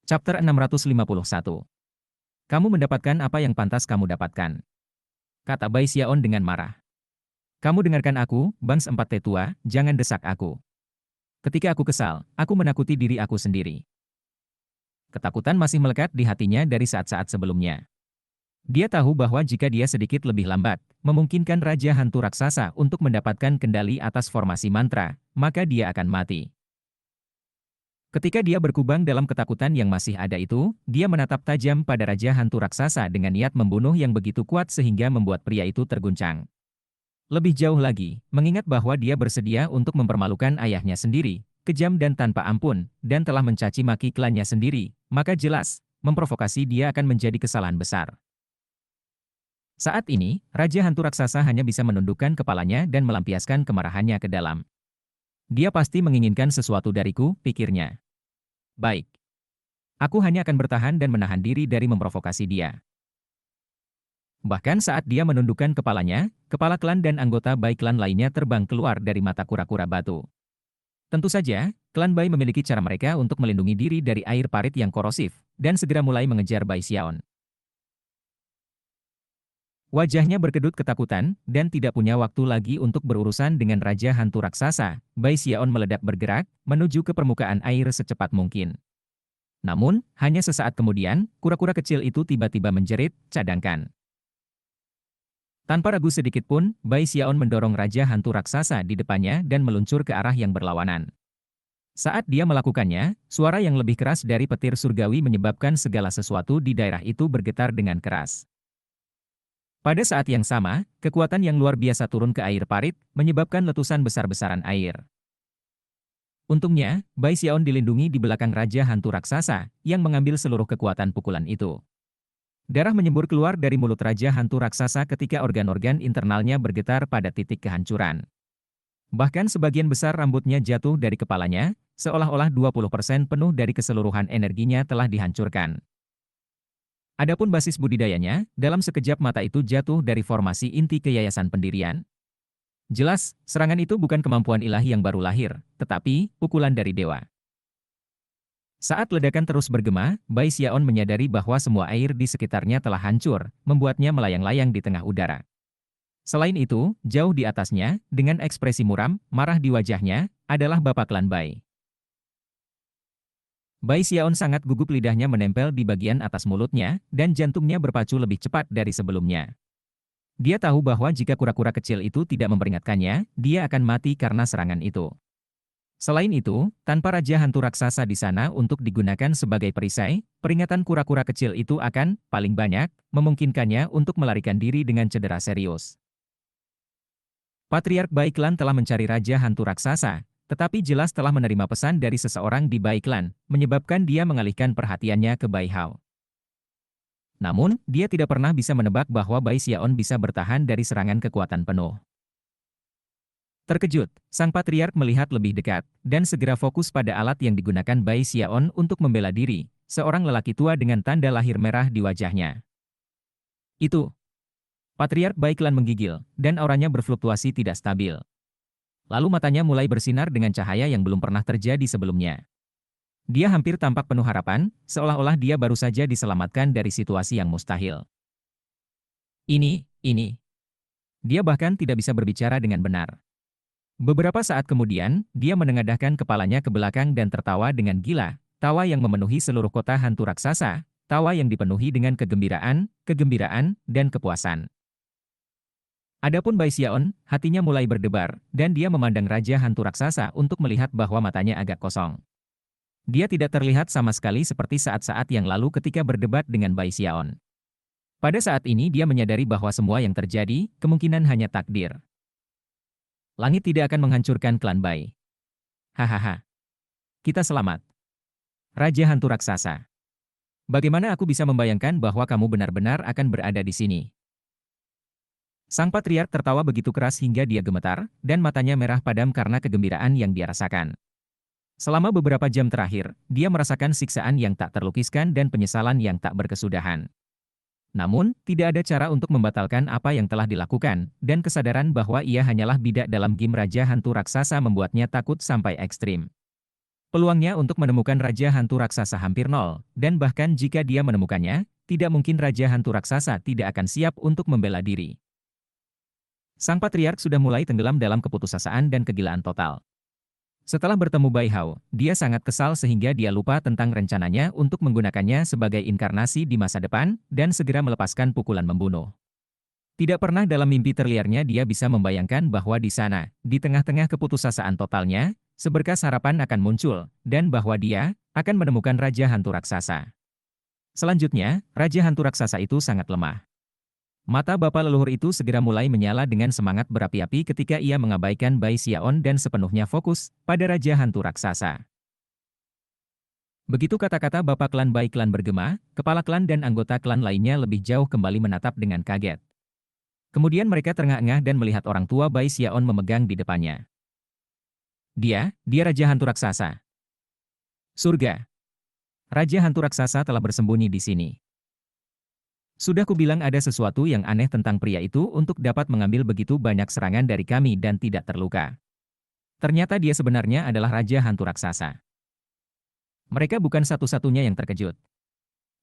Chapter 651. Kamu mendapatkan apa yang pantas kamu dapatkan, kata Bai Xiaon dengan marah. Kamu dengarkan aku, Bangs 4 Tetua, jangan desak aku. Ketika aku kesal, aku menakuti diri aku sendiri. Ketakutan masih melekat di hatinya dari saat-saat sebelumnya. Dia tahu bahwa jika dia sedikit lebih lambat, memungkinkan Raja Hantu Raksasa untuk mendapatkan kendali atas formasi mantra, maka dia akan mati. Ketika dia berkubang dalam ketakutan yang masih ada itu, dia menatap tajam pada Raja Hantu Raksasa dengan niat membunuh yang begitu kuat sehingga membuat pria itu terguncang. Lebih jauh lagi, mengingat bahwa dia bersedia untuk mempermalukan ayahnya sendiri, kejam dan tanpa ampun, dan telah mencaci maki klannya sendiri, maka jelas, memprovokasi dia akan menjadi kesalahan besar. Saat ini, Raja Hantu Raksasa hanya bisa menundukkan kepalanya dan melampiaskan kemarahannya ke dalam. Dia pasti menginginkan sesuatu dariku, pikirnya. Baik. Aku hanya akan bertahan dan menahan diri dari memprovokasi dia. Bahkan saat dia menundukkan kepalanya, kepala klan dan anggota Bai klan lainnya terbang keluar dari mata kura-kura batu. Tentu saja, klan Bai memiliki cara mereka untuk melindungi diri dari air parit yang korosif, dan segera mulai mengejar Bai Xiaon. Wajahnya berkedut ketakutan, dan tidak punya waktu lagi untuk berurusan dengan Raja Hantu Raksasa. Bai Xiaon meledak bergerak, menuju ke permukaan air secepat mungkin. Namun, hanya sesaat kemudian, kura-kura kecil itu tiba-tiba menjerit, cadangkan. Tanpa ragu sedikit pun, Bai Xiaon mendorong Raja Hantu Raksasa di depannya dan meluncur ke arah yang berlawanan. Saat dia melakukannya, suara yang lebih keras dari petir surgawi menyebabkan segala sesuatu di daerah itu bergetar dengan keras. Pada saat yang sama, kekuatan yang luar biasa turun ke air parit, menyebabkan letusan besar-besaran air. Untungnya, Bai Xiaon dilindungi di belakang Raja Hantu Raksasa, yang mengambil seluruh kekuatan pukulan itu. Darah menyembur keluar dari mulut Raja Hantu Raksasa ketika organ-organ internalnya bergetar pada titik kehancuran. Bahkan sebagian besar rambutnya jatuh dari kepalanya, seolah-olah 20% penuh dari keseluruhan energinya telah dihancurkan. Adapun basis budidayanya, dalam sekejap mata itu jatuh dari formasi inti keyayasan pendirian. Jelas, serangan itu bukan kemampuan ilahi yang baru lahir, tetapi pukulan dari dewa. Saat ledakan terus bergema, Bai Xiaon menyadari bahwa semua air di sekitarnya telah hancur, membuatnya melayang-layang di tengah udara. Selain itu, jauh di atasnya, dengan ekspresi muram, marah di wajahnya, adalah Bapak Klan Bai. Bai Xiaon sangat gugup, lidahnya menempel di bagian atas mulutnya, dan jantungnya berpacu lebih cepat dari sebelumnya. Dia tahu bahwa jika kura-kura kecil itu tidak memperingatkannya, dia akan mati karena serangan itu. Selain itu, tanpa Raja Hantu Raksasa di sana untuk digunakan sebagai perisai, peringatan kura-kura kecil itu akan, paling banyak, memungkinkannya untuk melarikan diri dengan cedera serius. Patriark Bai Klan telah mencari Raja Hantu Raksasa, tetapi jelas telah menerima pesan dari seseorang di Bai Klan, menyebabkan dia mengalihkan perhatiannya ke Bai Hao. Namun, dia tidak pernah bisa menebak bahwa Bai Xiaon bisa bertahan dari serangan kekuatan penuh. Terkejut, sang patriark melihat lebih dekat, dan segera fokus pada alat yang digunakan Bai Xiaon untuk membela diri, seorang lelaki tua dengan tanda lahir merah di wajahnya. Itu. Patriark Bai Klan menggigil, dan auranya berfluktuasi tidak stabil. Lalu matanya mulai bersinar dengan cahaya yang belum pernah terjadi sebelumnya. Dia hampir tampak penuh harapan, seolah-olah dia baru saja diselamatkan dari situasi yang mustahil. Ini. Dia bahkan tidak bisa berbicara dengan benar. Beberapa saat kemudian, dia menengadahkan kepalanya ke belakang dan tertawa dengan gila, tawa yang memenuhi seluruh kota hantu raksasa, tawa yang dipenuhi dengan kegembiraan, dan kepuasan. Adapun Bai Xiaon, hatinya mulai berdebar, dan dia memandang Raja Hantu Raksasa untuk melihat bahwa matanya agak kosong. Dia tidak terlihat sama sekali seperti saat-saat yang lalu ketika berdebat dengan Bai Xiaon. Pada saat ini dia menyadari bahwa semua yang terjadi, kemungkinan hanya takdir. Langit tidak akan menghancurkan klan Bai. Hahaha. Kita selamat. Raja Hantu Raksasa. Bagaimana aku bisa membayangkan bahwa kamu benar-benar akan berada di sini? Sang patriark tertawa begitu keras hingga dia gemetar, dan matanya merah padam karena kegembiraan yang dia rasakan. Selama beberapa jam terakhir, dia merasakan siksaan yang tak terlukiskan dan penyesalan yang tak berkesudahan. Namun, tidak ada cara untuk membatalkan apa yang telah dilakukan, dan kesadaran bahwa ia hanyalah bidak dalam game Raja Hantu Raksasa membuatnya takut sampai ekstrim. Peluangnya untuk menemukan Raja Hantu Raksasa hampir nol, dan bahkan jika dia menemukannya, tidak mungkin Raja Hantu Raksasa tidak akan siap untuk membela diri. Sang Patriark sudah mulai tenggelam dalam keputusasaan dan kegilaan total. Setelah bertemu Bai Hao, dia sangat kesal sehingga dia lupa tentang rencananya untuk menggunakannya sebagai inkarnasi di masa depan, dan segera melepaskan pukulan membunuh. Tidak pernah dalam mimpi terliarnya dia bisa membayangkan bahwa di sana, di tengah-tengah keputusasaan totalnya, seberkas harapan akan muncul, dan bahwa dia akan menemukan Raja Hantu Raksasa. Selanjutnya, Raja Hantu Raksasa itu sangat lemah. Mata bapak leluhur itu segera mulai menyala dengan semangat berapi-api ketika ia mengabaikan Bai Xiaon dan sepenuhnya fokus pada Raja Hantu Raksasa. Begitu kata-kata bapak klan Bai klan bergema, kepala klan dan anggota klan lainnya lebih jauh kembali menatap dengan kaget. Kemudian mereka terengah-engah dan melihat orang tua Bai Xiaon memegang di depannya. Dia Raja Hantu Raksasa. Surga. Raja Hantu Raksasa telah bersembunyi di sini. Sudah kubilang ada sesuatu yang aneh tentang pria itu untuk dapat mengambil begitu banyak serangan dari kami dan tidak terluka. Ternyata dia sebenarnya adalah Raja Hantu Raksasa. Mereka bukan satu-satunya yang terkejut.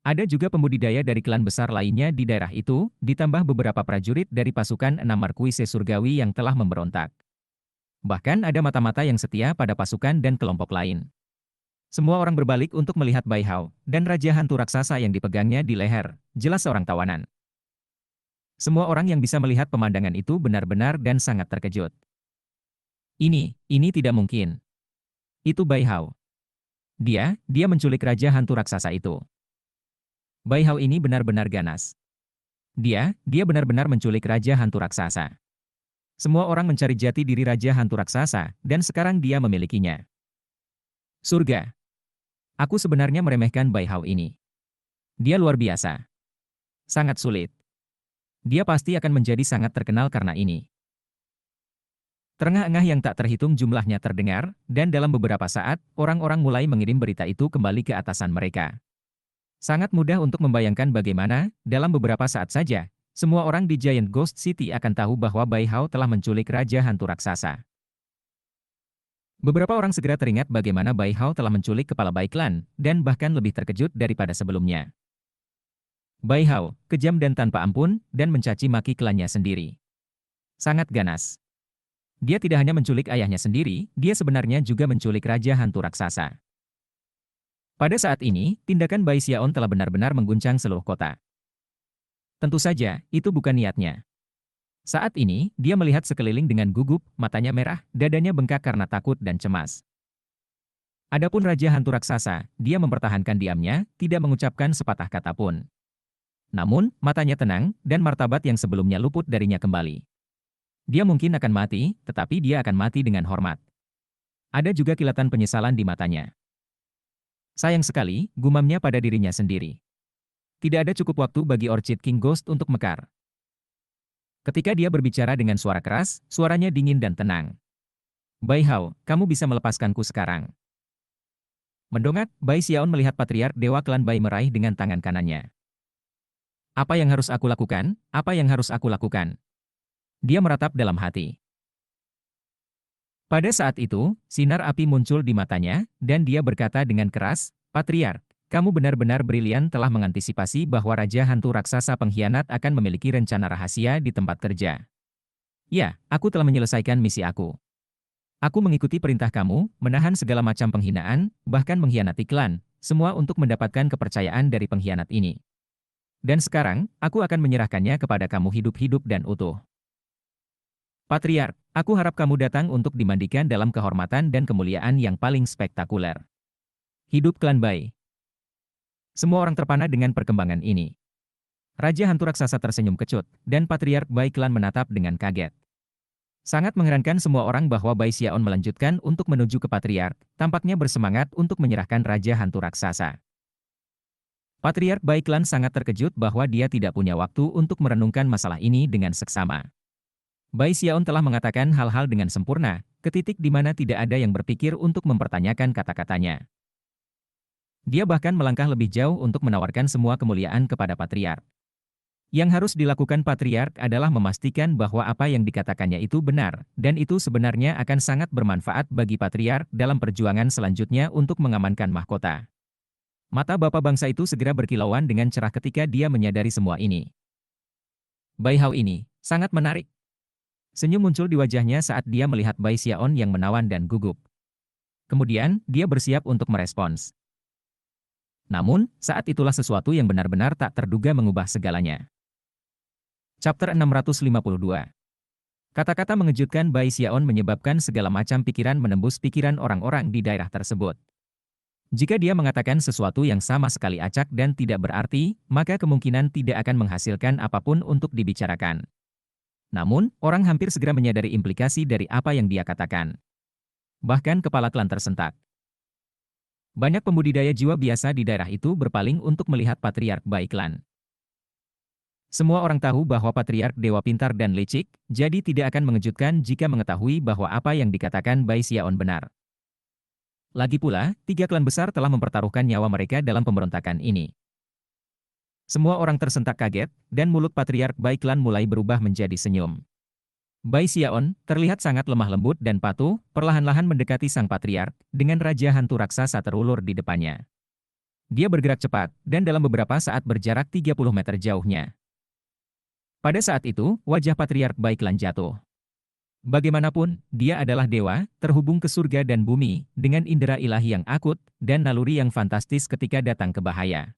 Ada juga pembudidaya dari klan besar lainnya di daerah itu, ditambah beberapa prajurit dari pasukan 6 Markuise Surgawi yang telah memberontak. Bahkan ada mata-mata yang setia pada pasukan dan kelompok lain. Semua orang berbalik untuk melihat Bai Hao, dan Raja Hantu Raksasa yang dipegangnya di leher, jelas seorang tawanan. Semua orang yang bisa melihat pemandangan itu benar-benar dan sangat terkejut. Ini tidak mungkin. Itu Bai Hao. Dia menculik Raja Hantu Raksasa itu. Bai Hao ini benar-benar ganas. Dia benar-benar menculik Raja Hantu Raksasa. Semua orang mencari jati diri Raja Hantu Raksasa, dan sekarang dia memilikinya. Surga. Aku sebenarnya meremehkan Bai Hao ini. Dia luar biasa. Sangat sulit. Dia pasti akan menjadi sangat terkenal karena ini. Terengah-engah yang tak terhitung jumlahnya terdengar, dan dalam beberapa saat, orang-orang mulai mengirim berita itu kembali ke atasan mereka. Sangat mudah untuk membayangkan bagaimana, dalam beberapa saat saja, semua orang di Giant Ghost City akan tahu bahwa Bai Hao telah menculik Raja Hantu Raksasa. Beberapa orang segera teringat bagaimana Bai Hao telah menculik kepala Bai Clan, dan bahkan lebih terkejut daripada sebelumnya. Bai Hao, kejam dan tanpa ampun, dan mencaci maki klannya sendiri. Sangat ganas. Dia tidak hanya menculik ayahnya sendiri, dia sebenarnya juga menculik Raja Hantu Raksasa. Pada saat ini, tindakan Bai Xiaon telah benar-benar mengguncang seluruh kota. Tentu saja, itu bukan niatnya. Saat ini, dia melihat sekeliling dengan gugup, matanya merah, dadanya bengkak karena takut dan cemas. Adapun Raja Hantu Raksasa, dia mempertahankan diamnya, tidak mengucapkan sepatah kata pun. Namun, matanya tenang, dan martabat yang sebelumnya luput darinya kembali. Dia mungkin akan mati, tetapi dia akan mati dengan hormat. Ada juga kilatan penyesalan di matanya. Sayang sekali, gumamnya pada dirinya sendiri. Tidak ada cukup waktu bagi Orchid King Ghost untuk mekar. Ketika dia berbicara dengan suara keras, suaranya dingin dan tenang. Bai Hao, kamu bisa melepaskanku sekarang. Mendongak, Bai Xiaon melihat Patriark Dewa Klan Bai meraih dengan tangan kanannya. Apa yang harus aku lakukan? Apa yang harus aku lakukan? Dia meratap dalam hati. Pada saat itu, sinar api muncul di matanya, dan dia berkata dengan keras, Patriark, kamu benar-benar brilian telah mengantisipasi bahwa Raja Hantu Raksasa pengkhianat akan memiliki rencana rahasia di tempat kerja. Ya, aku telah menyelesaikan misi aku. Aku mengikuti perintah kamu, menahan segala macam penghinaan, bahkan mengkhianati klan, semua untuk mendapatkan kepercayaan dari pengkhianat ini. Dan sekarang, aku akan menyerahkannya kepada kamu hidup-hidup dan utuh. Patriark, aku harap kamu datang untuk dimandikan dalam kehormatan dan kemuliaan yang paling spektakuler. Hidup klan Bai. Semua orang terpana dengan perkembangan ini. Raja Hantu Raksasa tersenyum kecut, dan Patriark Bai Klan menatap dengan kaget. Sangat mengherankan semua orang bahwa Bai Xiaon melanjutkan untuk menuju ke Patriark, tampaknya bersemangat untuk menyerahkan Raja Hantu Raksasa. Patriark Bai Klan sangat terkejut bahwa dia tidak punya waktu untuk merenungkan masalah ini dengan seksama. Bai Xiaon telah mengatakan hal-hal dengan sempurna, ke titik di mana tidak ada yang berpikir untuk mempertanyakan kata-katanya. Dia bahkan melangkah lebih jauh untuk menawarkan semua kemuliaan kepada Patriark. Yang harus dilakukan patriark adalah memastikan bahwa apa yang dikatakannya itu benar, dan itu sebenarnya akan sangat bermanfaat bagi patriark dalam perjuangan selanjutnya untuk mengamankan mahkota. Mata bapak bangsa itu segera berkilauan dengan cerah ketika dia menyadari semua ini. Bai Hao ini sangat menarik. Senyum muncul di wajahnya saat dia melihat Bai Xiaon yang menawan dan gugup. Kemudian, dia bersiap untuk merespons. Namun, saat itulah sesuatu yang benar-benar tak terduga mengubah segalanya. Chapter 652. Kata-kata mengejutkan Bai Xiaon menyebabkan segala macam pikiran menembus pikiran orang-orang di daerah tersebut. Jika dia mengatakan sesuatu yang sama sekali acak dan tidak berarti, maka kemungkinan tidak akan menghasilkan apapun untuk dibicarakan. Namun, orang hampir segera menyadari implikasi dari apa yang dia katakan. Bahkan kepala klan tersentak. Banyak pembudidaya jiwa biasa di daerah itu berpaling untuk melihat patriark Bai Klan. Semua orang tahu bahwa patriark dewa pintar dan licik, jadi tidak akan mengejutkan jika mengetahui bahwa apa yang dikatakan Bai Xiaon benar. Lagi pula, 3 klan besar telah mempertaruhkan nyawa mereka dalam pemberontakan ini. Semua orang tersentak kaget, dan mulut patriark Bai Klan mulai berubah menjadi senyum. Bai Xiaon terlihat sangat lemah lembut dan patuh, perlahan-lahan mendekati sang patriark, dengan raja hantu raksasa terulur di depannya. Dia bergerak cepat, dan dalam beberapa saat berjarak 30 meter jauhnya. Pada saat itu, wajah patriark Bai Klan jatuh. Bagaimanapun, dia adalah dewa, terhubung ke surga dan bumi, dengan indera ilahi yang akut, dan naluri yang fantastis ketika datang ke bahaya.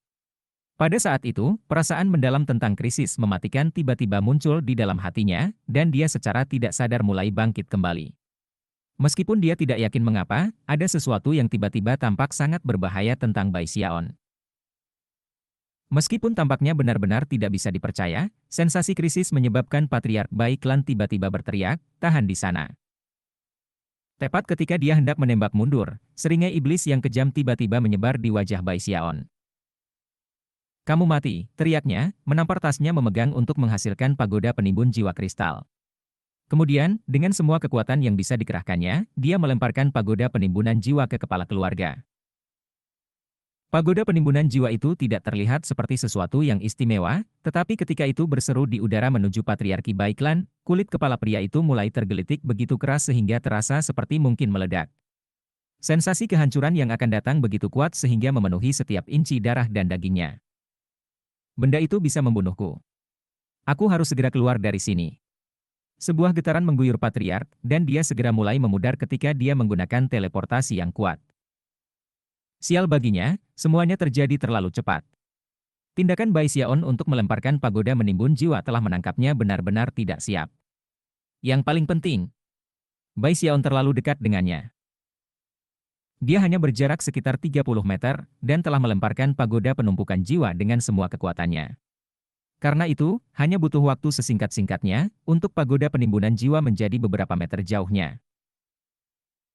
Pada saat itu, perasaan mendalam tentang krisis mematikan tiba-tiba muncul di dalam hatinya, dan dia secara tidak sadar mulai bangkit kembali. Meskipun dia tidak yakin mengapa, ada sesuatu yang tiba-tiba tampak sangat berbahaya tentang Bai Xiaon. Meskipun tampaknya benar-benar tidak bisa dipercaya, sensasi krisis menyebabkan patriark Bai Klan tiba-tiba berteriak, "Tahan di sana!" Tepat ketika dia hendak menembak mundur, seringai iblis yang kejam tiba-tiba menyebar di wajah Bai Xiaon. "Kamu mati," teriaknya, menampar tasnya memegang untuk menghasilkan pagoda penimbun jiwa kristal. Kemudian, dengan semua kekuatan yang bisa dikerahkannya, dia melemparkan pagoda penimbunan jiwa ke kepala keluarga. Pagoda penimbunan jiwa itu tidak terlihat seperti sesuatu yang istimewa, tetapi ketika itu berseru di udara menuju patriarki Bai Klan, kulit kepala pria itu mulai tergelitik begitu keras sehingga terasa seperti mungkin meledak. Sensasi kehancuran yang akan datang begitu kuat sehingga memenuhi setiap inci darah dan dagingnya. Benda itu bisa membunuhku. Aku harus segera keluar dari sini. Sebuah getaran mengguyur patriark, dan dia segera mulai memudar ketika dia menggunakan teleportasi yang kuat. Sial baginya, semuanya terjadi terlalu cepat. Tindakan Bai Xiaon untuk melemparkan pagoda menimbun jiwa telah menangkapnya benar-benar tidak siap. Yang paling penting, Bai Xiaon terlalu dekat dengannya. Dia hanya berjarak sekitar 30 meter, dan telah melemparkan pagoda penumpukan jiwa dengan semua kekuatannya. Karena itu, hanya butuh waktu sesingkat-singkatnya, untuk pagoda penimbunan jiwa menjadi beberapa meter jauhnya.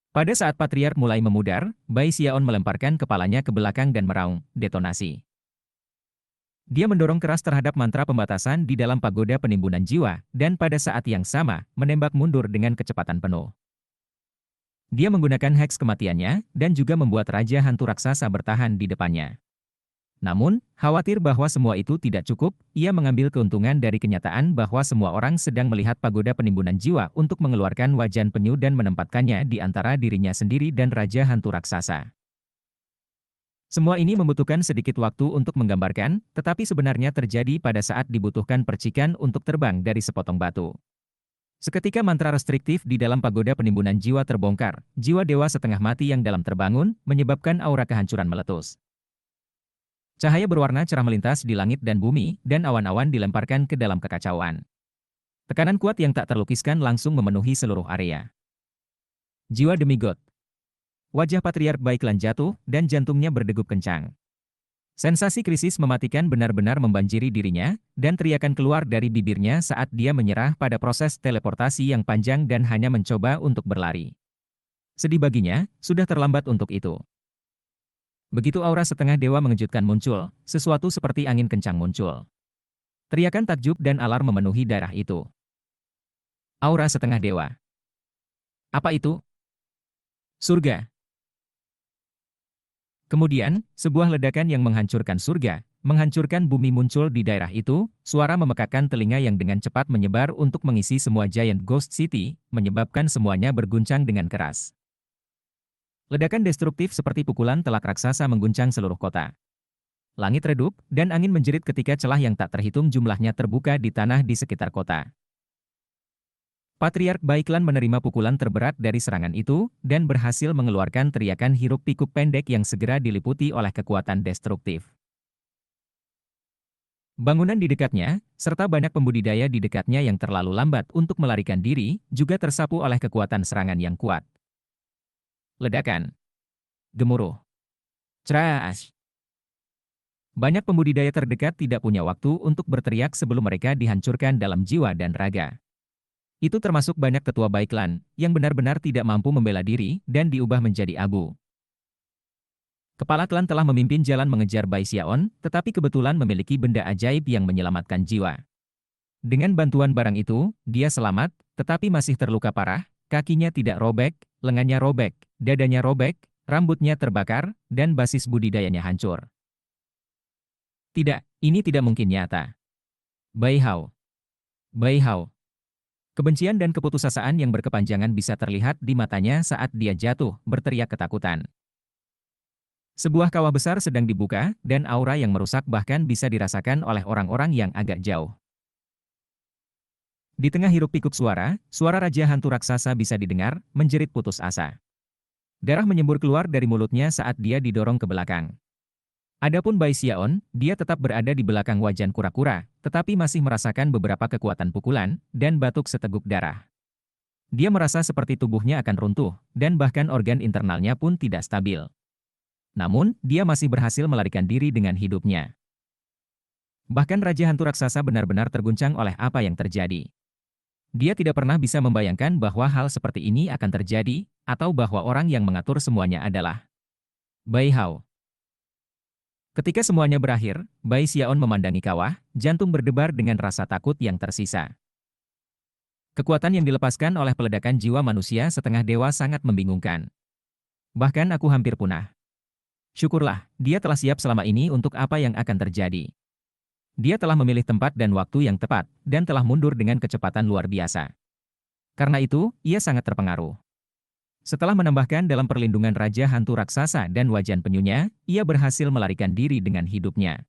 Pada saat patriark mulai memudar, Bai Xiaon melemparkan kepalanya ke belakang dan meraung, detonasi. Dia mendorong keras terhadap mantra pembatasan di dalam pagoda penimbunan jiwa, dan pada saat yang sama, menembak mundur dengan kecepatan penuh. Dia menggunakan heks kematiannya, dan juga membuat Raja Hantu Raksasa bertahan di depannya. Namun, khawatir bahwa semua itu tidak cukup, ia mengambil keuntungan dari kenyataan bahwa semua orang sedang melihat pagoda penimbunan jiwa untuk mengeluarkan wajan penyu dan menempatkannya di antara dirinya sendiri dan Raja Hantu Raksasa. Semua ini membutuhkan sedikit waktu untuk menggambarkan, tetapi sebenarnya terjadi pada saat dibutuhkan percikan untuk terbang dari sepotong batu. Seketika mantra restriktif di dalam pagoda penimbunan jiwa terbongkar, jiwa dewa setengah mati yang dalam terbangun, menyebabkan aura kehancuran meletus. Cahaya berwarna cerah melintas di langit dan bumi, dan awan-awan dilemparkan ke dalam kekacauan. Tekanan kuat yang tak terlukiskan langsung memenuhi seluruh area. Jiwa demigod. Wajah patriark Bai Klan jatuh, dan jantungnya berdegup kencang. Sensasi krisis mematikan benar-benar membanjiri dirinya, dan teriakan keluar dari bibirnya saat dia menyerah pada proses teleportasi yang panjang dan hanya mencoba untuk berlari. Sedih baginya, sudah terlambat untuk itu. Begitu aura setengah dewa mengejutkan muncul, sesuatu seperti angin kencang muncul. Teriakan takjub dan alarm memenuhi daerah itu. Aura setengah dewa. Apa itu? Surga. Kemudian, sebuah ledakan yang menghancurkan surga, menghancurkan bumi muncul di daerah itu, suara memekakkan telinga yang dengan cepat menyebar untuk mengisi semua Giant Ghost City, menyebabkan semuanya berguncang dengan keras. Ledakan destruktif seperti pukulan telak raksasa mengguncang seluruh kota. Langit redup, dan angin menjerit ketika celah yang tak terhitung jumlahnya terbuka di tanah di sekitar kota. Patriark Baiklan menerima pukulan terberat dari serangan itu, dan berhasil mengeluarkan teriakan hiruk-pikuk pendek yang segera diliputi oleh kekuatan destruktif. Bangunan di dekatnya, serta banyak pembudidaya di dekatnya yang terlalu lambat untuk melarikan diri, juga tersapu oleh kekuatan serangan yang kuat. Ledakan. Gemuruh. Crash. Banyak pembudidaya terdekat tidak punya waktu untuk berteriak sebelum mereka dihancurkan dalam jiwa dan raga. Itu termasuk banyak ketua Baiklan, yang benar-benar tidak mampu membela diri dan diubah menjadi abu. Kepala klan telah memimpin jalan mengejar Bai Xiaon, tetapi kebetulan memiliki benda ajaib yang menyelamatkan jiwa. Dengan bantuan barang itu, dia selamat, tetapi masih terluka parah, kakinya tidak robek, lengannya robek, dadanya robek, rambutnya terbakar, dan basis budidayanya hancur. Tidak, ini tidak mungkin nyata. Bai Hao. Bai Hao. Kebencian dan keputusasaan yang berkepanjangan bisa terlihat di matanya saat dia jatuh, berteriak ketakutan. Sebuah kawah besar sedang dibuka, dan aura yang merusak bahkan bisa dirasakan oleh orang-orang yang agak jauh. Di tengah hiruk-pikuk suara, suara Raja Hantu Raksasa bisa didengar, menjerit putus asa. Darah menyembur keluar dari mulutnya saat dia didorong ke belakang. Adapun Bai Xiaon, dia tetap berada di belakang wajan kura-kura, tetapi masih merasakan beberapa kekuatan pukulan, dan batuk seteguk darah. Dia merasa seperti tubuhnya akan runtuh, dan bahkan organ internalnya pun tidak stabil. Namun, dia masih berhasil melarikan diri dengan hidupnya. Bahkan Raja Hantu Raksasa benar-benar terguncang oleh apa yang terjadi. Dia tidak pernah bisa membayangkan bahwa hal seperti ini akan terjadi, atau bahwa orang yang mengatur semuanya adalah Bai Hao. Ketika semuanya berakhir, Bai Xiaon memandangi kawah, jantung berdebar dengan rasa takut yang tersisa. Kekuatan yang dilepaskan oleh peledakan jiwa manusia setengah dewa sangat membingungkan. Bahkan aku hampir punah. Syukurlah, dia telah siap selama ini untuk apa yang akan terjadi. Dia telah memilih tempat dan waktu yang tepat, dan telah mundur dengan kecepatan luar biasa. Karena itu, ia sangat terpengaruh. Setelah menambahkan dalam perlindungan Raja Hantu Raksasa dan wajan penyunya, ia berhasil melarikan diri dengan hidupnya.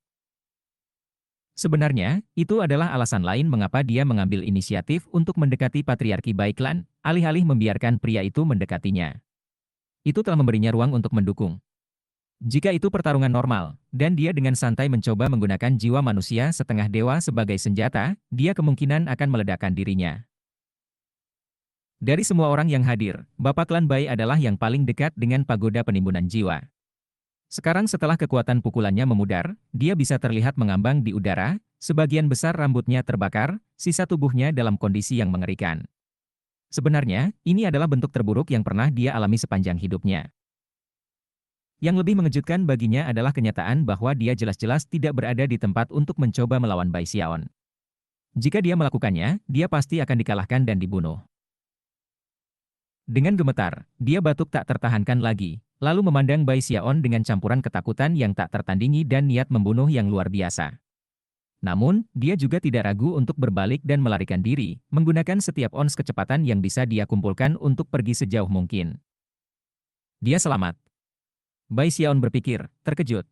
Sebenarnya, itu adalah alasan lain mengapa dia mengambil inisiatif untuk mendekati Patriarki Baiklan, alih-alih membiarkan pria itu mendekatinya. Itu telah memberinya ruang untuk mendukung. Jika itu pertarungan normal, dan dia dengan santai mencoba menggunakan jiwa manusia setengah dewa sebagai senjata, dia kemungkinan akan meledakkan dirinya. Dari semua orang yang hadir, Bapak Klan Bai adalah yang paling dekat dengan pagoda penimbunan jiwa. Sekarang setelah kekuatan pukulannya memudar, dia bisa terlihat mengambang di udara, sebagian besar rambutnya terbakar, sisa tubuhnya dalam kondisi yang mengerikan. Sebenarnya, ini adalah bentuk terburuk yang pernah dia alami sepanjang hidupnya. Yang lebih mengejutkan baginya adalah kenyataan bahwa dia jelas-jelas tidak berada di tempat untuk mencoba melawan Bai Xiaon. Jika dia melakukannya, dia pasti akan dikalahkan dan dibunuh. Dengan gemetar, dia batuk tak tertahankan lagi, lalu memandang Bai Xiaon dengan campuran ketakutan yang tak tertandingi dan niat membunuh yang luar biasa. Namun, dia juga tidak ragu untuk berbalik dan melarikan diri, menggunakan setiap ons kecepatan yang bisa dia kumpulkan untuk pergi sejauh mungkin. Dia selamat. Bai Xiaon berpikir, terkejut.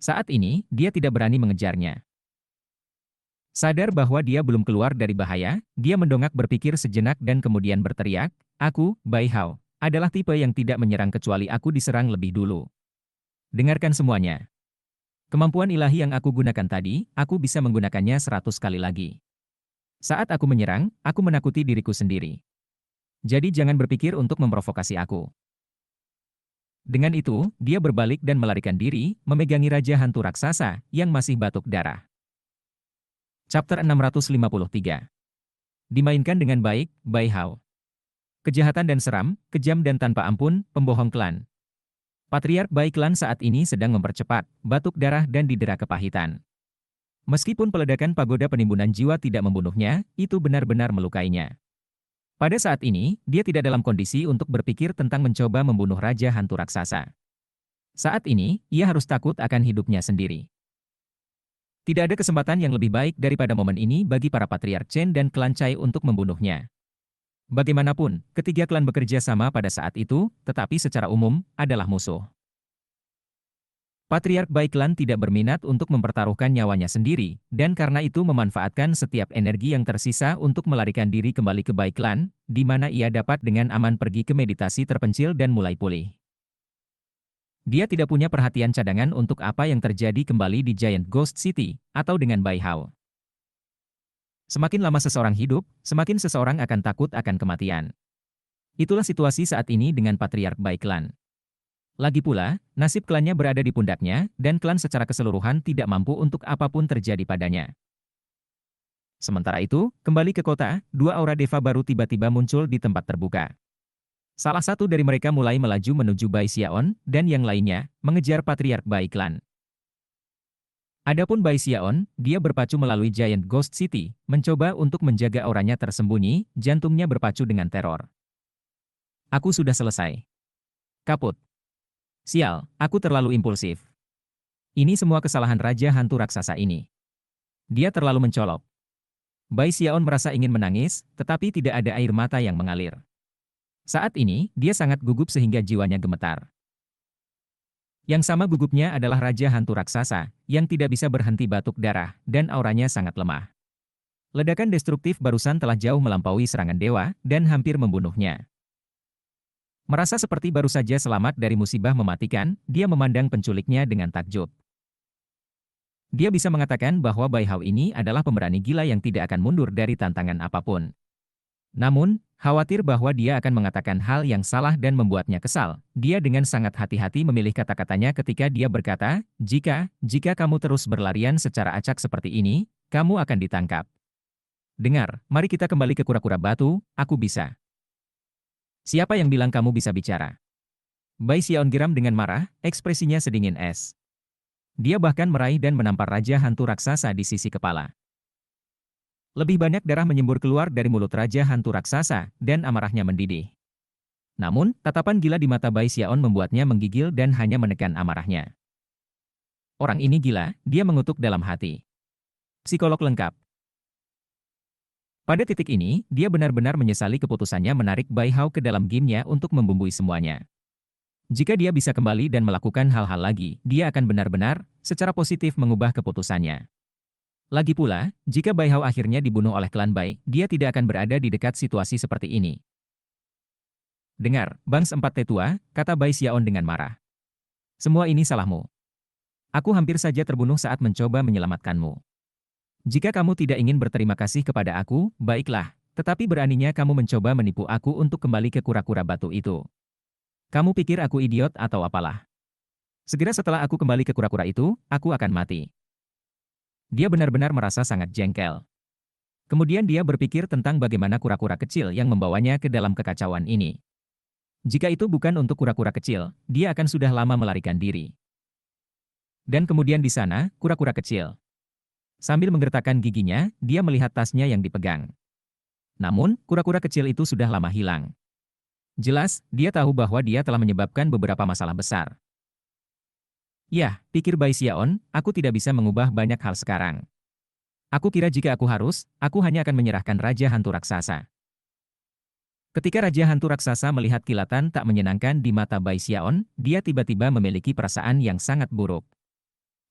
Saat ini, dia tidak berani mengejarnya. Sadar bahwa dia belum keluar dari bahaya, dia mendongak berpikir sejenak dan kemudian berteriak, "Aku, Bai Hao, adalah tipe yang tidak menyerang kecuali aku diserang lebih dulu. Dengarkan semuanya. Kemampuan ilahi yang aku gunakan tadi, aku bisa menggunakannya 100 kali lagi. Saat aku menyerang, aku menakuti diriku sendiri. Jadi jangan berpikir untuk memprovokasi aku." Dengan itu, dia berbalik dan melarikan diri, memegangi Raja Hantu Raksasa, yang masih batuk darah. Chapter 653. Dimainkan dengan baik, Bai Hao. Kejahatan dan seram, kejam dan tanpa ampun, pembohong klan. Patriark Bai Klan saat ini sedang mempercepat, batuk darah dan didera kepahitan. Meskipun peledakan pagoda penimbunan jiwa tidak membunuhnya, itu benar-benar melukainya. Pada saat ini, dia tidak dalam kondisi untuk berpikir tentang mencoba membunuh Raja Hantu Raksasa. Saat ini, ia harus takut akan hidupnya sendiri. Tidak ada kesempatan yang lebih baik daripada momen ini bagi para Patriark Chen dan klan Cai untuk membunuhnya. Bagaimanapun, ketiga klan bekerja sama pada saat itu, tetapi secara umum, adalah musuh. Patriark Bai klan tidak berminat untuk mempertaruhkan nyawanya sendiri, dan karena itu memanfaatkan setiap energi yang tersisa untuk melarikan diri kembali ke Bai klan, di mana ia dapat dengan aman pergi ke meditasi terpencil dan mulai pulih. Dia tidak punya perhatian cadangan untuk apa yang terjadi kembali di Giant Ghost City, atau dengan Bai Hao. Semakin lama seseorang hidup, semakin seseorang akan takut akan kematian. Itulah situasi saat ini dengan Patriark Bai klan. Lagi pula, nasib klannya berada di pundaknya, dan klan secara keseluruhan tidak mampu untuk apapun terjadi padanya. Sementara itu, kembali ke kota, dua aura deva baru tiba-tiba muncul di tempat terbuka. Salah satu dari mereka mulai melaju menuju Bai Xiaon, dan yang lainnya, mengejar Patriark Bai klan. Adapun Bai Xiaon, dia berpacu melalui Giant Ghost City, mencoba untuk menjaga auranya tersembunyi, jantungnya berpacu dengan teror. Aku sudah selesai. Kaput. Sial, aku terlalu impulsif. Ini semua kesalahan Raja Hantu Raksasa ini. Dia terlalu mencolok. Bai Xiaon merasa ingin menangis, tetapi tidak ada air mata yang mengalir. Saat ini, dia sangat gugup sehingga jiwanya gemetar. Yang sama gugupnya adalah Raja Hantu Raksasa, yang tidak bisa berhenti batuk darah, dan auranya sangat lemah. Ledakan destruktif barusan telah jauh melampaui serangan dewa, dan hampir membunuhnya. Merasa seperti baru saja selamat dari musibah mematikan, dia memandang penculiknya dengan takjub. Dia bisa mengatakan bahwa Bai Hao ini adalah pemberani gila yang tidak akan mundur dari tantangan apapun. Namun, khawatir bahwa dia akan mengatakan hal yang salah dan membuatnya kesal, dia dengan sangat hati-hati memilih kata-katanya ketika dia berkata, jika kamu terus berlarian secara acak seperti ini, kamu akan ditangkap. Dengar, mari kita kembali ke kura-kura batu, aku bisa. Siapa yang bilang kamu bisa bicara? Bai Xiaon geram dengan marah, ekspresinya sedingin es. Dia bahkan meraih dan menampar Raja Hantu Raksasa di sisi kepala. Lebih banyak darah menyembur keluar dari mulut Raja Hantu Raksasa, dan amarahnya mendidih. Namun, tatapan gila di mata Bai Xiaon membuatnya menggigil dan hanya menekan amarahnya. Orang ini gila, dia mengutuk dalam hati. Psikolog lengkap. Pada titik ini, dia benar-benar menyesali keputusannya menarik Bai Hao ke dalam gamenya untuk membumbui semuanya. Jika dia bisa kembali dan melakukan hal-hal lagi, dia akan benar-benar, secara positif mengubah keputusannya. Lagi pula, jika Bai Hao akhirnya dibunuh oleh klan Bai, dia tidak akan berada di dekat situasi seperti ini. Dengar, Bangs 4 Tetua, kata Bai Xiaon dengan marah. Semua ini salahmu. Aku hampir saja terbunuh saat mencoba menyelamatkanmu. Jika kamu tidak ingin berterima kasih kepada aku, baiklah, tetapi beraninya kamu mencoba menipu aku untuk kembali ke kura-kura batu itu. Kamu pikir aku idiot atau apalah? Segera setelah aku kembali ke kura-kura itu, aku akan mati. Dia benar-benar merasa sangat jengkel. Kemudian dia berpikir tentang bagaimana kura-kura kecil yang membawanya ke dalam kekacauan ini. Jika itu bukan untuk kura-kura kecil, dia akan sudah lama melarikan diri. Dan kemudian di sana, kura-kura kecil. Sambil menggertakkan giginya, dia melihat tasnya yang dipegang. Namun, kura-kura kecil itu sudah lama hilang. Jelas, dia tahu bahwa dia telah menyebabkan beberapa masalah besar. Yah, pikir Bai Xiaon, aku tidak bisa mengubah banyak hal sekarang. Aku kira jika aku harus, aku hanya akan menyerahkan Raja Hantu Raksasa. Ketika Raja Hantu Raksasa melihat kilatan tak menyenangkan di mata Bai Xiaon, dia tiba-tiba memiliki perasaan yang sangat buruk.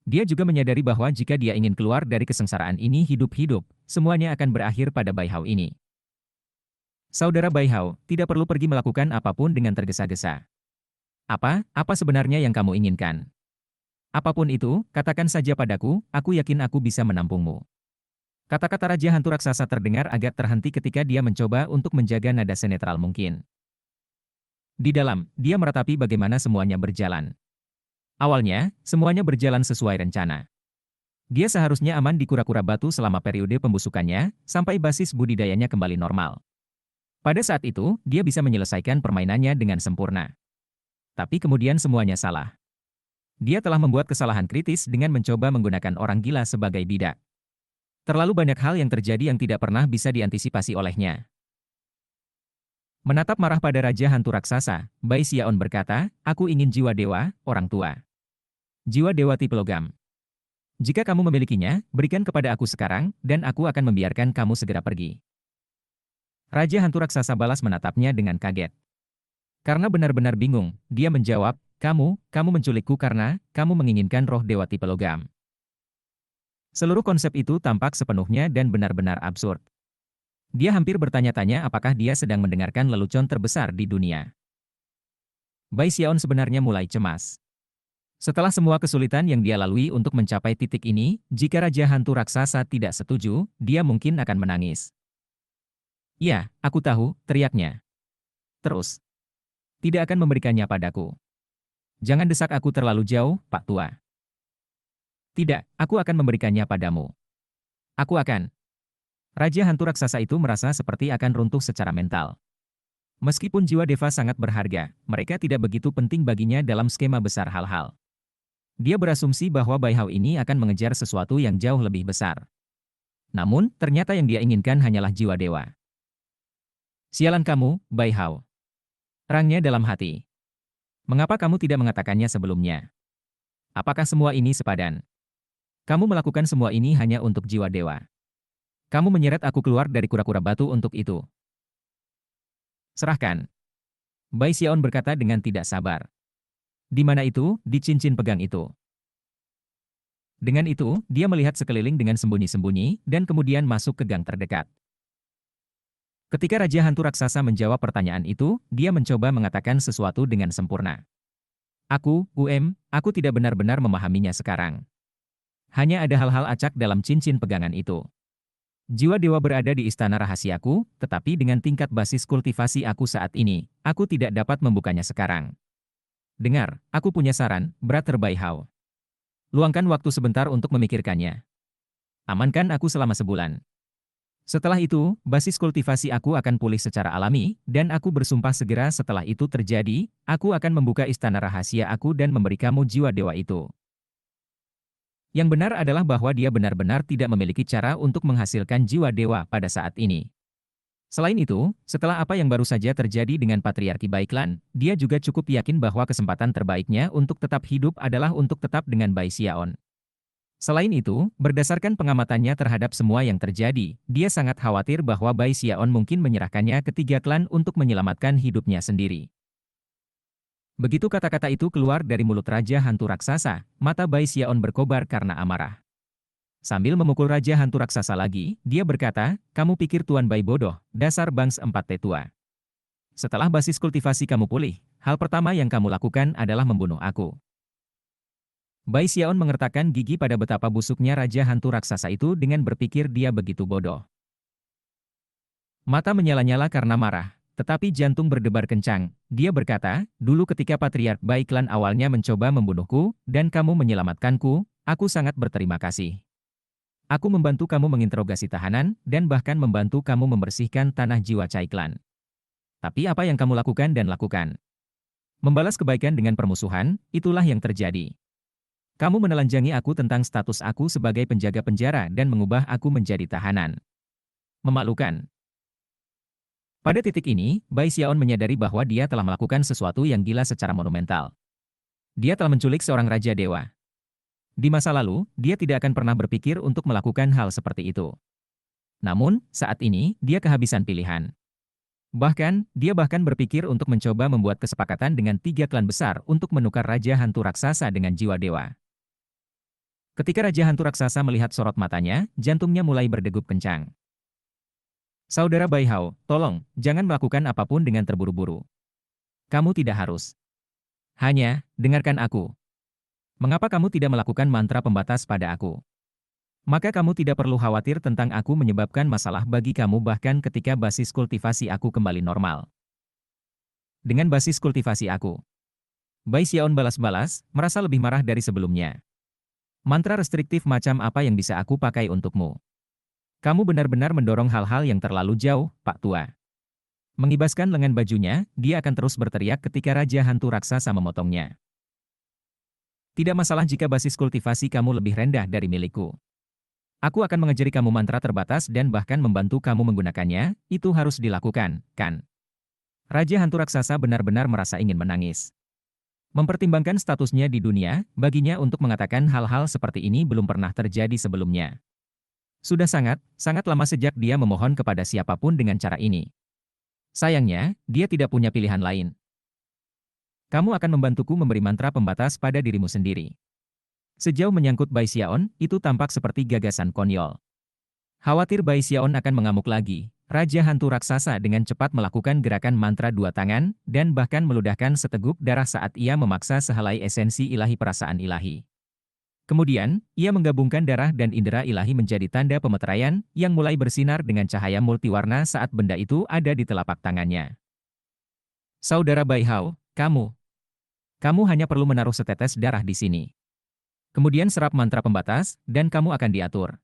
Dia juga menyadari bahwa jika dia ingin keluar dari kesengsaraan ini hidup-hidup, semuanya akan berakhir pada Bai Hao ini. Saudara Bai Hao, tidak perlu pergi melakukan apapun dengan tergesa-gesa. Apa sebenarnya yang kamu inginkan? Apapun itu, katakan saja padaku, aku yakin aku bisa menampungmu. Kata-kata Raja Hantu Raksasa terdengar agak terhenti ketika dia mencoba untuk menjaga nada senetral mungkin. Di dalam, dia meratapi bagaimana semuanya berjalan. Awalnya, semuanya berjalan sesuai rencana. Dia seharusnya aman di kura-kura batu selama periode pembusukannya, sampai basis budidayanya kembali normal. Pada saat itu, dia bisa menyelesaikan permainannya dengan sempurna. Tapi kemudian semuanya salah. Dia telah membuat kesalahan kritis dengan mencoba menggunakan orang gila sebagai bidak. Terlalu banyak hal yang terjadi yang tidak pernah bisa diantisipasi olehnya. Menatap marah pada Raja Hantu Raksasa, Bai Xiaon berkata, aku ingin jiwa dewa, orang tua. Jiwa dewa tipe logam. Jika kamu memilikinya, berikan kepada aku sekarang, dan aku akan membiarkan kamu segera pergi. Raja hantu raksasa balas menatapnya dengan kaget. Karena benar-benar bingung, dia menjawab, kamu menculikku karena kamu menginginkan roh dewa tipe logam. Seluruh konsep itu tampak sepenuhnya dan benar-benar absurd. Dia hampir bertanya-tanya apakah dia sedang mendengarkan lelucon terbesar di dunia. Bai Xiaon sebenarnya mulai cemas. Setelah semua kesulitan yang dia lalui untuk mencapai titik ini, jika Raja Hantu Raksasa tidak setuju, dia mungkin akan menangis. "Iya, aku tahu," teriaknya. "Terus, tidak akan memberikannya padaku. Jangan desak aku terlalu jauh, Pak Tua." "Tidak, aku akan memberikannya padamu. Aku akan." Raja Hantu Raksasa itu merasa seperti akan runtuh secara mental. Meskipun jiwa Deva sangat berharga, mereka tidak begitu penting baginya dalam skema besar hal-hal. Dia berasumsi bahwa Bai Hao ini akan mengejar sesuatu yang jauh lebih besar. Namun, ternyata yang dia inginkan hanyalah jiwa dewa. "Sialan kamu, Bai Hao." Terangnya dalam hati. "Mengapa kamu tidak mengatakannya sebelumnya? Apakah semua ini sepadan? Kamu melakukan semua ini hanya untuk jiwa dewa. Kamu menyeret aku keluar dari kura-kura batu untuk itu. Serahkan." Bai Xiaon berkata dengan tidak sabar. "Di mana itu, di cincin pegang itu." Dengan itu, dia melihat sekeliling dengan sembunyi-sembunyi, dan kemudian masuk ke gang terdekat. Ketika Raja Hantu Raksasa menjawab pertanyaan itu, dia mencoba mengatakan sesuatu dengan sempurna. Aku tidak benar-benar memahaminya sekarang. Hanya ada hal-hal acak dalam cincin pegangan itu. Jiwa dewa berada di istana rahasiaku, tetapi dengan tingkat basis kultivasi aku saat ini, aku tidak dapat membukanya sekarang. Dengar, aku punya saran, Brother Bai Hao. Luangkan waktu sebentar untuk memikirkannya. Amankan aku selama sebulan. Setelah itu, basis kultivasi aku akan pulih secara alami, dan aku bersumpah segera setelah itu terjadi, aku akan membuka istana rahasia aku dan memberi kamu jiwa dewa itu. Yang benar adalah bahwa dia benar-benar tidak memiliki cara untuk menghasilkan jiwa dewa pada saat ini. Selain itu, setelah apa yang baru saja terjadi dengan Patriarki Baiklan, dia juga cukup yakin bahwa kesempatan terbaiknya untuk tetap hidup adalah untuk tetap dengan Bai Xiaon. Selain itu, berdasarkan pengamatannya terhadap semua yang terjadi, dia sangat khawatir bahwa Bai Xiaon mungkin menyerahkannya ke tiga klan untuk menyelamatkan hidupnya sendiri. Begitu kata-kata itu keluar dari mulut Raja Hantu Raksasa, mata Bai Xiaon berkobar karena amarah. Sambil memukul Raja Hantu Raksasa lagi, dia berkata, "Kamu pikir Tuan Bai bodoh, dasar Bangs 4T tua. Setelah basis kultivasi kamu pulih, hal pertama yang kamu lakukan adalah membunuh aku." Bai Xiaon mengertakkan gigi pada betapa busuknya Raja Hantu Raksasa itu dengan berpikir dia begitu bodoh. Mata menyala-nyala karena marah. Tetapi jantung berdebar kencang. Dia berkata, "Dulu ketika Patriark Bai Klan awalnya mencoba membunuhku, dan kamu menyelamatkanku, aku sangat berterima kasih. Aku membantu kamu menginterogasi tahanan, dan bahkan membantu kamu membersihkan tanah jiwa Cai Klan. Tapi apa yang kamu lakukan dan lakukan? Membalas kebaikan dengan permusuhan, itulah yang terjadi. Kamu menelanjangi aku tentang status aku sebagai penjaga penjara dan mengubah aku menjadi tahanan. Memalukan." Pada titik ini, Bai Xiaon menyadari bahwa dia telah melakukan sesuatu yang gila secara monumental. Dia telah menculik seorang raja dewa. Di masa lalu, dia tidak akan pernah berpikir untuk melakukan hal seperti itu. Namun, saat ini, dia kehabisan pilihan. Bahkan, dia berpikir untuk mencoba membuat kesepakatan dengan tiga klan besar untuk menukar Raja Hantu Raksasa dengan jiwa dewa. Ketika Raja Hantu Raksasa melihat sorot matanya, jantungnya mulai berdegup kencang. "Saudara Bai Hao, tolong, jangan melakukan apapun dengan terburu-buru. Kamu tidak harus. Hanya, dengarkan aku. Mengapa kamu tidak melakukan mantra pembatas pada aku? Maka kamu tidak perlu khawatir tentang aku menyebabkan masalah bagi kamu bahkan ketika basis kultivasi aku kembali normal." Dengan basis kultivasi aku. Bai Xiaon balas-balas, merasa lebih marah dari sebelumnya. "Mantra restriktif macam apa yang bisa aku pakai untukmu? Kamu benar-benar mendorong hal-hal yang terlalu jauh, Pak Tua." Mengibaskan lengan bajunya, dia akan terus berteriak ketika Raja Hantu Raksasa memotongnya. "Tidak masalah jika basis kultivasi kamu lebih rendah dari milikku. Aku akan mengajari kamu mantra terbatas dan bahkan membantu kamu menggunakannya, itu harus dilakukan, kan?" Raja Hantu Raksasa benar-benar merasa ingin menangis. Mempertimbangkan statusnya di dunia, baginya untuk mengatakan hal-hal seperti ini belum pernah terjadi sebelumnya. Sudah sangat lama sejak dia memohon kepada siapapun dengan cara ini. Sayangnya, dia tidak punya pilihan lain. Kamu akan membantuku memberi mantra pembatas pada dirimu sendiri. Sejauh menyangkut Bai Xiaon, itu tampak seperti gagasan konyol. Khawatir Bai Xiaon akan mengamuk lagi, Raja Hantu Raksasa dengan cepat melakukan gerakan mantra dua tangan, dan bahkan meludahkan seteguk darah saat ia memaksa sehelai esensi ilahi perasaan ilahi. Kemudian, ia menggabungkan darah dan indera ilahi menjadi tanda pemeteraian, yang mulai bersinar dengan cahaya multiwarna saat benda itu ada di telapak tangannya. Saudara Bai Hao, kamu hanya perlu menaruh setetes darah di sini. Kemudian serap mantra pembatas, dan kamu akan diatur.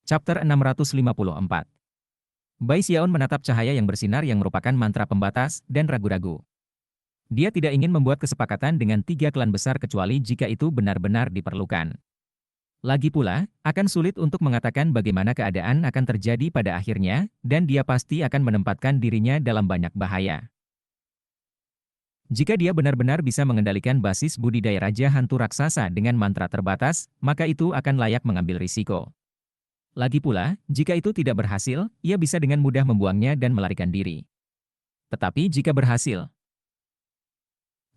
Chapter 654. Bai Xiaon menatap cahaya yang bersinar yang merupakan mantra pembatas, dan ragu-ragu. Dia tidak ingin membuat kesepakatan dengan tiga klan besar kecuali jika itu benar-benar diperlukan. Lagi pula, akan sulit untuk mengatakan bagaimana keadaan akan terjadi pada akhirnya, dan dia pasti akan menempatkan dirinya dalam banyak bahaya. Jika dia benar-benar bisa mengendalikan basis budidaya Raja Hantu Raksasa dengan mantra terbatas, maka itu akan layak mengambil risiko. Lagi pula, jika itu tidak berhasil, ia bisa dengan mudah membuangnya dan melarikan diri. Tetapi jika berhasil,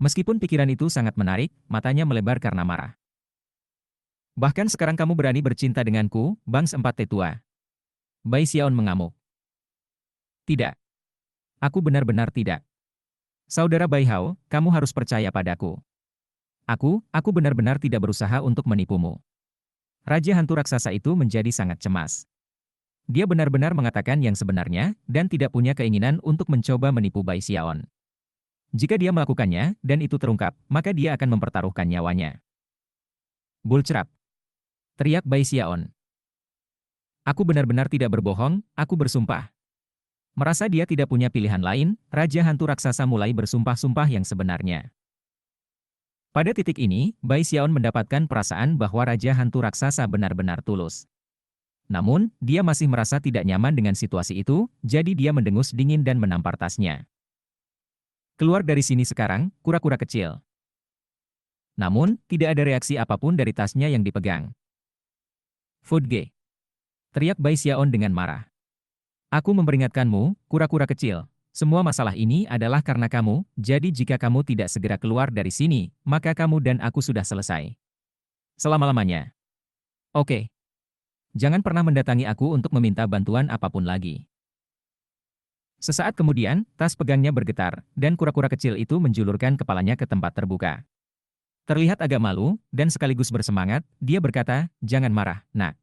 meskipun pikiran itu sangat menarik, matanya melebar karena marah. Bahkan sekarang kamu berani bercinta denganku, Bangs Empat Tetua. Bai Xiaon mengamuk. Tidak. Aku benar-benar tidak. Saudara Bai Hao, kamu harus percaya padaku. Aku benar-benar tidak berusaha untuk menipumu. Raja Hantu Raksasa itu menjadi sangat cemas. Dia benar-benar mengatakan yang sebenarnya, dan tidak punya keinginan untuk mencoba menipu Bai Xiaon. Jika dia melakukannya, dan itu terungkap, maka dia akan mempertaruhkan nyawanya. Bulcerap! Teriak Bai Xiaon. Aku benar-benar tidak berbohong, aku bersumpah. Merasa dia tidak punya pilihan lain, Raja Hantu Raksasa mulai bersumpah-sumpah yang sebenarnya. Pada titik ini, Bai Xiaon mendapatkan perasaan bahwa Raja Hantu Raksasa benar-benar tulus. Namun, dia masih merasa tidak nyaman dengan situasi itu, jadi dia mendengus dingin dan menampar tasnya. Keluar dari sini sekarang, kura-kura kecil. Namun, tidak ada reaksi apapun dari tasnya yang dipegang. Fudge! Teriak Bai Xiaon dengan marah. Aku memperingatkanmu, kura-kura kecil. Semua masalah ini adalah karena kamu, jadi jika kamu tidak segera keluar dari sini, maka kamu dan aku sudah selesai. Selama-lamanya. Oke. Jangan pernah mendatangi aku untuk meminta bantuan apapun lagi. Sesaat kemudian, tas pegangnya bergetar, dan kura-kura kecil itu menjulurkan kepalanya ke tempat terbuka. Terlihat agak malu, dan sekaligus bersemangat, dia berkata, "Jangan marah, nak.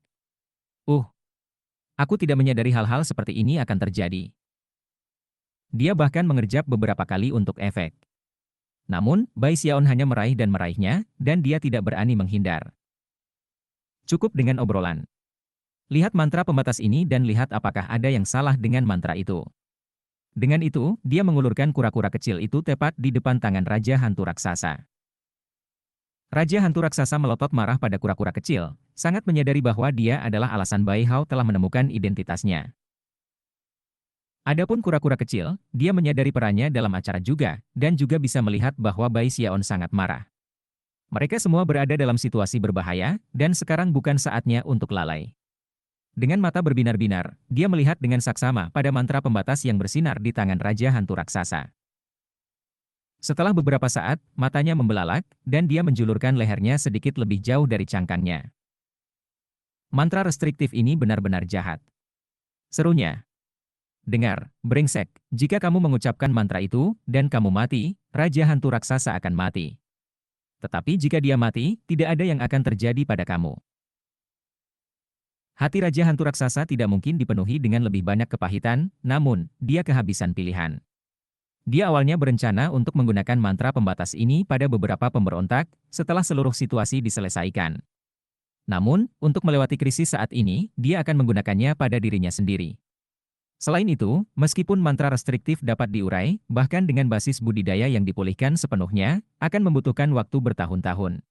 Aku tidak menyadari hal-hal seperti ini akan terjadi." Dia bahkan mengerjap beberapa kali untuk efek. Namun, Bai Xiaon hanya meraih dan meraihnya, dan dia tidak berani menghindar. Cukup dengan obrolan. Lihat mantra pembatas ini dan lihat apakah ada yang salah dengan mantra itu. Dengan itu, dia mengulurkan kura-kura kecil itu tepat di depan tangan Raja Hantu Raksasa. Raja Hantu Raksasa melotot marah pada kura-kura kecil, sangat menyadari bahwa dia adalah alasan Bai Hao telah menemukan identitasnya. Adapun kura-kura kecil, dia menyadari perannya dalam acara juga, dan juga bisa melihat bahwa Bai Xiaon sangat marah. Mereka semua berada dalam situasi berbahaya, dan sekarang bukan saatnya untuk lalai. Dengan mata berbinar-binar, dia melihat dengan saksama pada mantra pembatas yang bersinar di tangan Raja Hantu Raksasa. Setelah beberapa saat, matanya membelalak, dan dia menjulurkan lehernya sedikit lebih jauh dari cangkangnya. Mantra restriktif ini benar-benar jahat. Serunya. Dengar, brengsek, jika kamu mengucapkan mantra itu, dan kamu mati, Raja Hantu Raksasa akan mati. Tetapi jika dia mati, tidak ada yang akan terjadi pada kamu. Hati Raja Hantu Raksasa tidak mungkin dipenuhi dengan lebih banyak kepahitan, namun, dia kehabisan pilihan. Dia awalnya berencana untuk menggunakan mantra pembatas ini pada beberapa pemberontak, setelah seluruh situasi diselesaikan. Namun, untuk melewati krisis saat ini, dia akan menggunakannya pada dirinya sendiri. Selain itu, meskipun mantra restriktif dapat diurai, bahkan dengan basis budidaya yang dipulihkan sepenuhnya, akan membutuhkan waktu bertahun-tahun.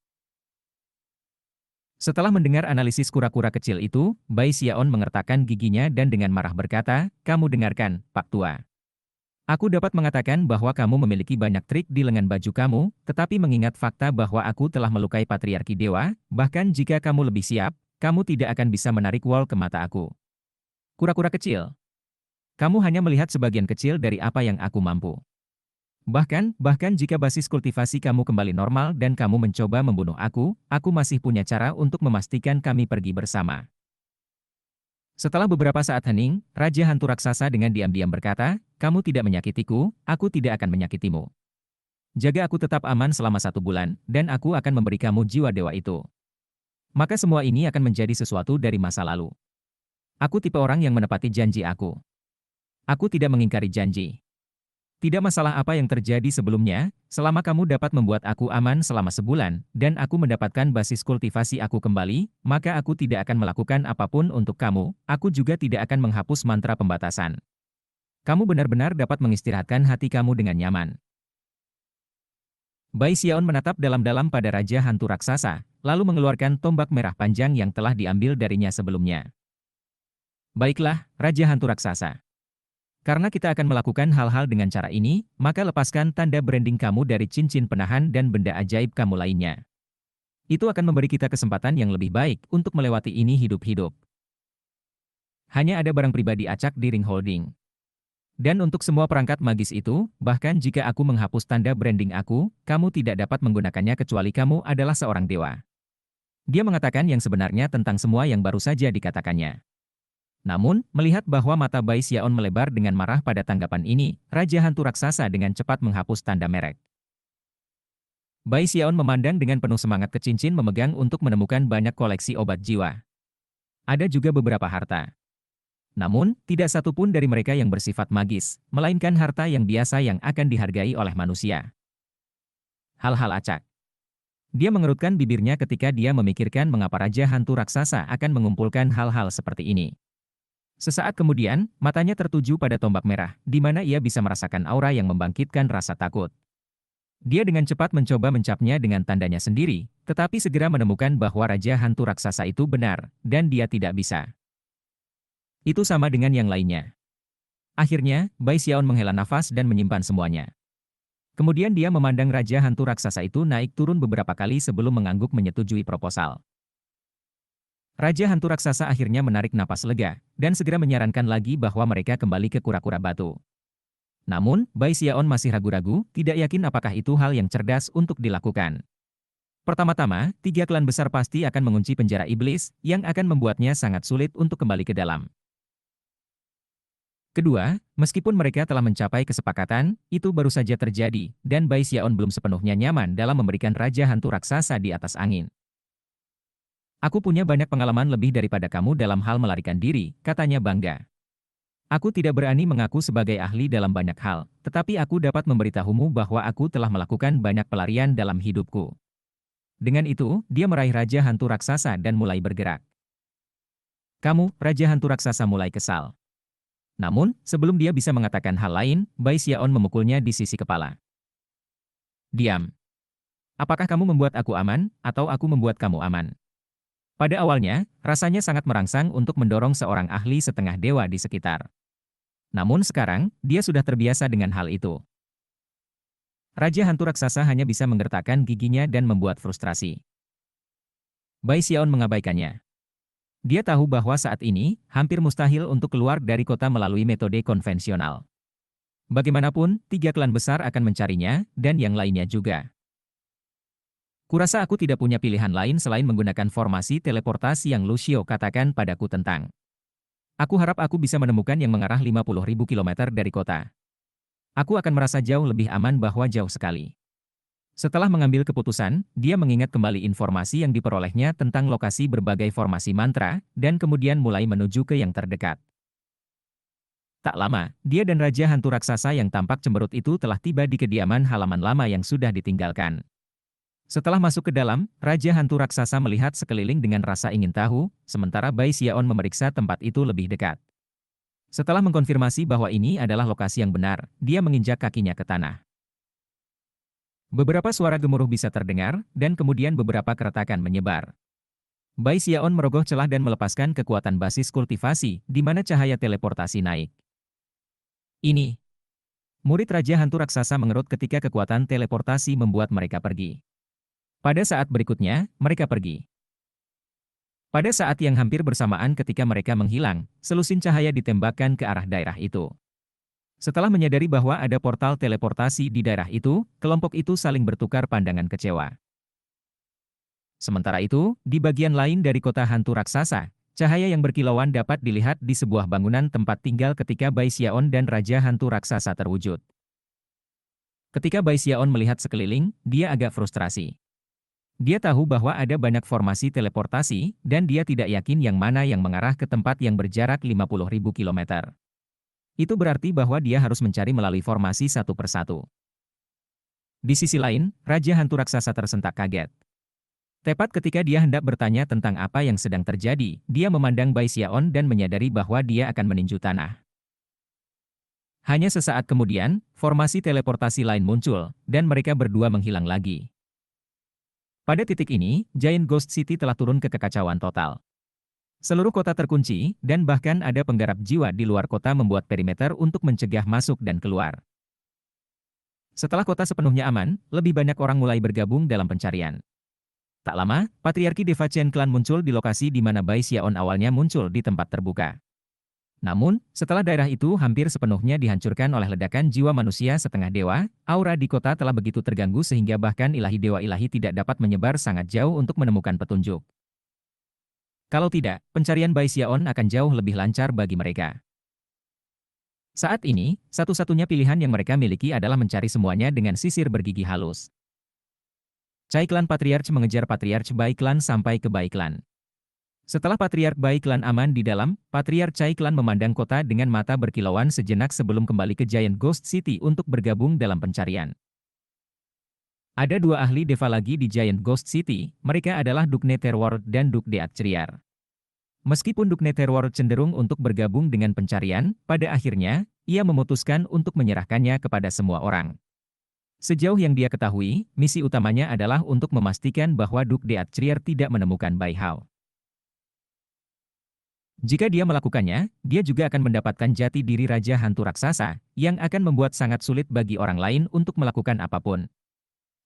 Setelah mendengar analisis kura-kura kecil itu, Bai Xiaon mengertakkan giginya dan dengan marah berkata, "Kamu dengarkan, Pak Tua. Aku dapat mengatakan bahwa kamu memiliki banyak trik di lengan baju kamu, tetapi mengingat fakta bahwa aku telah melukai patriarki dewa, bahkan jika kamu lebih siap, kamu tidak akan bisa menarik wol ke mata aku. Kura-kura kecil. Kamu hanya melihat sebagian kecil dari apa yang aku mampu. Bahkan jika basis kultivasi kamu kembali normal dan kamu mencoba membunuh aku masih punya cara untuk memastikan kami pergi bersama. Setelah beberapa saat hening, Raja Hantu Raksasa dengan diam-diam berkata, kamu tidak menyakitiku, aku tidak akan menyakitimu. Jaga aku tetap aman selama 1 bulan, dan aku akan memberi kamu jiwa dewa itu. Maka semua ini akan menjadi sesuatu dari masa lalu. Aku tipe orang yang menepati janji aku. Aku tidak mengingkari janji. Tidak masalah apa yang terjadi sebelumnya, selama kamu dapat membuat aku aman selama sebulan, dan aku mendapatkan basis kultivasi aku kembali, maka aku tidak akan melakukan apapun untuk kamu, aku juga tidak akan menghapus mantra pembatasan. Kamu benar-benar dapat mengistirahatkan hati kamu dengan nyaman. Bai Xiaon menatap dalam-dalam pada Raja Hantu Raksasa, lalu mengeluarkan tombak merah panjang yang telah diambil darinya sebelumnya. Baiklah, Raja Hantu Raksasa. Karena kita akan melakukan hal-hal dengan cara ini, maka lepaskan tanda branding kamu dari cincin penahan dan benda ajaib kamu lainnya. Itu akan memberi kita kesempatan yang lebih baik untuk melewati ini hidup-hidup. Hanya ada barang pribadi acak di Ring Holding. Dan untuk semua perangkat magis itu, bahkan jika aku menghapus tanda branding aku, kamu tidak dapat menggunakannya kecuali kamu adalah seorang dewa. Dia mengatakan yang sebenarnya tentang semua yang baru saja dikatakannya. Namun, melihat bahwa mata Bai Xiaon melebar dengan marah pada tanggapan ini, Raja Hantu Raksasa dengan cepat menghapus tanda merek. Bai Xiaon memandang dengan penuh semangat ke cincin memegang untuk menemukan banyak koleksi obat jiwa. Ada juga beberapa harta. Namun, tidak satu pun dari mereka yang bersifat magis, melainkan harta yang biasa yang akan dihargai oleh manusia. Hal-hal acak. Dia mengerutkan bibirnya ketika dia memikirkan mengapa Raja Hantu Raksasa akan mengumpulkan hal-hal seperti ini. Sesaat kemudian, matanya tertuju pada tombak merah, di mana ia bisa merasakan aura yang membangkitkan rasa takut. Dia dengan cepat mencoba mencapnya dengan tandanya sendiri, tetapi segera menemukan bahwa Raja Hantu Raksasa itu benar, dan dia tidak bisa. Itu sama dengan yang lainnya. Akhirnya, Bai Xiaon menghela nafas dan menyimpan semuanya. Kemudian dia memandang Raja Hantu Raksasa itu naik turun beberapa kali sebelum mengangguk menyetujui proposal. Raja Hantu Raksasa akhirnya menarik napas lega, dan segera menyarankan lagi bahwa mereka kembali ke kura-kura batu. Namun, Bai Xiaon masih ragu-ragu, tidak yakin apakah itu hal yang cerdas untuk dilakukan. Pertama-tama, 3 klan besar pasti akan mengunci penjara iblis, yang akan membuatnya sangat sulit untuk kembali ke dalam. Kedua, meskipun mereka telah mencapai kesepakatan, itu baru saja terjadi, dan Bai Xiaon belum sepenuhnya nyaman dalam memberikan Raja Hantu Raksasa di atas angin. Aku punya banyak pengalaman lebih daripada kamu dalam hal melarikan diri, katanya bangga. Aku tidak berani mengaku sebagai ahli dalam banyak hal, tetapi aku dapat memberitahumu bahwa aku telah melakukan banyak pelarian dalam hidupku. Dengan itu, dia meraih Raja Hantu Raksasa dan mulai bergerak. Kamu, Raja Hantu Raksasa mulai kesal. Namun, sebelum dia bisa mengatakan hal lain, Bai Xiaon memukulnya di sisi kepala. Diam. Apakah kamu membuat aku aman, atau aku membuat kamu aman? Pada awalnya, rasanya sangat merangsang untuk mendorong seorang ahli setengah dewa di sekitar. Namun sekarang, dia sudah terbiasa dengan hal itu. Raja Hantu Raksasa hanya bisa menggertakkan giginya dan membuat frustrasi. Bai Xiaon mengabaikannya. Dia tahu bahwa saat ini, hampir mustahil untuk keluar dari kota melalui metode konvensional. Bagaimanapun, 3 klan besar akan mencarinya, dan yang lainnya juga. Kurasa aku tidak punya pilihan lain selain menggunakan formasi teleportasi yang Lucio katakan padaku tentang. Aku harap aku bisa menemukan yang mengarah 50.000 kilometer dari kota. Aku akan merasa jauh lebih aman bahwa jauh sekali. Setelah mengambil keputusan, dia mengingat kembali informasi yang diperolehnya tentang lokasi berbagai formasi mantra, dan kemudian mulai menuju ke yang terdekat. Tak lama, dia dan Raja Hantu Raksasa yang tampak cemberut itu telah tiba di kediaman halaman lama yang sudah ditinggalkan. Setelah masuk ke dalam, Raja Hantu Raksasa melihat sekeliling dengan rasa ingin tahu, sementara Bai Xiaon memeriksa tempat itu lebih dekat. Setelah mengkonfirmasi bahwa ini adalah lokasi yang benar, dia menginjak kakinya ke tanah. Beberapa suara gemuruh bisa terdengar, dan kemudian beberapa keretakan menyebar. Bai Xiaon merogoh celah dan melepaskan kekuatan basis kultivasi, di mana cahaya teleportasi naik. Ini. Murid Raja Hantu Raksasa mengerut ketika kekuatan teleportasi membuat mereka pergi. Pada saat berikutnya, mereka pergi. Pada saat yang hampir bersamaan ketika mereka menghilang, selusin cahaya ditembakkan ke arah daerah itu. Setelah menyadari bahwa ada portal teleportasi di daerah itu, kelompok itu saling bertukar pandangan kecewa. Sementara itu, di bagian lain dari kota hantu raksasa, cahaya yang berkilauan dapat dilihat di sebuah bangunan tempat tinggal ketika Bai Xiaon dan Raja Hantu Raksasa terwujud. Ketika Bai Xiaon melihat sekeliling, dia agak frustrasi. Dia tahu bahwa ada banyak formasi teleportasi, dan dia tidak yakin yang mana yang mengarah ke tempat yang berjarak 50.000 kilometer. Itu berarti bahwa dia harus mencari melalui formasi satu persatu. Di sisi lain, Raja Hantu Raksasa tersentak kaget. Tepat ketika dia hendak bertanya tentang apa yang sedang terjadi, dia memandang Bai Xiaon dan menyadari bahwa dia akan meninju tanah. Hanya sesaat kemudian, formasi teleportasi lain muncul, dan mereka berdua menghilang lagi. Pada titik ini, Giant Ghost City telah turun ke kekacauan total. Seluruh kota terkunci, dan bahkan ada penggarap jiwa di luar kota membuat perimeter untuk mencegah masuk dan keluar. Setelah kota sepenuhnya aman, lebih banyak orang mulai bergabung dalam pencarian. Tak lama, Patriarki Deva Chen Clan muncul di lokasi di mana Bai Xiaon awalnya muncul di tempat terbuka. Namun, setelah daerah itu hampir sepenuhnya dihancurkan oleh ledakan jiwa manusia setengah dewa, aura di kota telah begitu terganggu sehingga bahkan ilahi dewa ilahi tidak dapat menyebar sangat jauh untuk menemukan petunjuk. Kalau tidak, pencarian Bai Xiaon akan jauh lebih lancar bagi mereka. Saat ini, satu-satunya pilihan yang mereka miliki adalah mencari semuanya dengan sisir bergigi halus. Cai Klan Patriarch mengejar Patriarch Bai Klan sampai ke Bai Klan. Setelah Patriark Bai Klan aman di dalam, Patriark Cai Klan memandang kota dengan mata berkilauan sejenak sebelum kembali ke Giant Ghost City untuk bergabung dalam pencarian. Ada dua ahli Deva lagi di Giant Ghost City, mereka adalah Duke Netherworld dan Duke Deathtriar. Meskipun Duke Netherworld cenderung untuk bergabung dengan pencarian, pada akhirnya, ia memutuskan untuk menyerahkannya kepada semua orang. Sejauh yang dia ketahui, misi utamanya adalah untuk memastikan bahwa Duke Deathtriar tidak menemukan Bai Hao. Jika dia melakukannya, dia juga akan mendapatkan jati diri Raja Hantu Raksasa, yang akan membuat sangat sulit bagi orang lain untuk melakukan apapun.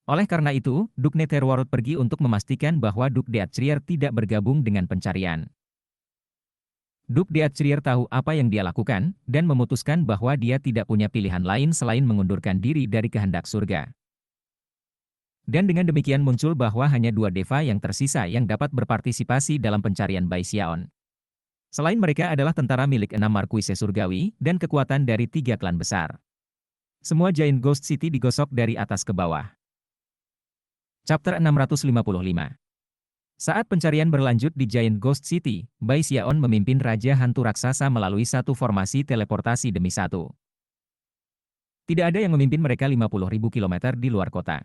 Oleh karena itu, Duke Netherworld pergi untuk memastikan bahwa Duke Deathtriar tidak bergabung dengan pencarian. Duke Deathtriar tahu apa yang dia lakukan, dan memutuskan bahwa dia tidak punya pilihan lain selain mengundurkan diri dari kehendak surga. Dan dengan demikian muncul bahwa hanya dua deva yang tersisa yang dapat berpartisipasi dalam pencarian Bai Xiaon. Selain mereka adalah tentara milik 6 markuise surgawi, dan kekuatan dari 3 klan besar. Semua Giant Ghost City digosok dari atas ke bawah. Chapter 655. Saat pencarian berlanjut di Giant Ghost City, Bai Xiaon memimpin Raja Hantu Raksasa melalui satu formasi teleportasi demi satu. Tidak ada yang memimpin mereka 50.000 kilometer di luar kota.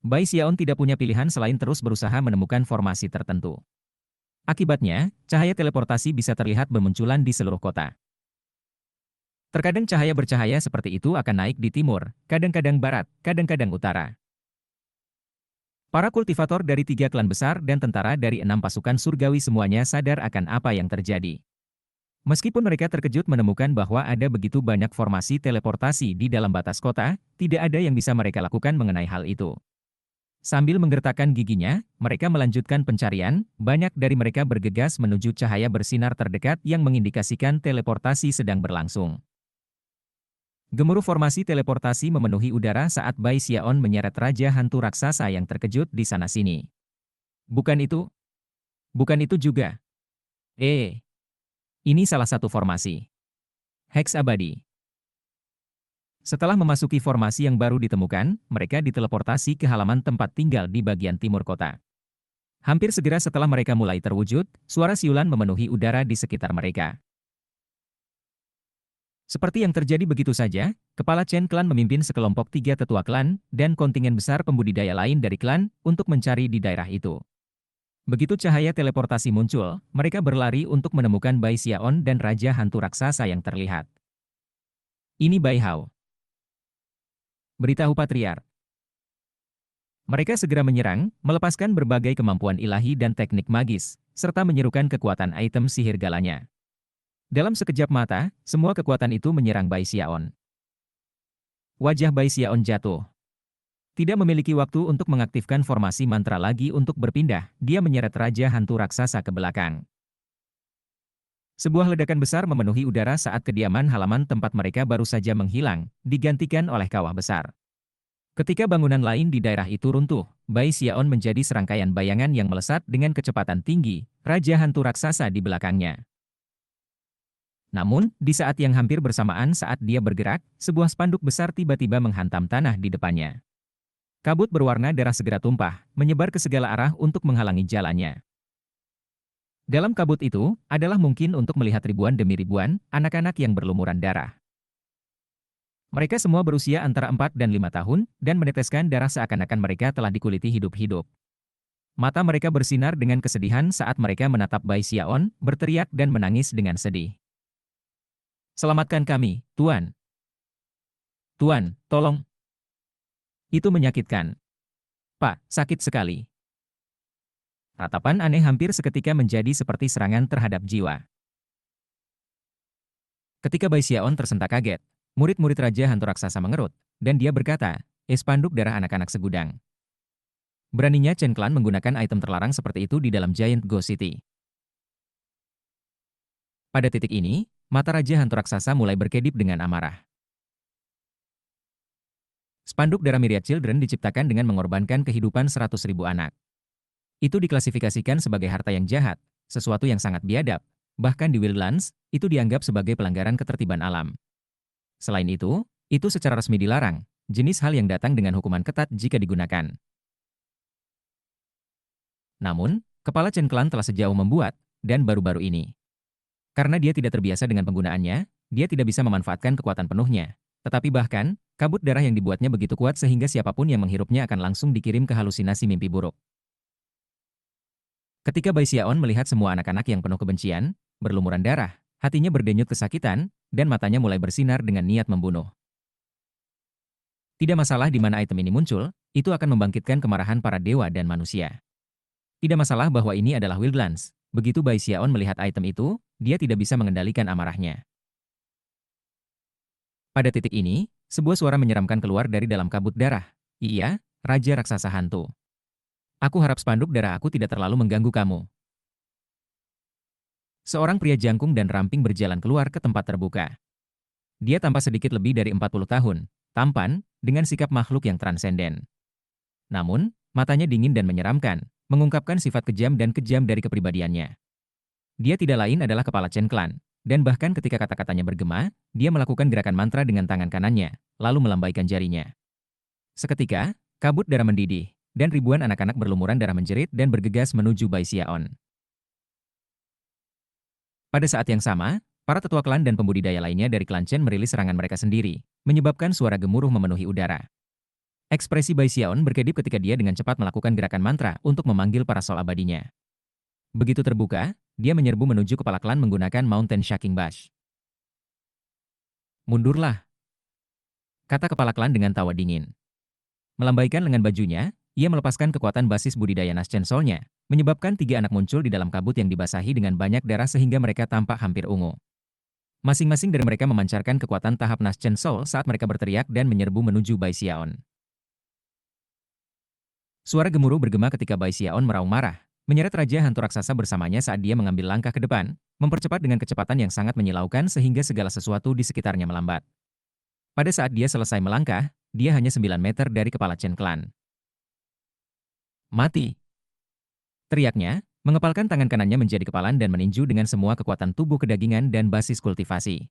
Bai Xiaon tidak punya pilihan selain terus berusaha menemukan formasi tertentu. Akibatnya, cahaya teleportasi bisa terlihat bermunculan di seluruh kota. Terkadang cahaya bercahaya seperti itu akan naik di timur, kadang-kadang barat, kadang-kadang utara. Para kultivator dari 3 klan besar dan tentara dari 6 pasukan surgawi semuanya sadar akan apa yang terjadi. Meskipun mereka terkejut menemukan bahwa ada begitu banyak formasi teleportasi di dalam batas kota, tidak ada yang bisa mereka lakukan mengenai hal itu. Sambil menggertakkan giginya, mereka melanjutkan pencarian, banyak dari mereka bergegas menuju cahaya bersinar terdekat yang mengindikasikan teleportasi sedang berlangsung. Gemuruh formasi teleportasi memenuhi udara saat Bai Xiaon menyeret Raja Hantu Raksasa yang terkejut di sana-sini. Bukan itu? Bukan itu juga. Ini salah satu formasi. Hex abadi. Setelah memasuki formasi yang baru ditemukan, mereka diteleportasi ke halaman tempat tinggal di bagian timur kota. Hampir segera setelah mereka mulai terwujud, suara siulan memenuhi udara di sekitar mereka. Seperti yang terjadi begitu saja, Kepala Chen Clan memimpin sekelompok 3 tetua klan, dan kontingen besar pembudidaya lain dari klan, untuk mencari di daerah itu. Begitu cahaya teleportasi muncul, mereka berlari untuk menemukan Bai Xiaon dan Raja Hantu Raksasa yang terlihat. Ini Bai Hao. Beritahu Patriark. Mereka segera menyerang, melepaskan berbagai kemampuan ilahi dan teknik magis, serta menyerukan kekuatan item sihir galanya. Dalam sekejap mata, semua kekuatan itu menyerang Bai Xiaon. Wajah Bai Xiaon jatuh. Tidak memiliki waktu untuk mengaktifkan formasi mantra lagi untuk berpindah, dia menyeret Raja Hantu Raksasa ke belakang. Sebuah ledakan besar memenuhi udara saat kediaman halaman tempat mereka baru saja menghilang, digantikan oleh kawah besar. Ketika bangunan lain di daerah itu runtuh, Bai Xiaon menjadi serangkaian bayangan yang melesat dengan kecepatan tinggi, Raja Hantu Raksasa di belakangnya. Namun, di saat yang hampir bersamaan saat dia bergerak, sebuah spanduk besar tiba-tiba menghantam tanah di depannya. Kabut berwarna darah segera tumpah, menyebar ke segala arah untuk menghalangi jalannya. Dalam kabut itu, adalah mungkin untuk melihat ribuan demi ribuan anak-anak yang berlumuran darah. Mereka semua berusia antara 4 dan 5 tahun, dan meneteskan darah seakan-akan mereka telah dikuliti hidup-hidup. Mata mereka bersinar dengan kesedihan saat mereka menatap Bai Xiaon, berteriak dan menangis dengan sedih. Selamatkan kami, Tuan. Tuan, tolong. Itu menyakitkan. Pak, sakit sekali. Ratapan aneh hampir seketika menjadi seperti serangan terhadap jiwa. Ketika Bai Xiaon tersentak kaget, murid-murid Raja Hantu Raksasa mengerut, dan dia berkata, spanduk darah anak-anak segudang. Beraninya Chen Clan menggunakan item terlarang seperti itu di dalam Giant Ghost City. Pada titik ini, mata Raja Hantu Raksasa mulai berkedip dengan amarah. Spanduk darah Myriad Children diciptakan dengan mengorbankan kehidupan 100.000 anak. Itu diklasifikasikan sebagai harta yang jahat, sesuatu yang sangat biadab. Bahkan di Wildlands, itu dianggap sebagai pelanggaran ketertiban alam. Selain itu secara resmi dilarang, jenis hal yang datang dengan hukuman ketat jika digunakan. Namun, kepala Chen Clan telah sejauh membuat, dan baru-baru ini. Karena dia tidak terbiasa dengan penggunaannya, dia tidak bisa memanfaatkan kekuatan penuhnya. Tetapi bahkan, kabut darah yang dibuatnya begitu kuat sehingga siapapun yang menghirupnya akan langsung dikirim ke halusinasi mimpi buruk. Ketika Bai Xiaon melihat semua anak-anak yang penuh kebencian, berlumuran darah, hatinya berdenyut kesakitan, dan matanya mulai bersinar dengan niat membunuh. Tidak masalah di mana item ini muncul, itu akan membangkitkan kemarahan para dewa dan manusia. Tidak masalah bahwa ini adalah Wildlands. Begitu Bai Xiaon melihat item itu, dia tidak bisa mengendalikan amarahnya. Pada titik ini, sebuah suara menyeramkan keluar dari dalam kabut darah. Iya, Raja Raksasa Hantu. Aku harap spanduk darah aku tidak terlalu mengganggu kamu. Seorang pria jangkung dan ramping berjalan keluar ke tempat terbuka. Dia tampak sedikit lebih dari 40 tahun, tampan, dengan sikap makhluk yang transenden. Namun, matanya dingin dan menyeramkan, mengungkapkan sifat kejam dan kejam dari kepribadiannya. Dia tidak lain adalah kepala Chen Clan, dan bahkan ketika kata-katanya bergema, dia melakukan gerakan mantra dengan tangan kanannya, lalu melambaikan jarinya. Seketika, kabut darah mendidih, dan ribuan anak-anak berlumuran darah menjerit dan bergegas menuju Bai Xiaon. Pada saat yang sama, para tetua klan dan pembudidaya lainnya dari klan Chen merilis serangan mereka sendiri, menyebabkan suara gemuruh memenuhi udara. Ekspresi Bai Xiaon berkedip ketika dia dengan cepat melakukan gerakan mantra untuk memanggil para sol abadinya. Begitu terbuka, dia menyerbu menuju kepala klan menggunakan Mountain Shaking Bash. Mundurlah, kata kepala klan dengan tawa dingin. Melambaikan lengan bajunya, ia melepaskan kekuatan basis budidaya Nas Chen Soul-nya, menyebabkan 3 anak muncul di dalam kabut yang dibasahi dengan banyak darah sehingga mereka tampak hampir ungu. Masing-masing dari mereka memancarkan kekuatan tahap Nas Chen Soul saat mereka berteriak dan menyerbu menuju Bai Xiaon. Suara gemuruh bergema ketika Bai Xiaon meraung marah, menyeret Raja Hantu Raksasa bersamanya saat dia mengambil langkah ke depan, mempercepat dengan kecepatan yang sangat menyilaukan sehingga segala sesuatu di sekitarnya melambat. Pada saat dia selesai melangkah, dia hanya 9 meter dari kepala Chen Clan. Mati! Teriaknya, mengepalkan tangan kanannya menjadi kepalan dan meninju dengan semua kekuatan tubuh kedagingan dan basis kultivasi.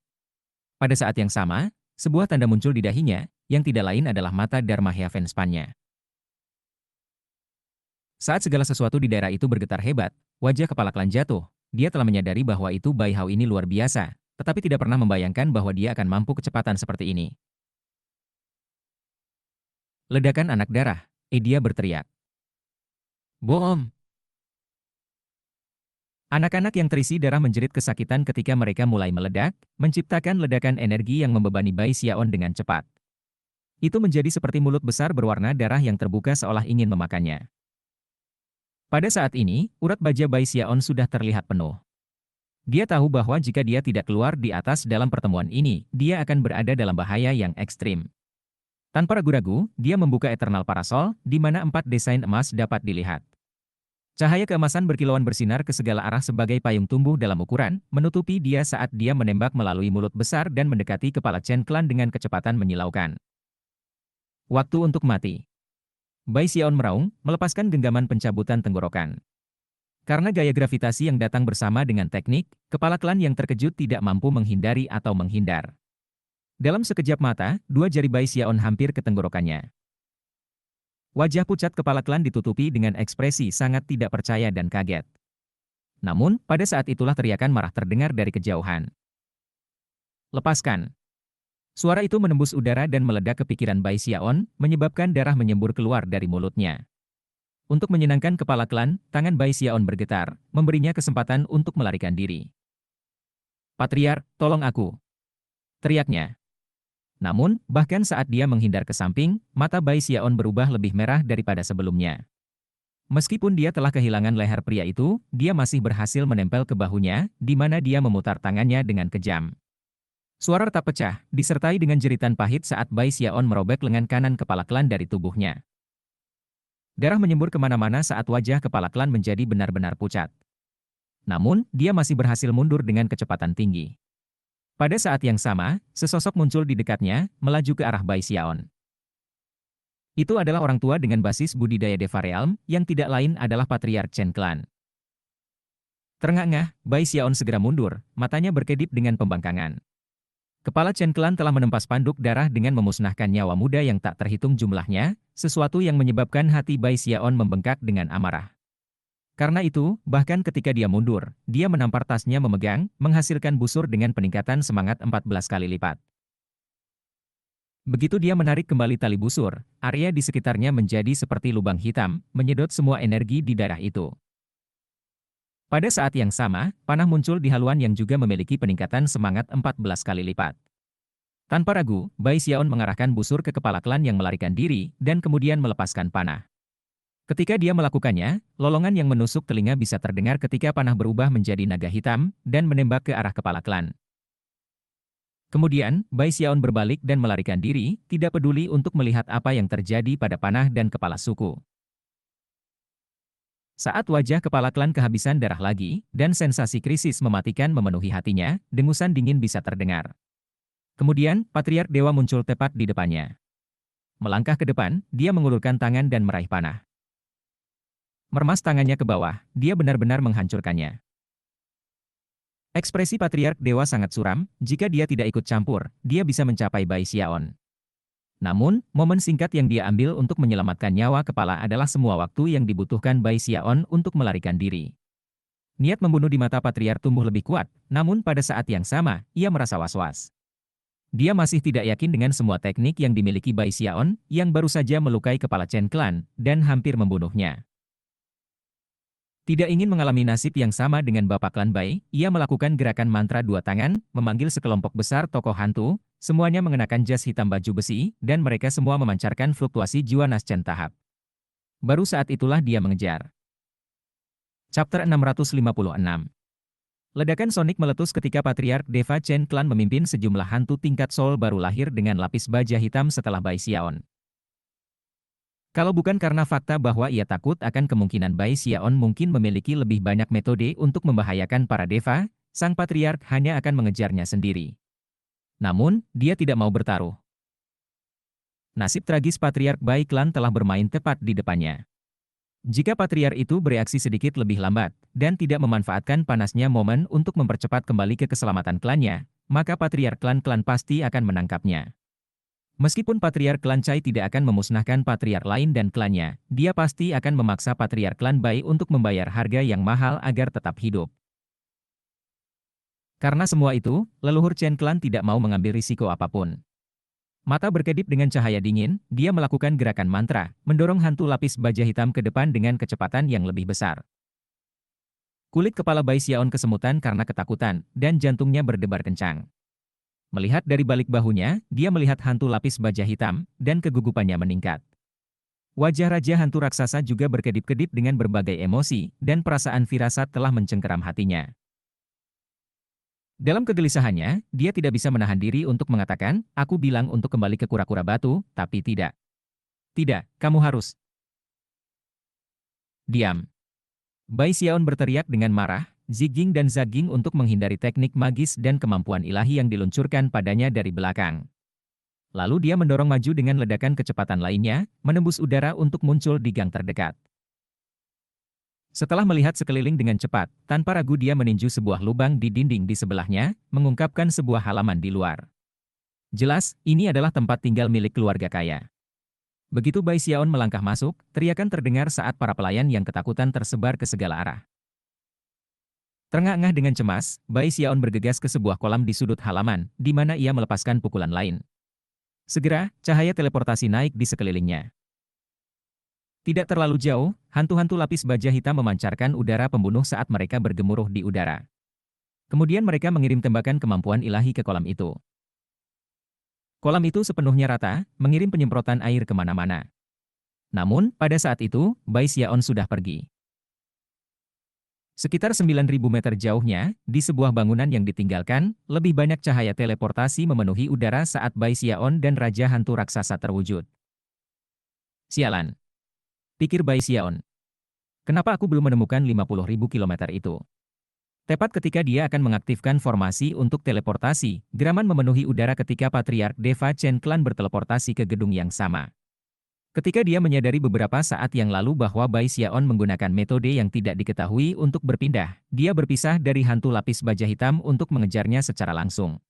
Pada saat yang sama, sebuah tanda muncul di dahinya, yang tidak lain adalah mata Dharma Heaven Span-nya. Saat segala sesuatu di daerah itu bergetar hebat, wajah kepala klan jatuh. Dia telah menyadari bahwa itu Bai Hao ini luar biasa, tetapi tidak pernah membayangkan bahwa dia akan mampu kecepatan seperti ini. Ledakan anak darah, dia berteriak. Boom! Anak-anak yang terisi darah menjerit kesakitan ketika mereka mulai meledak, menciptakan ledakan energi yang membebani Bai Xiaon dengan cepat. Itu menjadi seperti mulut besar berwarna darah yang terbuka seolah ingin memakannya. Pada saat ini, urat baja Bai Xiaon sudah terlihat penuh. Dia tahu bahwa jika dia tidak keluar di atas dalam pertemuan ini, dia akan berada dalam bahaya yang ekstrim. Tanpa ragu-ragu, dia membuka Eternal Parasol, di mana 4 desain emas dapat dilihat. Cahaya keemasan berkilauan bersinar ke segala arah sebagai payung tumbuh dalam ukuran, menutupi dia saat dia menembak melalui mulut besar dan mendekati kepala Chen Clan dengan kecepatan menyilaukan. Waktu untuk mati. Bai Xiaon meraung, melepaskan genggaman pencabutan tenggorokan. Karena gaya gravitasi yang datang bersama dengan teknik, kepala klan yang terkejut tidak mampu menghindari atau menghindar. Dalam sekejap mata, 2 jari Bai Xiaon hampir ke tenggorokannya. Wajah pucat kepala klan ditutupi dengan ekspresi sangat tidak percaya dan kaget. Namun, pada saat itulah teriakan marah terdengar dari kejauhan. Lepaskan! Suara itu menembus udara dan meledak ke pikiran Bai Xiaon, menyebabkan darah menyembur keluar dari mulutnya. Untuk menyenangkan kepala klan, tangan Bai Xiaon bergetar, memberinya kesempatan untuk melarikan diri. Patriark, tolong aku! Teriaknya. Namun, bahkan saat dia menghindar ke samping, mata Bai Xiaon berubah lebih merah daripada sebelumnya. Meskipun dia telah kehilangan leher pria itu, dia masih berhasil menempel ke bahunya, di mana dia memutar tangannya dengan kejam. Suara retak pecah, disertai dengan jeritan pahit saat Bai Xiaon merobek lengan kanan kepala klan dari tubuhnya. Darah menyembur kemana-mana saat wajah kepala klan menjadi benar-benar pucat. Namun, dia masih berhasil mundur dengan kecepatan tinggi. Pada saat yang sama, sesosok muncul di dekatnya, melaju ke arah Bai Xiaon. Itu adalah orang tua dengan basis budidaya Deva Realm, yang tidak lain adalah Patriark Chen Clan. Terengah-engah, Bai Xiaon segera mundur, matanya berkedip dengan pembangkangan. Kepala Chen Clan telah menempas spanduk darah dengan memusnahkan nyawa muda yang tak terhitung jumlahnya, sesuatu yang menyebabkan hati Bai Xiaon membengkak dengan amarah. Karena itu, bahkan ketika dia mundur, dia menampar tasnya memegang, menghasilkan busur dengan peningkatan semangat 14 kali lipat. Begitu dia menarik kembali tali busur, area di sekitarnya menjadi seperti lubang hitam, menyedot semua energi di daerah itu. Pada saat yang sama, panah muncul di haluan yang juga memiliki peningkatan semangat 14 kali lipat. Tanpa ragu, Bai Xiaon mengarahkan busur ke kepala klan yang melarikan diri, dan kemudian melepaskan panah. Ketika dia melakukannya, lolongan yang menusuk telinga bisa terdengar ketika panah berubah menjadi naga hitam, dan menembak ke arah kepala klan. Kemudian, Bai Xiaon berbalik dan melarikan diri, tidak peduli untuk melihat apa yang terjadi pada panah dan kepala suku. Saat wajah kepala klan kehabisan darah lagi, dan sensasi krisis mematikan memenuhi hatinya, dengusan dingin bisa terdengar. Kemudian, Patriark Dewa muncul tepat di depannya. Melangkah ke depan, dia mengulurkan tangan dan meraih panah. Meremas tangannya ke bawah, dia benar-benar menghancurkannya. Ekspresi Patriark Dewa sangat suram, jika dia tidak ikut campur, dia bisa mencapai Bai Xiaon. Namun, momen singkat yang dia ambil untuk menyelamatkan nyawa kepala adalah semua waktu yang dibutuhkan Bai Xiaon untuk melarikan diri. Niat membunuh di mata Patriark tumbuh lebih kuat, namun pada saat yang sama, ia merasa was-was. Dia masih tidak yakin dengan semua teknik yang dimiliki Bai Xiaon, yang baru saja melukai kepala Chen Clan, dan hampir membunuhnya. Tidak ingin mengalami nasib yang sama dengan Bapak Klan Bai, ia melakukan gerakan mantra 2 tangan, memanggil sekelompok besar tokoh hantu, semuanya mengenakan jas hitam baju besi, dan mereka semua memancarkan fluktuasi jiwa Naschen tahap. Baru saat itulah dia mengejar. Chapter 656. Ledakan sonik meletus ketika Patriark Deva Chen Clan memimpin sejumlah hantu tingkat Soul baru lahir dengan lapis baja hitam setelah Bai Xiaon. Kalau bukan karena fakta bahwa ia takut akan kemungkinan Bai Xiaon mungkin memiliki lebih banyak metode untuk membahayakan para Deva, sang Patriark hanya akan mengejarnya sendiri. Namun, dia tidak mau bertaruh. Nasib tragis Patriark Bai Clan telah bermain tepat di depannya. Jika Patriark itu bereaksi sedikit lebih lambat, dan tidak memanfaatkan panasnya momen untuk mempercepat kembali ke keselamatan klannya, maka Patriark klan-klan pasti akan menangkapnya. Meskipun Patriark klan Chai tidak akan memusnahkan Patriark lain dan klannya, dia pasti akan memaksa Patriark klan Bai untuk membayar harga yang mahal agar tetap hidup. Karena semua itu, leluhur Chen Clan tidak mau mengambil risiko apapun. Mata berkedip dengan cahaya dingin, dia melakukan gerakan mantra, mendorong hantu lapis baja hitam ke depan dengan kecepatan yang lebih besar. Kulit kepala Bai Xiaon kesemutan karena ketakutan, dan jantungnya berdebar kencang. Melihat dari balik bahunya, dia melihat hantu lapis baja hitam, dan kegugupannya meningkat. Wajah Raja Hantu Raksasa juga berkedip-kedip dengan berbagai emosi, dan perasaan firasat telah mencengkeram hatinya. Dalam kegelisahannya, dia tidak bisa menahan diri untuk mengatakan, aku bilang untuk kembali ke kura-kura batu, tapi tidak. Tidak, kamu harus. Diam. Bai Xiaon berteriak dengan marah, Ziging dan Zaging untuk menghindari teknik magis dan kemampuan ilahi yang diluncurkan padanya dari belakang. Lalu dia mendorong maju dengan ledakan kecepatan lainnya, menembus udara untuk muncul di gang terdekat. Setelah melihat sekeliling dengan cepat, tanpa ragu dia meninju sebuah lubang di dinding di sebelahnya, mengungkapkan sebuah halaman di luar. Jelas, ini adalah tempat tinggal milik keluarga kaya. Begitu Bai Xiaon melangkah masuk, teriakan terdengar saat para pelayan yang ketakutan tersebar ke segala arah. Terengah-engah dengan cemas, Bai Xiaon bergegas ke sebuah kolam di sudut halaman, di mana ia melepaskan pukulan lain. Segera, cahaya teleportasi naik di sekelilingnya. Tidak terlalu jauh, hantu-hantu lapis baja hitam memancarkan udara pembunuh saat mereka bergemuruh di udara. Kemudian mereka mengirim tembakan kemampuan ilahi ke kolam itu. Kolam itu sepenuhnya rata, mengirim penyemprotan air kemana-mana. Namun, pada saat itu, Bai Xiaon sudah pergi. Sekitar 9.000 meter jauhnya, di sebuah bangunan yang ditinggalkan, lebih banyak cahaya teleportasi memenuhi udara saat Bai Xiaon dan Raja Hantu Raksasa terwujud. Sialan, pikir Bai Xiaon. Kenapa aku belum menemukan 50.000 kilometer itu? Tepat ketika dia akan mengaktifkan formasi untuk teleportasi, geraman memenuhi udara ketika Patriark Deva Chen Clan berteleportasi ke gedung yang sama. Ketika dia menyadari beberapa saat yang lalu bahwa Bai Xiaon menggunakan metode yang tidak diketahui untuk berpindah, dia berpisah dari hantu lapis baja hitam untuk mengejarnya secara langsung.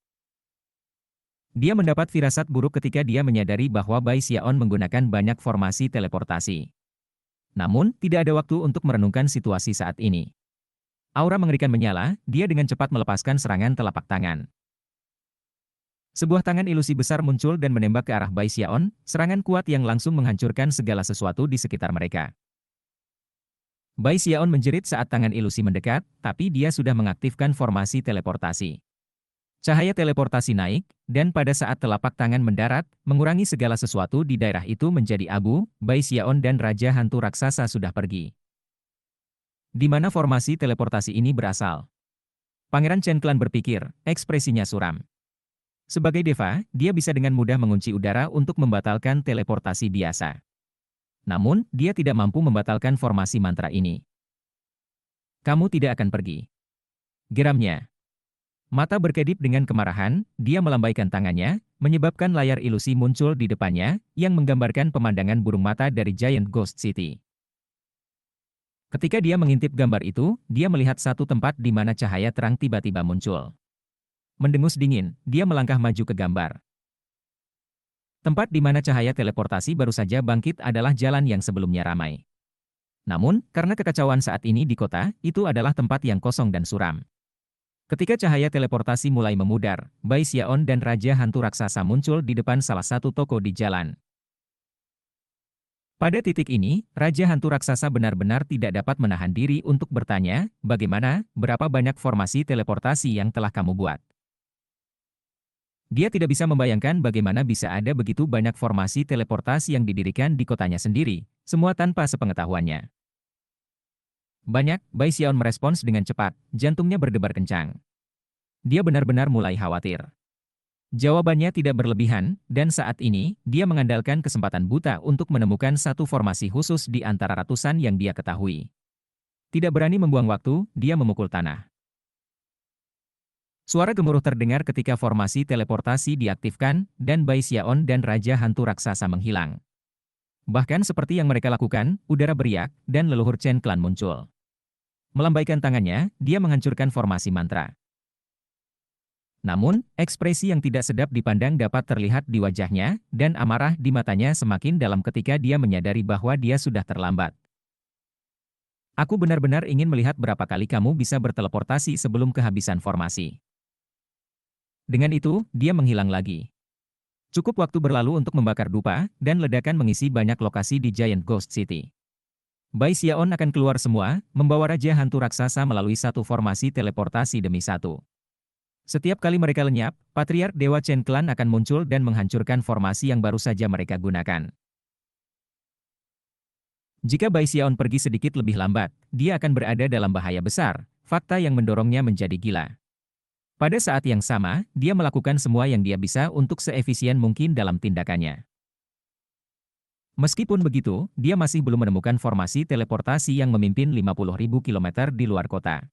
Dia mendapat firasat buruk ketika dia menyadari bahwa Bai Xiaon menggunakan banyak formasi teleportasi. Namun, tidak ada waktu untuk merenungkan situasi saat ini. Aura mengerikan menyala, dia dengan cepat melepaskan serangan telapak tangan. Sebuah tangan ilusi besar muncul dan menembak ke arah Bai Xiaon, serangan kuat yang langsung menghancurkan segala sesuatu di sekitar mereka. Bai Xiaon menjerit saat tangan ilusi mendekat, tapi dia sudah mengaktifkan formasi teleportasi. Cahaya teleportasi naik, dan pada saat telapak tangan mendarat, mengurangi segala sesuatu di daerah itu menjadi abu, Bai Xiaon dan Raja Hantu Raksasa sudah pergi. Di mana formasi teleportasi ini berasal? Pangeran Chen Clan berpikir, ekspresinya suram. Sebagai Deva, dia bisa dengan mudah mengunci udara untuk membatalkan teleportasi biasa. Namun, dia tidak mampu membatalkan formasi mantra ini. Kamu tidak akan pergi. Geramnya. Mata berkedip dengan kemarahan, dia melambaikan tangannya, menyebabkan layar ilusi muncul di depannya, yang menggambarkan pemandangan burung mata dari Giant Ghost City. Ketika dia mengintip gambar itu, dia melihat satu tempat di mana cahaya terang tiba-tiba muncul. Mendengus dingin, dia melangkah maju ke gambar. Tempat di mana cahaya teleportasi baru saja bangkit adalah jalan yang sebelumnya ramai. Namun, karena kekacauan saat ini di kota, itu adalah tempat yang kosong dan suram. Ketika cahaya teleportasi mulai memudar, Bai Xiaon dan Raja Hantu Raksasa muncul di depan salah satu toko di jalan. Pada titik ini, Raja Hantu Raksasa benar-benar tidak dapat menahan diri untuk bertanya, bagaimana, berapa banyak formasi teleportasi yang telah kamu buat? Dia tidak bisa membayangkan bagaimana bisa ada begitu banyak formasi teleportasi yang didirikan di kotanya sendiri, semua tanpa sepengetahuannya. Banyak, Bai Xiaon merespons dengan cepat, jantungnya berdebar kencang. Dia benar-benar mulai khawatir. Jawabannya tidak berlebihan, dan saat ini, dia mengandalkan kesempatan buta untuk menemukan satu formasi khusus di antara ratusan yang dia ketahui. Tidak berani membuang waktu, dia memukul tanah. Suara gemuruh terdengar ketika formasi teleportasi diaktifkan, dan Bai Xiaon dan Raja Hantu Raksasa menghilang. Bahkan seperti yang mereka lakukan, udara beriak, dan leluhur Chen Clan muncul. Melambaikan tangannya, dia menghancurkan formasi mantra. Namun, ekspresi yang tidak sedap dipandang dapat terlihat di wajahnya, dan amarah di matanya semakin dalam ketika dia menyadari bahwa dia sudah terlambat. Aku benar-benar ingin melihat berapa kali kamu bisa berteleportasi sebelum kehabisan formasi. Dengan itu, dia menghilang lagi. Cukup waktu berlalu untuk membakar dupa, dan ledakan mengisi banyak lokasi di Giant Ghost City. Bai Xiaon akan keluar semua, membawa Raja Hantu Raksasa melalui satu formasi teleportasi demi satu. Setiap kali mereka lenyap, Patriark Dewa Chen Clan akan muncul dan menghancurkan formasi yang baru saja mereka gunakan. Jika Bai Xiaon pergi sedikit lebih lambat, dia akan berada dalam bahaya besar, fakta yang mendorongnya menjadi gila. Pada saat yang sama, dia melakukan semua yang dia bisa untuk seefisien mungkin dalam tindakannya. Meskipun begitu, dia masih belum menemukan formasi teleportasi yang memimpin 50.000 kilometer di luar kota.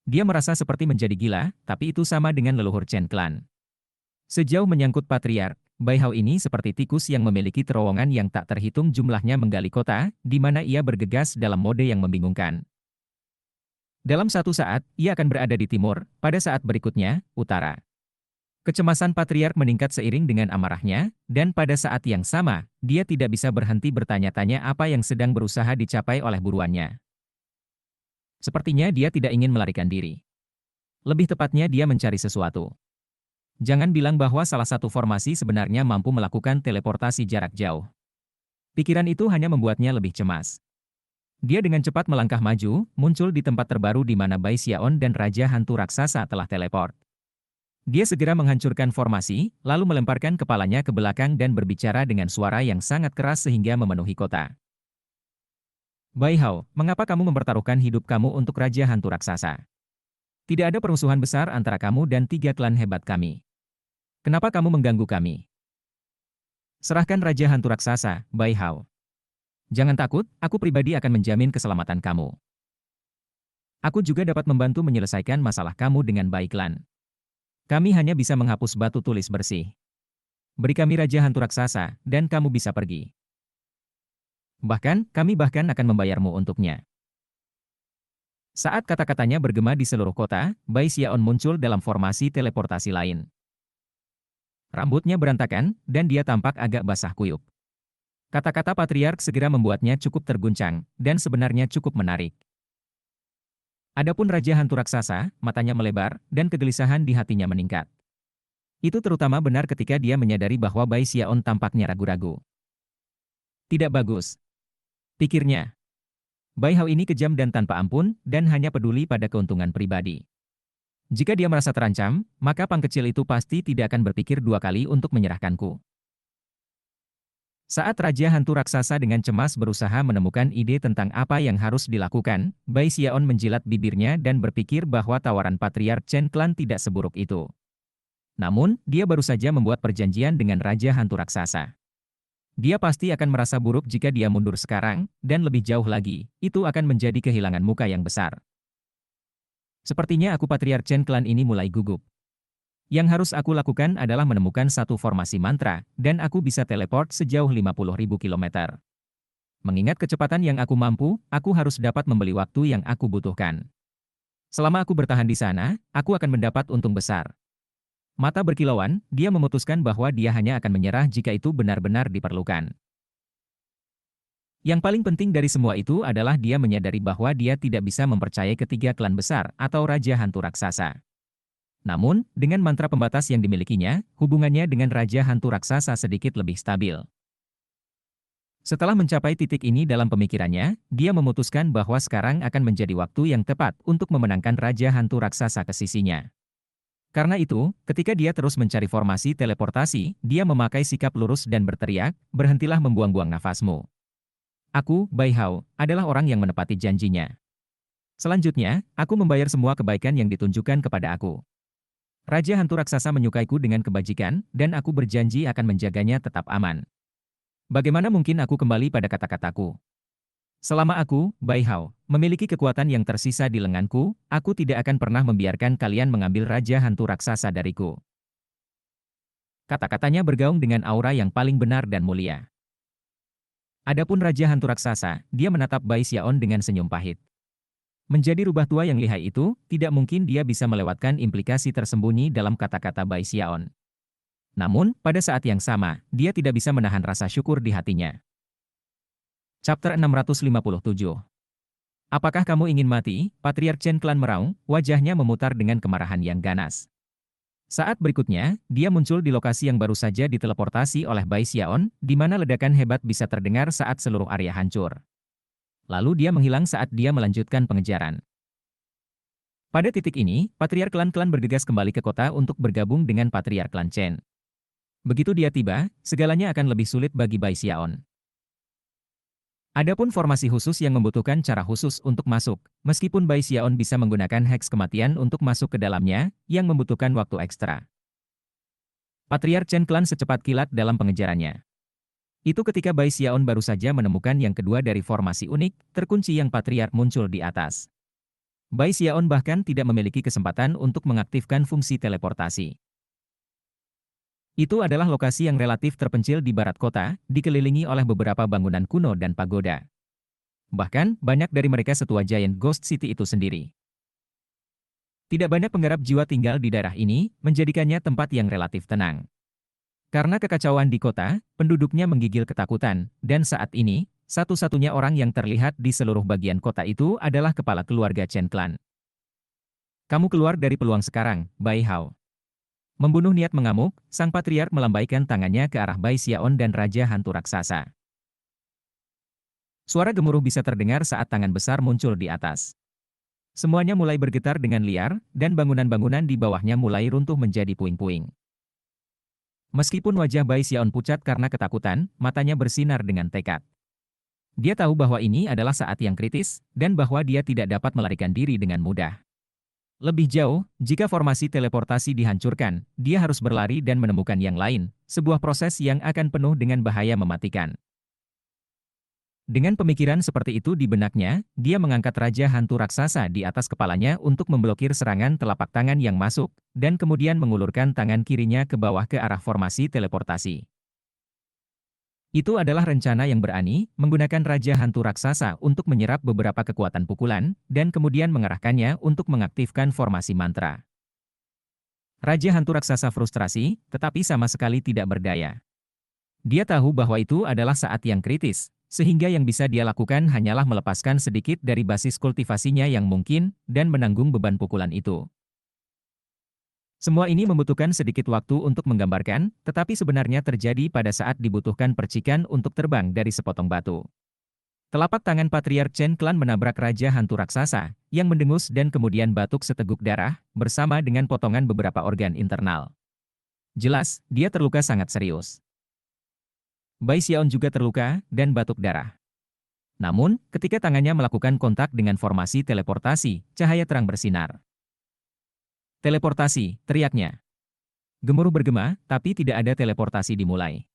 Dia merasa seperti menjadi gila, tapi itu sama dengan leluhur Chen Clan. Sejauh menyangkut patriark, Bai Hao ini seperti tikus yang memiliki terowongan yang tak terhitung jumlahnya menggali kota, di mana ia bergegas dalam mode yang membingungkan. Dalam satu saat, ia akan berada di timur, pada saat berikutnya, utara. Kecemasan patriark meningkat seiring dengan amarahnya, dan pada saat yang sama, dia tidak bisa berhenti bertanya-tanya apa yang sedang berusaha dicapai oleh buruannya. Sepertinya dia tidak ingin melarikan diri. Lebih tepatnya dia mencari sesuatu. Jangan bilang bahwa salah satu formasi sebenarnya mampu melakukan teleportasi jarak jauh. Pikiran itu hanya membuatnya lebih cemas. Dia dengan cepat melangkah maju, muncul di tempat terbaru di mana Bai Xiaon dan Raja Hantu Raksasa telah teleport. Dia segera menghancurkan formasi, lalu melemparkan kepalanya ke belakang dan berbicara dengan suara yang sangat keras sehingga memenuhi kota. Bai Hao, mengapa kamu mempertaruhkan hidup kamu untuk Raja Hantu Raksasa? Tidak ada permusuhan besar antara kamu dan 3 klan hebat kami. Kenapa kamu mengganggu kami? Serahkan Raja Hantu Raksasa, Bai Hao. Jangan takut, aku pribadi akan menjamin keselamatan kamu. Aku juga dapat membantu menyelesaikan masalah kamu dengan Bai Klan. Kami hanya bisa menghapus batu tulis bersih. Beri kami Raja Hantu Raksasa, dan kamu bisa pergi. Bahkan, kami bahkan akan membayarmu untuknya. Saat kata-katanya bergema di seluruh kota, Bai Xiaon muncul dalam formasi teleportasi lain. Rambutnya berantakan, dan dia tampak agak basah kuyup. Kata-kata patriark segera membuatnya cukup terguncang, dan sebenarnya cukup menarik. Adapun Raja Hantu Raksasa, matanya melebar, dan kegelisahan di hatinya meningkat. Itu terutama benar ketika dia menyadari bahwa Bai Xiaon tampaknya ragu-ragu. Tidak bagus, pikirnya. Bai Hao ini kejam dan tanpa ampun, dan hanya peduli pada keuntungan pribadi. Jika dia merasa terancam, maka pang kecil itu pasti tidak akan berpikir 2 kali untuk menyerahkanku. Saat Raja Hantu Raksasa dengan cemas berusaha menemukan ide tentang apa yang harus dilakukan, Bai Xiaon menjilat bibirnya dan berpikir bahwa tawaran Patriark Chen Clan tidak seburuk itu. Namun, dia baru saja membuat perjanjian dengan Raja Hantu Raksasa. Dia pasti akan merasa buruk jika dia mundur sekarang, dan lebih jauh lagi, itu akan menjadi kehilangan muka yang besar. Sepertinya aku Patriark Chen Clan ini mulai gugup. Yang harus aku lakukan adalah menemukan satu formasi mantra, dan aku bisa teleport sejauh 50.000 kilometer. Mengingat kecepatan yang aku mampu, aku harus dapat membeli waktu yang aku butuhkan. Selama aku bertahan di sana, aku akan mendapat untung besar. Mata berkilauan, dia memutuskan bahwa dia hanya akan menyerah jika itu benar-benar diperlukan. Yang paling penting dari semua itu adalah dia menyadari bahwa dia tidak bisa mempercayai ketiga klan besar atau Raja Hantu Raksasa. Namun, dengan mantra pembatas yang dimilikinya, hubungannya dengan Raja Hantu Raksasa sedikit lebih stabil. Setelah mencapai titik ini dalam pemikirannya, dia memutuskan bahwa sekarang akan menjadi waktu yang tepat untuk memenangkan Raja Hantu Raksasa ke sisinya. Karena itu, ketika dia terus mencari formasi teleportasi, dia memakai sikap lurus dan berteriak, "Berhentilah membuang-buang nafasmu. Aku, Bai Hao, adalah orang yang menepati janjinya. Selanjutnya, aku membayar semua kebaikan yang ditunjukkan kepada aku. Raja Hantu Raksasa menyukaiku dengan kebajikan, dan aku berjanji akan menjaganya tetap aman. Bagaimana mungkin aku kembali pada kata-kataku? Selama aku, Bai Hao, memiliki kekuatan yang tersisa di lenganku, aku tidak akan pernah membiarkan kalian mengambil Raja Hantu Raksasa dariku." Kata-katanya bergaung dengan aura yang paling benar dan mulia. Adapun Raja Hantu Raksasa, dia menatap Bai Xiaon dengan senyum pahit. Menjadi rubah tua yang lihai itu, tidak mungkin dia bisa melewatkan implikasi tersembunyi dalam kata-kata Bai Xiaon. Namun, pada saat yang sama, dia tidak bisa menahan rasa syukur di hatinya. Chapter 657. Apakah kamu ingin mati? Patriark Chen Clan meraung, wajahnya memutar dengan kemarahan yang ganas. Saat berikutnya, dia muncul di lokasi yang baru saja diteleportasi oleh Bai Xiaon, di mana ledakan hebat bisa terdengar saat seluruh area hancur. Lalu dia menghilang saat dia melanjutkan pengejaran. Pada titik ini, Patriark klan-klan bergegas kembali ke kota untuk bergabung dengan Patriark klan Chen. Begitu dia tiba, segalanya akan lebih sulit bagi Bai Xiaon. Adapun formasi khusus yang membutuhkan cara khusus untuk masuk, meskipun Bai Xiaon bisa menggunakan heks kematian untuk masuk ke dalamnya, yang membutuhkan waktu ekstra. Patriark Chen Clan secepat kilat dalam pengejarannya. Itu ketika Bai Xiaon baru saja menemukan yang kedua dari formasi unik, terkunci yang Patriark muncul di atas. Bai Xiaon bahkan tidak memiliki kesempatan untuk mengaktifkan fungsi teleportasi. Itu adalah lokasi yang relatif terpencil di barat kota, dikelilingi oleh beberapa bangunan kuno dan pagoda. Bahkan, banyak dari mereka setua Giant Ghost City itu sendiri. Tidak banyak penggarap jiwa tinggal di daerah ini, menjadikannya tempat yang relatif tenang. Karena kekacauan di kota, penduduknya menggigil ketakutan, dan saat ini, satu-satunya orang yang terlihat di seluruh bagian kota itu adalah kepala keluarga Chen Clan. Kamu keluar dari peluang sekarang, Bai Hao. Membunuh niat mengamuk, sang patriark melambaikan tangannya ke arah Bai Xiaon dan Raja Hantu Raksasa. Suara gemuruh bisa terdengar saat tangan besar muncul di atas. Semuanya mulai bergetar dengan liar, dan bangunan-bangunan di bawahnya mulai runtuh menjadi puing-puing. Meskipun wajah Bai Xiaon pucat karena ketakutan, matanya bersinar dengan tekad. Dia tahu bahwa ini adalah saat yang kritis, dan bahwa dia tidak dapat melarikan diri dengan mudah. Lebih jauh, jika formasi teleportasi dihancurkan, dia harus berlari dan menemukan yang lain, sebuah proses yang akan penuh dengan bahaya mematikan. Dengan pemikiran seperti itu di benaknya, dia mengangkat Raja Hantu Raksasa di atas kepalanya untuk memblokir serangan telapak tangan yang masuk, dan kemudian mengulurkan tangan kirinya ke bawah ke arah formasi teleportasi. Itu adalah rencana yang berani, menggunakan Raja Hantu Raksasa untuk menyerap beberapa kekuatan pukulan, dan kemudian mengarahkannya untuk mengaktifkan formasi mantra. Raja Hantu Raksasa frustrasi, tetapi sama sekali tidak berdaya. Dia tahu bahwa itu adalah saat yang kritis, sehingga yang bisa dia lakukan hanyalah melepaskan sedikit dari basis kultivasinya yang mungkin, dan menanggung beban pukulan itu. Semua ini membutuhkan sedikit waktu untuk menggambarkan, tetapi sebenarnya terjadi pada saat dibutuhkan percikan untuk terbang dari sepotong batu. Telapak tangan Patriark Chen Clan menabrak Raja Hantu Raksasa, yang mendengus dan kemudian batuk seteguk darah, bersama dengan potongan beberapa organ internal. Jelas, dia terluka sangat serius. Bai Xiaon juga terluka, dan batuk darah. Namun, ketika tangannya melakukan kontak dengan formasi teleportasi, cahaya terang bersinar. Teleportasi, teriaknya. Gemuruh bergema, tapi tidak ada teleportasi dimulai.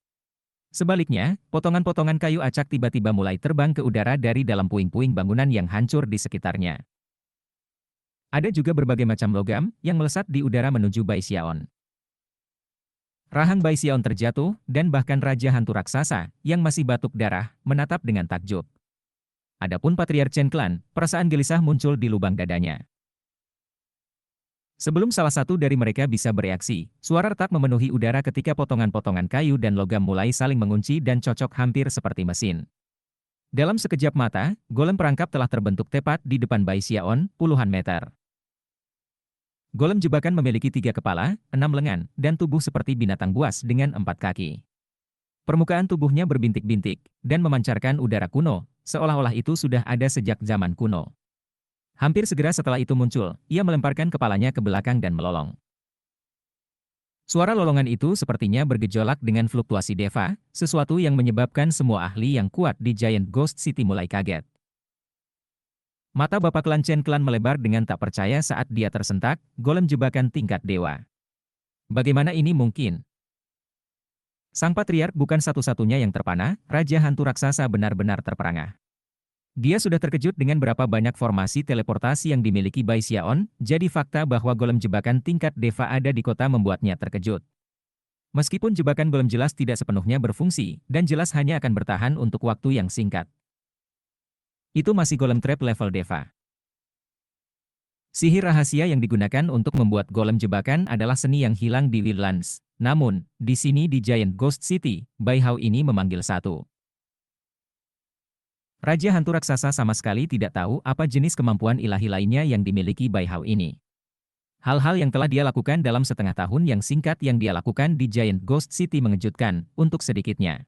Sebaliknya, potongan-potongan kayu acak tiba-tiba mulai terbang ke udara dari dalam puing-puing bangunan yang hancur di sekitarnya. Ada juga berbagai macam logam yang melesat di udara menuju Bai Xiaon. Rahang Bai Xiaon terjatuh, dan bahkan Raja Hantu Raksasa, yang masih batuk darah, menatap dengan takjub. Adapun Patriark Chen Clan, perasaan gelisah muncul di lubang dadanya. Sebelum salah satu dari mereka bisa bereaksi, suara retak memenuhi udara ketika potongan-potongan kayu dan logam mulai saling mengunci dan cocok hampir seperti mesin. Dalam sekejap mata, golem perangkap telah terbentuk tepat di depan Bai Xiaon, puluhan meter. Golem jebakan memiliki 3 kepala, 6 lengan, dan tubuh seperti binatang buas dengan 4 kaki. Permukaan tubuhnya berbintik-bintik, dan memancarkan udara kuno, seolah-olah itu sudah ada sejak zaman kuno. Hampir segera setelah itu muncul, ia melemparkan kepalanya ke belakang dan melolong. Suara lolongan itu sepertinya bergejolak dengan fluktuasi deva, sesuatu yang menyebabkan semua ahli yang kuat di Giant Ghost City mulai kaget. Mata Bapak Klan Chen Clan melebar dengan tak percaya saat dia tersentak, golem jebakan tingkat dewa. Bagaimana ini mungkin? Sang Patriark bukan satu-satunya yang terpana, Raja Hantu Raksasa benar-benar terperangah. Dia sudah terkejut dengan berapa banyak formasi teleportasi yang dimiliki Bai Xiaon, jadi fakta bahwa golem jebakan tingkat deva ada di kota membuatnya terkejut. Meskipun jebakan golem jelas tidak sepenuhnya berfungsi, dan jelas hanya akan bertahan untuk waktu yang singkat. Itu masih golem trap level deva. Sihir rahasia yang digunakan untuk membuat golem jebakan adalah seni yang hilang di Wildlands. Namun, di sini di Giant Ghost City, Bai Hao ini memanggil satu. Raja Hantu Raksasa sama sekali tidak tahu apa jenis kemampuan ilahi lainnya yang dimiliki Bai Hao ini. Hal-hal yang telah dia lakukan dalam setengah tahun yang singkat yang dia lakukan di Giant Ghost City mengejutkan, untuk sedikitnya.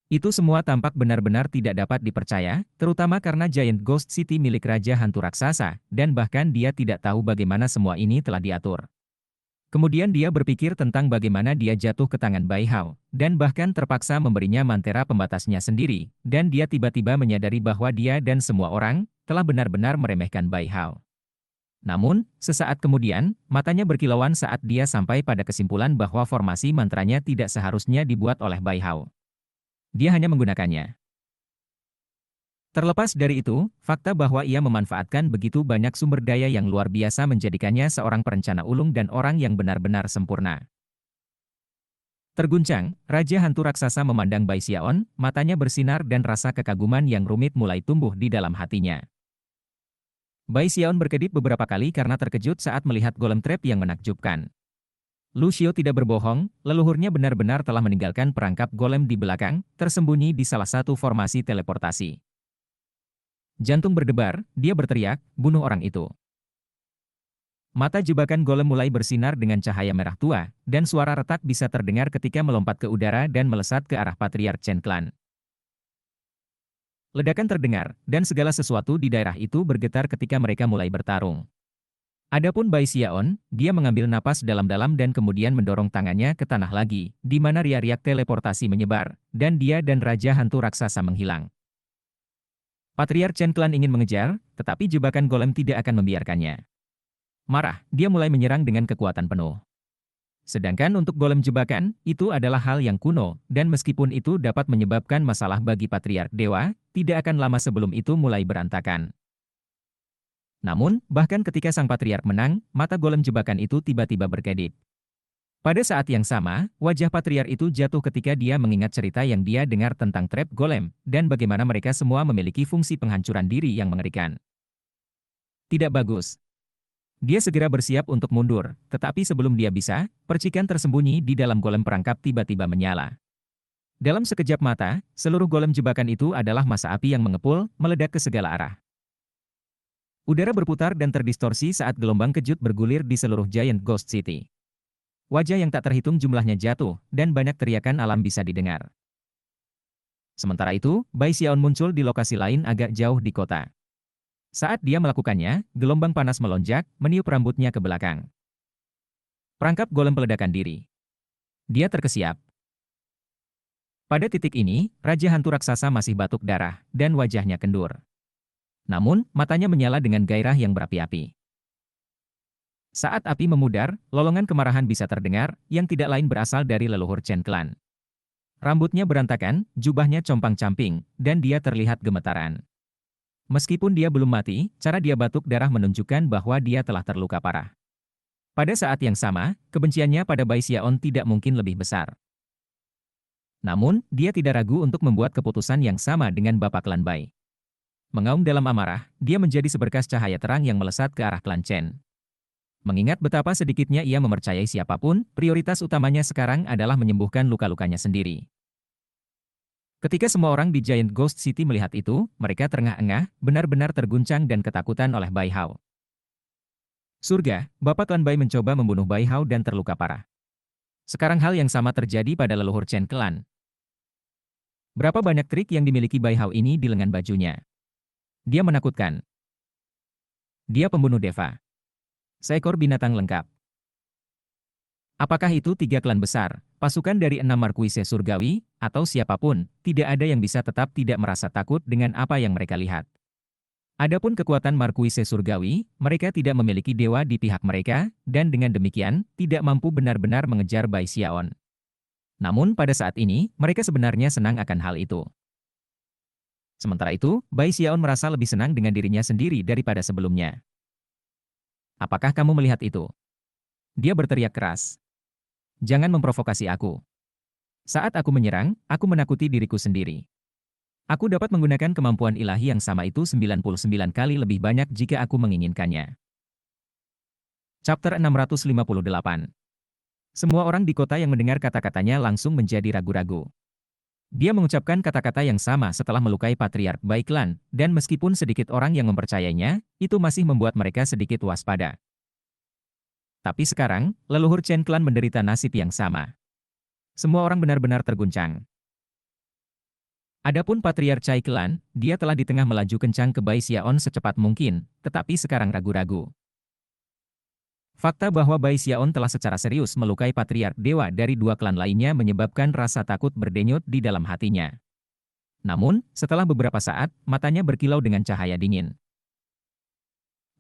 Itu semua tampak benar-benar tidak dapat dipercaya, terutama karena Giant Ghost City milik Raja Hantu Raksasa, dan bahkan dia tidak tahu bagaimana semua ini telah diatur. Kemudian dia berpikir tentang bagaimana dia jatuh ke tangan Bai Hao, dan bahkan terpaksa memberinya mantra pembatasnya sendiri, dan dia tiba-tiba menyadari bahwa dia dan semua orang telah benar-benar meremehkan Bai Hao. Namun, sesaat kemudian, matanya berkilauan saat dia sampai pada kesimpulan bahwa formasi mantranya tidak seharusnya dibuat oleh Bai Hao. Dia hanya menggunakannya. Terlepas dari itu, fakta bahwa ia memanfaatkan begitu banyak sumber daya yang luar biasa menjadikannya seorang perencana ulung dan orang yang benar-benar sempurna. Terguncang, Raja Hantu Raksasa memandang Bai Xiaon, matanya bersinar dan rasa kekaguman yang rumit mulai tumbuh di dalam hatinya. Bai Xiaon berkedip beberapa kali karena terkejut saat melihat golem trap yang menakjubkan. Lu Xiao tidak berbohong, leluhurnya benar-benar telah meninggalkan perangkap golem di belakang, tersembunyi di salah satu formasi teleportasi. Jantung berdebar, dia berteriak, bunuh orang itu. Mata jebakan golem mulai bersinar dengan cahaya merah tua, dan suara retak bisa terdengar ketika melompat ke udara dan melesat ke arah Patriark Chen Clan. Ledakan terdengar, dan segala sesuatu di daerah itu bergetar ketika mereka mulai bertarung. Adapun Bai Xiaon, dia mengambil napas dalam-dalam dan kemudian mendorong tangannya ke tanah lagi, di mana riak-riak teleportasi menyebar, dan dia dan Raja Hantu Raksasa menghilang. Patriark Chen Clan ingin mengejar, tetapi jebakan golem tidak akan membiarkannya. Marah, dia mulai menyerang dengan kekuatan penuh. Sedangkan untuk golem jebakan, itu adalah hal yang kuno, dan meskipun itu dapat menyebabkan masalah bagi Patriark Dewa, tidak akan lama sebelum itu mulai berantakan. Namun, bahkan ketika sang Patriark menang, mata golem jebakan itu tiba-tiba berkedip. Pada saat yang sama, wajah Patriark itu jatuh ketika dia mengingat cerita yang dia dengar tentang trap golem, dan bagaimana mereka semua memiliki fungsi penghancuran diri yang mengerikan. Tidak bagus. Dia segera bersiap untuk mundur, tetapi sebelum dia bisa, percikan tersembunyi di dalam golem perangkap tiba-tiba menyala. Dalam sekejap mata, seluruh golem jebakan itu adalah massa api yang mengepul, meledak ke segala arah. Udara berputar dan terdistorsi saat gelombang kejut bergulir di seluruh Giant Ghost City. Wajah yang tak terhitung jumlahnya jatuh, dan banyak teriakan alam bisa didengar. Sementara itu, Bai Xiaon muncul di lokasi lain agak jauh di kota. Saat dia melakukannya, gelombang panas melonjak, meniup rambutnya ke belakang. Perangkap golem peledakan diri. Dia terkesiap. Pada titik ini, Raja Hantu Raksasa masih batuk darah, dan wajahnya kendur. Namun, matanya menyala dengan gairah yang berapi-api. Saat api memudar, lolongan kemarahan bisa terdengar, yang tidak lain berasal dari leluhur Chen Clan. Rambutnya berantakan, jubahnya compang-camping, dan dia terlihat gemetaran. Meskipun dia belum mati, cara dia batuk darah menunjukkan bahwa dia telah terluka parah. Pada saat yang sama, kebenciannya pada Bai Xiaon tidak mungkin lebih besar. Namun, dia tidak ragu untuk membuat keputusan yang sama dengan Bapak Klan Bai. Mengaum dalam amarah, dia menjadi seberkas cahaya terang yang melesat ke arah klan Chen. Mengingat betapa sedikitnya ia mempercayai siapapun, prioritas utamanya sekarang adalah menyembuhkan luka-lukanya sendiri. Ketika semua orang di Giant Ghost City melihat itu, mereka terengah-engah, benar-benar terguncang dan ketakutan oleh Bai Hao. Surga, Bapak Klan Bai mencoba membunuh Bai Hao dan terluka parah. Sekarang hal yang sama terjadi pada leluhur Chen Clan. Berapa banyak trik yang dimiliki Bai Hao ini di lengan bajunya? Dia menakutkan. Dia pembunuh Deva. Seekor binatang lengkap. Apakah itu 3 klan besar, pasukan dari 6 markuise surgawi, atau siapapun, tidak ada yang bisa tetap tidak merasa takut dengan apa yang mereka lihat. Adapun kekuatan markuise surgawi, mereka tidak memiliki dewa di pihak mereka, dan dengan demikian, tidak mampu benar-benar mengejar Bai Xiaon. Namun pada saat ini, mereka sebenarnya senang akan hal itu. Sementara itu, Bai Xiaon merasa lebih senang dengan dirinya sendiri daripada sebelumnya. Apakah kamu melihat itu? Dia berteriak keras. Jangan memprovokasi aku. Saat aku menyerang, aku menakuti diriku sendiri. Aku dapat menggunakan kemampuan ilahi yang sama itu 99 kali lebih banyak jika aku menginginkannya. Chapter 658. Semua orang di kota yang mendengar kata-katanya langsung menjadi ragu-ragu. Dia mengucapkan kata-kata yang sama setelah melukai Patriark Bai Clan, dan meskipun sedikit orang yang mempercayainya, itu masih membuat mereka sedikit waspada. Tapi sekarang, leluhur Chen Clan menderita nasib yang sama. Semua orang benar-benar terguncang. Adapun Patriark Chai Clan, dia telah di tengah melaju kencang ke Bai Xiaon secepat mungkin, tetapi sekarang ragu-ragu. Fakta bahwa Bai Xiaon telah secara serius melukai patriark dewa dari dua klan lainnya menyebabkan rasa takut berdenyut di dalam hatinya. Namun, setelah beberapa saat, matanya berkilau dengan cahaya dingin.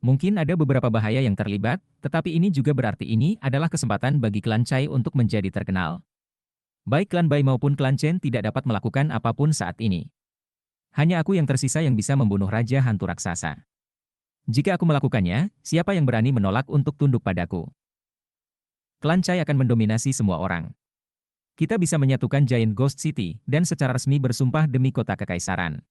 Mungkin ada beberapa bahaya yang terlibat, tetapi ini juga berarti ini adalah kesempatan bagi klan Chai untuk menjadi terkenal. Baik klan Bai maupun klan Chen tidak dapat melakukan apapun saat ini. Hanya aku yang tersisa yang bisa membunuh Raja Hantu Raksasa. Jika aku melakukannya, siapa yang berani menolak untuk tunduk padaku? Klan Chai akan mendominasi semua orang. Kita bisa menyatukan Giant Ghost City dan secara resmi bersumpah demi kota kekaisaran.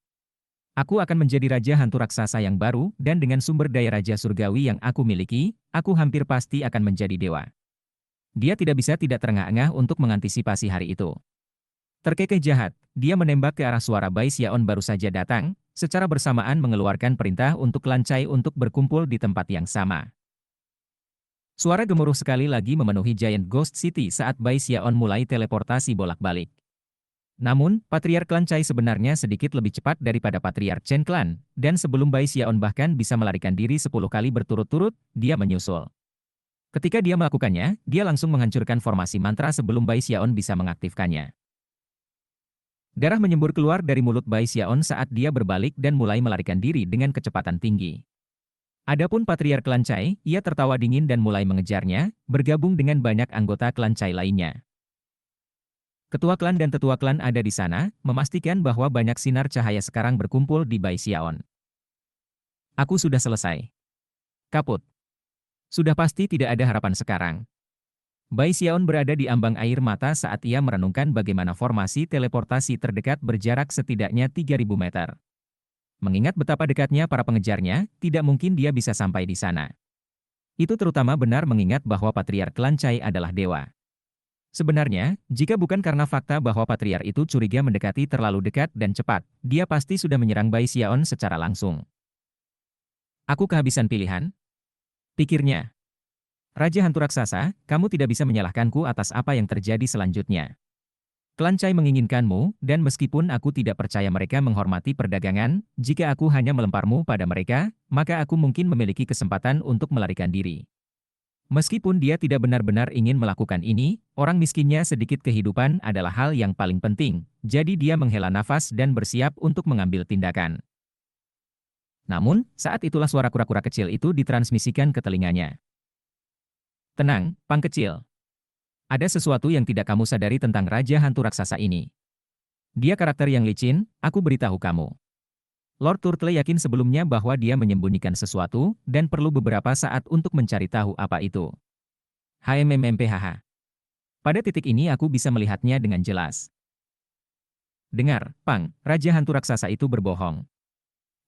Aku akan menjadi Raja Hantu Raksasa yang baru dan dengan sumber daya Raja Surgawi yang aku miliki, aku hampir pasti akan menjadi dewa. Dia tidak bisa tidak terengah-engah untuk mengantisipasi hari itu. Terkekeh jahat, dia menembak ke arah suara Bai Xiaon baru saja datang, secara bersamaan mengeluarkan perintah untuk klan Chai untuk berkumpul di tempat yang sama. Suara gemuruh sekali lagi memenuhi Giant Ghost City saat Bai Xiaon mulai teleportasi bolak-balik. Namun, Patriark klan Chai sebenarnya sedikit lebih cepat daripada Patriark Chen klan, dan sebelum Bai Xiaon bahkan bisa melarikan diri 10 kali berturut-turut, dia menyusul. Ketika dia melakukannya, dia langsung menghancurkan formasi mantra sebelum Bai Xiaon bisa mengaktifkannya. Darah menyembur keluar dari mulut Bai Xiaon saat dia berbalik dan mulai melarikan diri dengan kecepatan tinggi. Adapun Patriark klan Chai, ia tertawa dingin dan mulai mengejarnya, bergabung dengan banyak anggota klan Chai lainnya. Ketua klan dan tetua klan ada di sana, memastikan bahwa banyak sinar cahaya sekarang berkumpul di Bai Xiaon. Aku sudah selesai. Kaput. Sudah pasti tidak ada harapan sekarang. Bai Xiaon berada di ambang air mata saat ia merenungkan bagaimana formasi teleportasi terdekat berjarak setidaknya 3.000 meter. Mengingat betapa dekatnya para pengejarnya, tidak mungkin dia bisa sampai di sana. Itu terutama benar mengingat bahwa Patriark klan Chai adalah dewa. Sebenarnya, jika bukan karena fakta bahwa Patriark itu curiga mendekati terlalu dekat dan cepat, dia pasti sudah menyerang Bai Xiaon secara langsung. Aku kehabisan pilihan? Pikirnya. Raja Hantu Raksasa, kamu tidak bisa menyalahkanku atas apa yang terjadi selanjutnya. Klan Chai menginginkanmu, dan meskipun aku tidak percaya mereka menghormati perdagangan, jika aku hanya melemparmu pada mereka, maka aku mungkin memiliki kesempatan untuk melarikan diri. Meskipun dia tidak benar-benar ingin melakukan ini, orang miskinnya sedikit kehidupan adalah hal yang paling penting, jadi dia menghela nafas dan bersiap untuk mengambil tindakan. Namun, saat itulah suara kura-kura kecil itu ditransmisikan ke telinganya. Tenang, Pang kecil. Ada sesuatu yang tidak kamu sadari tentang Raja Hantu Raksasa ini. Dia karakter yang licin, aku beritahu kamu. Lord Turtle yakin sebelumnya bahwa dia menyembunyikan sesuatu, dan perlu beberapa saat untuk mencari tahu apa itu. HMMMPHH. Pada titik ini aku bisa melihatnya dengan jelas. Dengar, Pang, Raja Hantu Raksasa itu berbohong.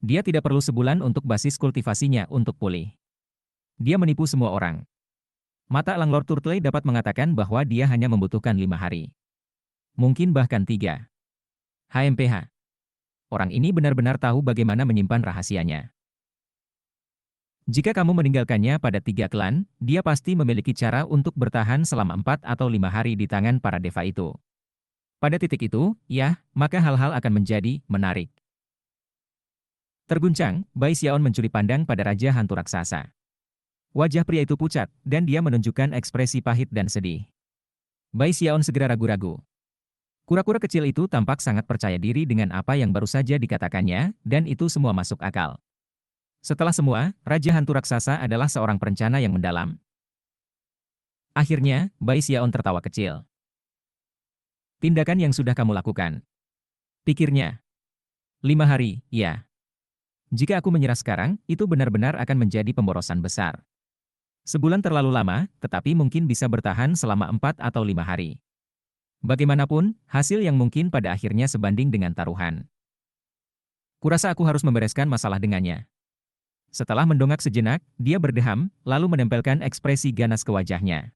Dia tidak perlu sebulan untuk basis kultivasinya untuk pulih. Dia menipu semua orang. Mata elang Lord Turtle dapat mengatakan bahwa dia hanya membutuhkan 5 hari. Mungkin bahkan 3. HMPH. Orang ini benar-benar tahu bagaimana menyimpan rahasianya. Jika kamu meninggalkannya pada 3 klan, dia pasti memiliki cara untuk bertahan selama 4 atau 5 hari di tangan para deva itu. Pada titik itu, ya, maka hal-hal akan menjadi menarik. Terguncang, Bai Xiaon mencuri pandang pada Raja Hantu Raksasa. Wajah pria itu pucat, dan dia menunjukkan ekspresi pahit dan sedih. Bai Xiaon segera ragu-ragu. Kura-kura kecil itu tampak sangat percaya diri dengan apa yang baru saja dikatakannya, dan itu semua masuk akal. Setelah semua, Raja Hantu Raksasa adalah seorang perencana yang mendalam. Akhirnya, Bai Xiaon tertawa kecil. Tindakan yang sudah kamu lakukan. Pikirnya. 5 hari, ya. Jika aku menyerah sekarang, itu benar-benar akan menjadi pemborosan besar. Sebulan terlalu lama, tetapi mungkin bisa bertahan selama 4 atau 5 hari. Bagaimanapun, hasil yang mungkin pada akhirnya sebanding dengan taruhan. Kurasa aku harus membereskan masalah dengannya. Setelah mendongak sejenak, dia berdeham, lalu menempelkan ekspresi ganas ke wajahnya.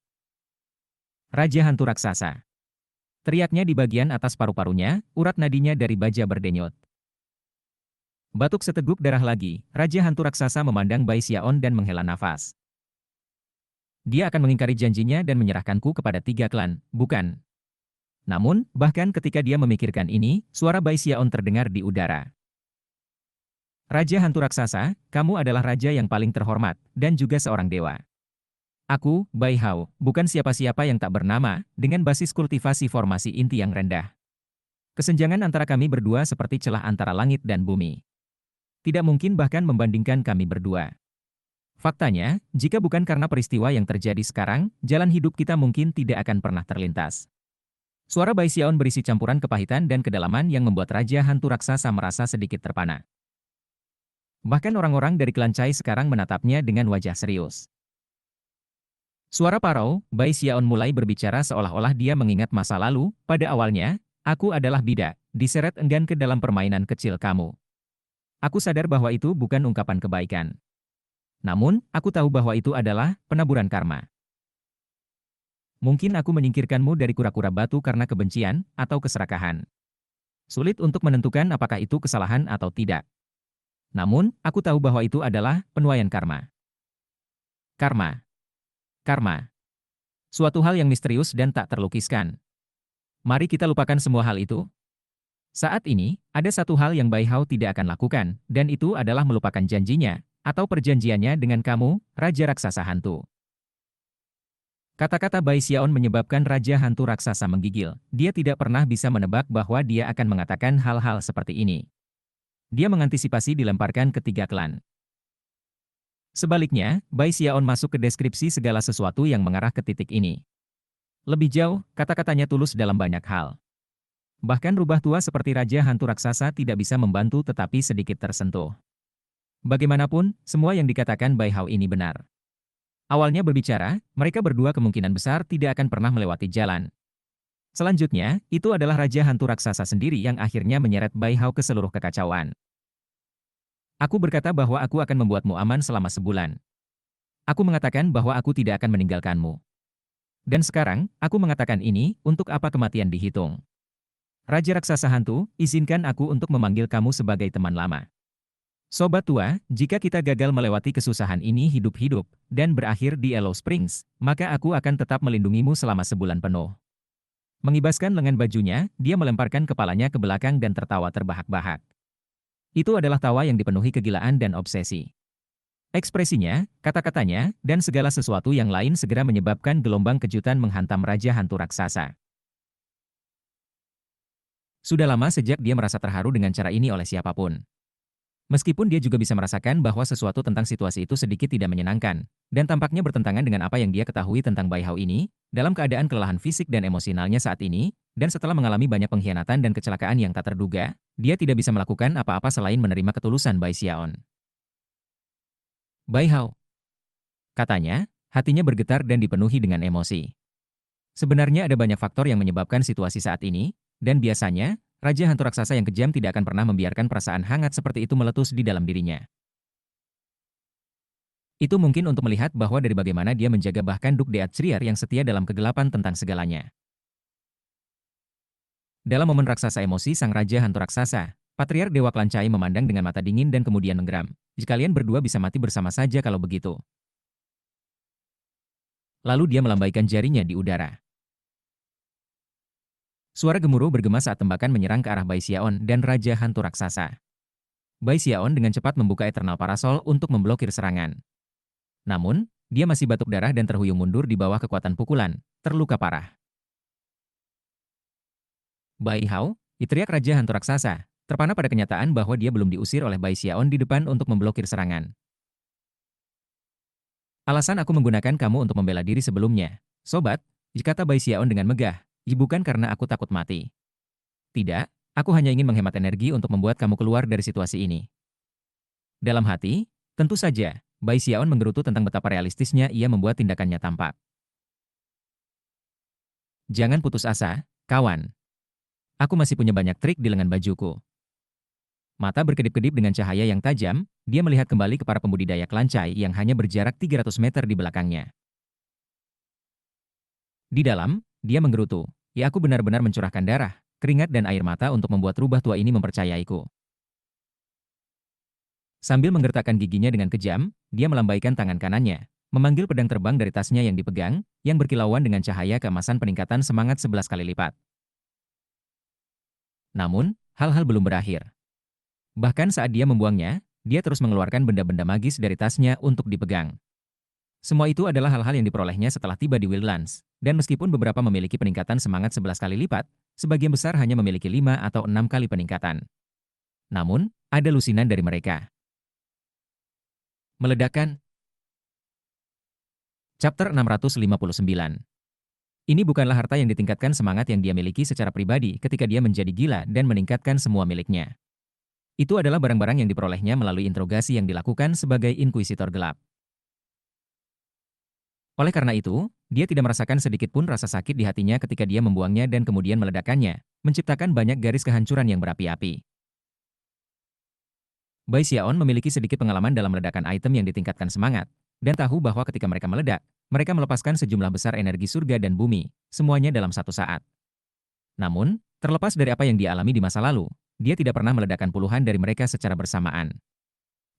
Raja Hantu Raksasa. Teriaknya di bagian atas paru-parunya, urat nadinya dari baja berdenyut. Batuk seteguk darah lagi, Raja Hantu Raksasa memandang Bai Xiaon dan menghela nafas. Dia akan mengingkari janjinya dan menyerahkanku kepada 3 klan, bukan? Namun, bahkan ketika dia memikirkan ini, suara Bai Xiaon terdengar di udara. Raja Hantu Raksasa, kamu adalah raja yang paling terhormat, dan juga seorang dewa. Aku, Bai Hao, bukan siapa-siapa yang tak bernama, dengan basis kultivasi formasi inti yang rendah. Kesenjangan antara kami berdua seperti celah antara langit dan bumi. Tidak mungkin bahkan membandingkan kami berdua. Faktanya, jika bukan karena peristiwa yang terjadi sekarang, jalan hidup kita mungkin tidak akan pernah terlintas. Suara Bai Xiaon berisi campuran kepahitan dan kedalaman yang membuat Raja Hantu Raksasa merasa sedikit terpana. Bahkan orang-orang dari klan Cai sekarang menatapnya dengan wajah serius. Suara parau, Bai Xiaon mulai berbicara seolah-olah dia mengingat masa lalu. Pada awalnya, aku adalah bidak, diseret enggan ke dalam permainan kecil kamu. Aku sadar bahwa itu bukan ungkapan kebaikan. Namun, aku tahu bahwa itu adalah penaburan karma. Mungkin aku menyingkirkanmu dari kura-kura batu karena kebencian atau keserakahan. Sulit untuk menentukan apakah itu kesalahan atau tidak. Namun, aku tahu bahwa itu adalah penuaian karma. Karma. Karma. Suatu hal yang misterius dan tak terlukiskan. Mari kita lupakan semua hal itu. Saat ini, ada satu hal yang Bai Hao tidak akan lakukan, dan itu adalah melupakan janjinya, atau perjanjiannya dengan kamu, Raja Raksasa Hantu. Kata-kata Bai Xiaon menyebabkan Raja Hantu Raksasa menggigil. Dia tidak pernah bisa menebak bahwa dia akan mengatakan hal-hal seperti ini. Dia mengantisipasi dilemparkan ke tiga klan. Sebaliknya, Bai Xiaon masuk ke deskripsi segala sesuatu yang mengarah ke titik ini. Lebih jauh, kata-katanya tulus dalam banyak hal. Bahkan rubah tua seperti Raja Hantu Raksasa tidak bisa membantu tetapi sedikit tersentuh. Bagaimanapun, semua yang dikatakan Bai Hao ini benar. Awalnya berbicara, mereka berdua kemungkinan besar tidak akan pernah melewati jalan. Selanjutnya, itu adalah Raja Hantu Raksasa sendiri yang akhirnya menyeret Bai Hao ke seluruh kekacauan. Aku berkata bahwa aku akan membuatmu aman selama sebulan. Aku mengatakan bahwa aku tidak akan meninggalkanmu. Dan sekarang, aku mengatakan ini, untuk apa kematian dihitung. Raja Raksasa Hantu, izinkan aku untuk memanggil kamu sebagai teman lama. Sobat tua, jika kita gagal melewati kesusahan ini hidup-hidup, dan berakhir di Yellow Springs, maka aku akan tetap melindungimu selama sebulan penuh. Mengibaskan lengan bajunya, dia melemparkan kepalanya ke belakang dan tertawa terbahak-bahak. Itu adalah tawa yang dipenuhi kegilaan dan obsesi. Ekspresinya, kata-katanya, dan segala sesuatu yang lain segera menyebabkan gelombang kejutan menghantam Raja Hantu Raksasa. Sudah lama sejak dia merasa terharu dengan cara ini oleh siapapun. Meskipun dia juga bisa merasakan bahwa sesuatu tentang situasi itu sedikit tidak menyenangkan, dan tampaknya bertentangan dengan apa yang dia ketahui tentang Bai Hao ini, dalam keadaan kelelahan fisik dan emosionalnya saat ini, dan setelah mengalami banyak pengkhianatan dan kecelakaan yang tak terduga, dia tidak bisa melakukan apa-apa selain menerima ketulusan Bai Xiaon. Bai Hao, katanya, hatinya bergetar dan dipenuhi dengan emosi. Sebenarnya ada banyak faktor yang menyebabkan situasi saat ini, dan biasanya, Raja Hantu Raksasa yang kejam tidak akan pernah membiarkan perasaan hangat seperti itu meletus di dalam dirinya. Itu mungkin untuk melihat bahwa dari bagaimana dia menjaga bahkan Duk Deat Trier yang setia dalam kegelapan tentang segalanya. Dalam momen raksasa emosi sang Raja Hantu Raksasa, Patriark Dewa Klan Cai memandang dengan mata dingin dan kemudian menggeram. Kalian berdua bisa mati bersama saja kalau begitu. Lalu dia melambaikan jarinya di udara. Suara gemuruh bergema saat tembakan menyerang ke arah Bai Xiaon dan Raja Hantu Raksasa. Bai Xiaon dengan cepat membuka Eternal Parasol untuk memblokir serangan. Namun, dia masih batuk darah dan terhuyung mundur di bawah kekuatan pukulan, terluka parah. Bai Hao, teriak Raja Hantu Raksasa, terpana pada kenyataan bahwa dia belum diusir oleh Bai Xiaon di depan untuk memblokir serangan. Alasan aku menggunakan kamu untuk membela diri sebelumnya, sobat, kata Bai Xiaon dengan megah, bukan karena aku takut mati. Tidak, aku hanya ingin menghemat energi untuk membuat kamu keluar dari situasi ini. Dalam hati, tentu saja, Bai Xiaon menggerutu tentang betapa realistisnya ia membuat tindakannya tampak. Jangan putus asa, kawan. Aku masih punya banyak trik di lengan bajuku. Mata berkedip-kedip dengan cahaya yang tajam, dia melihat kembali ke para pembudidaya klan Cai yang hanya berjarak 300 meter di belakangnya. Di dalam, dia menggerutu, aku benar-benar mencurahkan darah, keringat dan air mata untuk membuat rubah tua ini mempercayaiku. Sambil menggertakkan giginya dengan kejam, dia melambaikan tangan kanannya, memanggil pedang terbang dari tasnya yang dipegang, yang berkilauan dengan cahaya keemasan peningkatan semangat 11 kali lipat. Namun, hal-hal belum berakhir. Bahkan saat dia membuangnya, dia terus mengeluarkan benda-benda magis dari tasnya untuk dipegang. Semua itu adalah hal-hal yang diperolehnya setelah tiba di Wildlands, dan meskipun beberapa memiliki peningkatan semangat 11 kali lipat, sebagian besar hanya memiliki 5 atau 6 kali peningkatan. Namun, ada lusinan dari mereka. Meledakan. Chapter 659. Ini bukanlah harta yang ditingkatkan semangat yang dia miliki secara pribadi ketika dia menjadi gila dan meningkatkan semua miliknya. Itu adalah barang-barang yang diperolehnya melalui interogasi yang dilakukan sebagai inkuisitor gelap. Oleh karena itu, dia tidak merasakan sedikit pun rasa sakit di hatinya ketika dia membuangnya dan kemudian meledakkannya, menciptakan banyak garis kehancuran yang berapi-api. Bai Xiaon memiliki sedikit pengalaman dalam meledakan item yang ditingkatkan semangat, dan tahu bahwa ketika mereka meledak, mereka melepaskan sejumlah besar energi surga dan bumi, semuanya dalam satu saat. Namun, terlepas dari apa yang dia alami di masa lalu, dia tidak pernah meledakkan puluhan dari mereka secara bersamaan.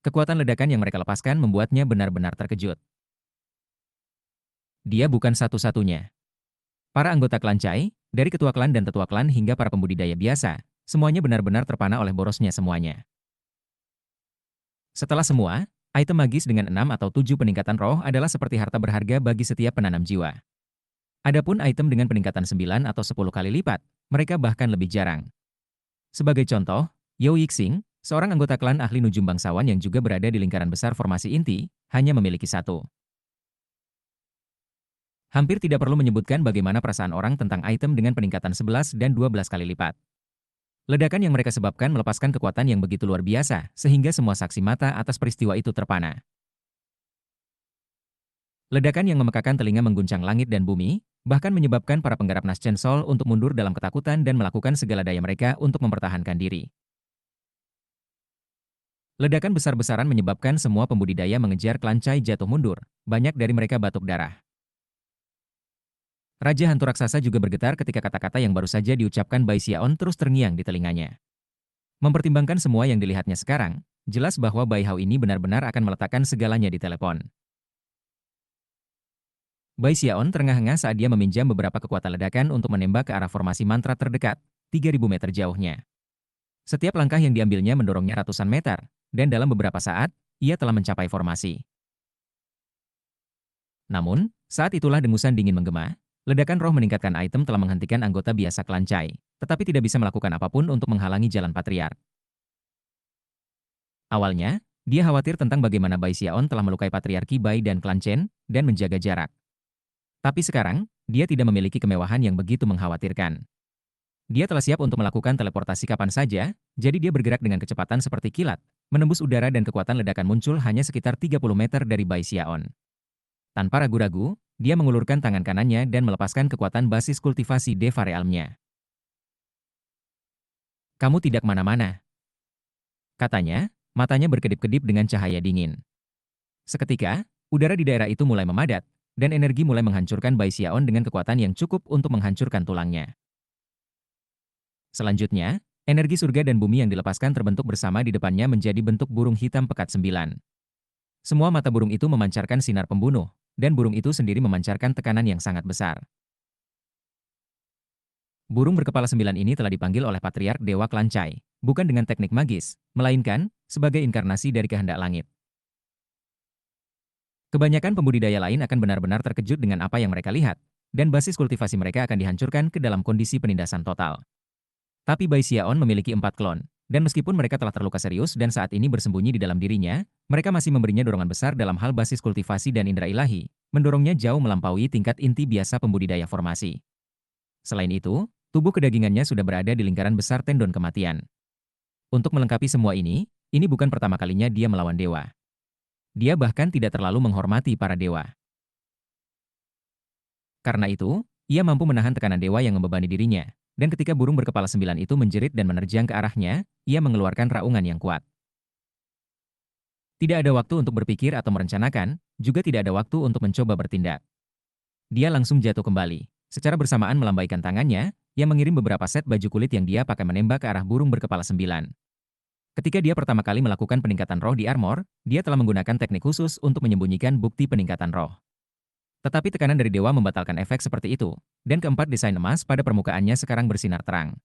Kekuatan ledakan yang mereka lepaskan membuatnya benar-benar terkejut. Dia bukan satu-satunya. Para anggota klan Chai, dari ketua klan dan tetua klan hingga para pembudidaya biasa, semuanya benar-benar terpana oleh borosnya semuanya. Setelah semua, item magis dengan 6 atau 7 peningkatan roh adalah seperti harta berharga bagi setiap penanam jiwa. Adapun item dengan peningkatan 9 atau 10 kali lipat, mereka bahkan lebih jarang. Sebagai contoh, Yao Yixing, seorang anggota klan ahli nujum bangsawan yang juga berada di lingkaran besar formasi inti, hanya memiliki satu. Hampir tidak perlu menyebutkan bagaimana perasaan orang tentang item dengan peningkatan 11 dan 12 kali lipat. Ledakan yang mereka sebabkan melepaskan kekuatan yang begitu luar biasa, sehingga semua saksi mata atas peristiwa itu terpana. Ledakan yang memekakan telinga mengguncang langit dan bumi, bahkan menyebabkan para penggarap Naschen Sol untuk mundur dalam ketakutan dan melakukan segala daya mereka untuk mempertahankan diri. Ledakan besar-besaran menyebabkan semua pembudidaya mengejar klan Chai jatuh mundur, banyak dari mereka batuk darah. Raja Hantu Raksasa juga bergetar ketika kata-kata yang baru saja diucapkan Bai Xiaon terus terngiang di telinganya. Mempertimbangkan semua yang dilihatnya sekarang, jelas bahwa Bai Hao ini benar-benar akan meletakkan segalanya di telepon. Bai Xiaon terengah-engah saat dia meminjam beberapa kekuatan ledakan untuk menembak ke arah formasi mantra terdekat, 3.000 meter jauhnya. Setiap langkah yang diambilnya mendorongnya ratusan meter, dan dalam beberapa saat, ia telah mencapai formasi. Namun, saat itulah dengusan dingin menggema. Ledakan roh meningkatkan item telah menghentikan anggota biasa klan Chai, tetapi tidak bisa melakukan apapun untuk menghalangi jalan patriark. Awalnya, dia khawatir tentang bagaimana Bai Xiaon telah melukai patriarki Bai dan klan Chen, dan menjaga jarak. Tapi sekarang, dia tidak memiliki kemewahan yang begitu mengkhawatirkan. Dia telah siap untuk melakukan teleportasi kapan saja, jadi dia bergerak dengan kecepatan seperti kilat, menembus udara dan kekuatan ledakan muncul hanya sekitar 30 meter dari Bai Xiaon. Tanpa ragu-ragu, dia mengulurkan tangan kanannya dan melepaskan kekuatan basis kultivasi Deva Realmnya. Kamu tidak mana-mana, katanya, matanya berkedip-kedip dengan cahaya dingin. Seketika, udara di daerah itu mulai memadat, dan energi mulai menghancurkan Bai Xiaon dengan kekuatan yang cukup untuk menghancurkan tulangnya. Selanjutnya, energi surga dan bumi yang dilepaskan terbentuk bersama di depannya menjadi bentuk burung hitam pekat 9. Semua mata burung itu memancarkan sinar pembunuh, dan burung itu sendiri memancarkan tekanan yang sangat besar. Burung berkepala 9 ini telah dipanggil oleh Patriark Dewa Klan Chai, bukan dengan teknik magis, melainkan sebagai inkarnasi dari kehendak langit. Kebanyakan pembudidaya lain akan benar-benar terkejut dengan apa yang mereka lihat, dan basis kultivasi mereka akan dihancurkan ke dalam kondisi penindasan total. Tapi Bai Xiaon memiliki 4 klon, dan meskipun mereka telah terluka serius dan saat ini bersembunyi di dalam dirinya, mereka masih memberinya dorongan besar dalam hal basis kultivasi dan indera ilahi, mendorongnya jauh melampaui tingkat inti biasa pembudidaya formasi. Selain itu, tubuh kedagingannya sudah berada di lingkaran besar tendon kematian. Untuk melengkapi semua ini bukan pertama kalinya dia melawan dewa. Dia bahkan tidak terlalu menghormati para dewa. Karena itu, ia mampu menahan tekanan dewa yang membebani dirinya, dan ketika burung berkepala 9 itu menjerit dan menerjang ke arahnya, ia mengeluarkan raungan yang kuat. Tidak ada waktu untuk berpikir atau merencanakan, juga tidak ada waktu untuk mencoba bertindak. Dia langsung jatuh kembali, secara bersamaan melambaikan tangannya, yang mengirim beberapa set baju kulit yang dia pakai menembak ke arah burung berkepala 9. Ketika dia pertama kali melakukan peningkatan roh di armor, dia telah menggunakan teknik khusus untuk menyembunyikan bukti peningkatan roh. Tetapi tekanan dari dewa membatalkan efek seperti itu, dan keempat desain emas pada permukaannya sekarang bersinar terang.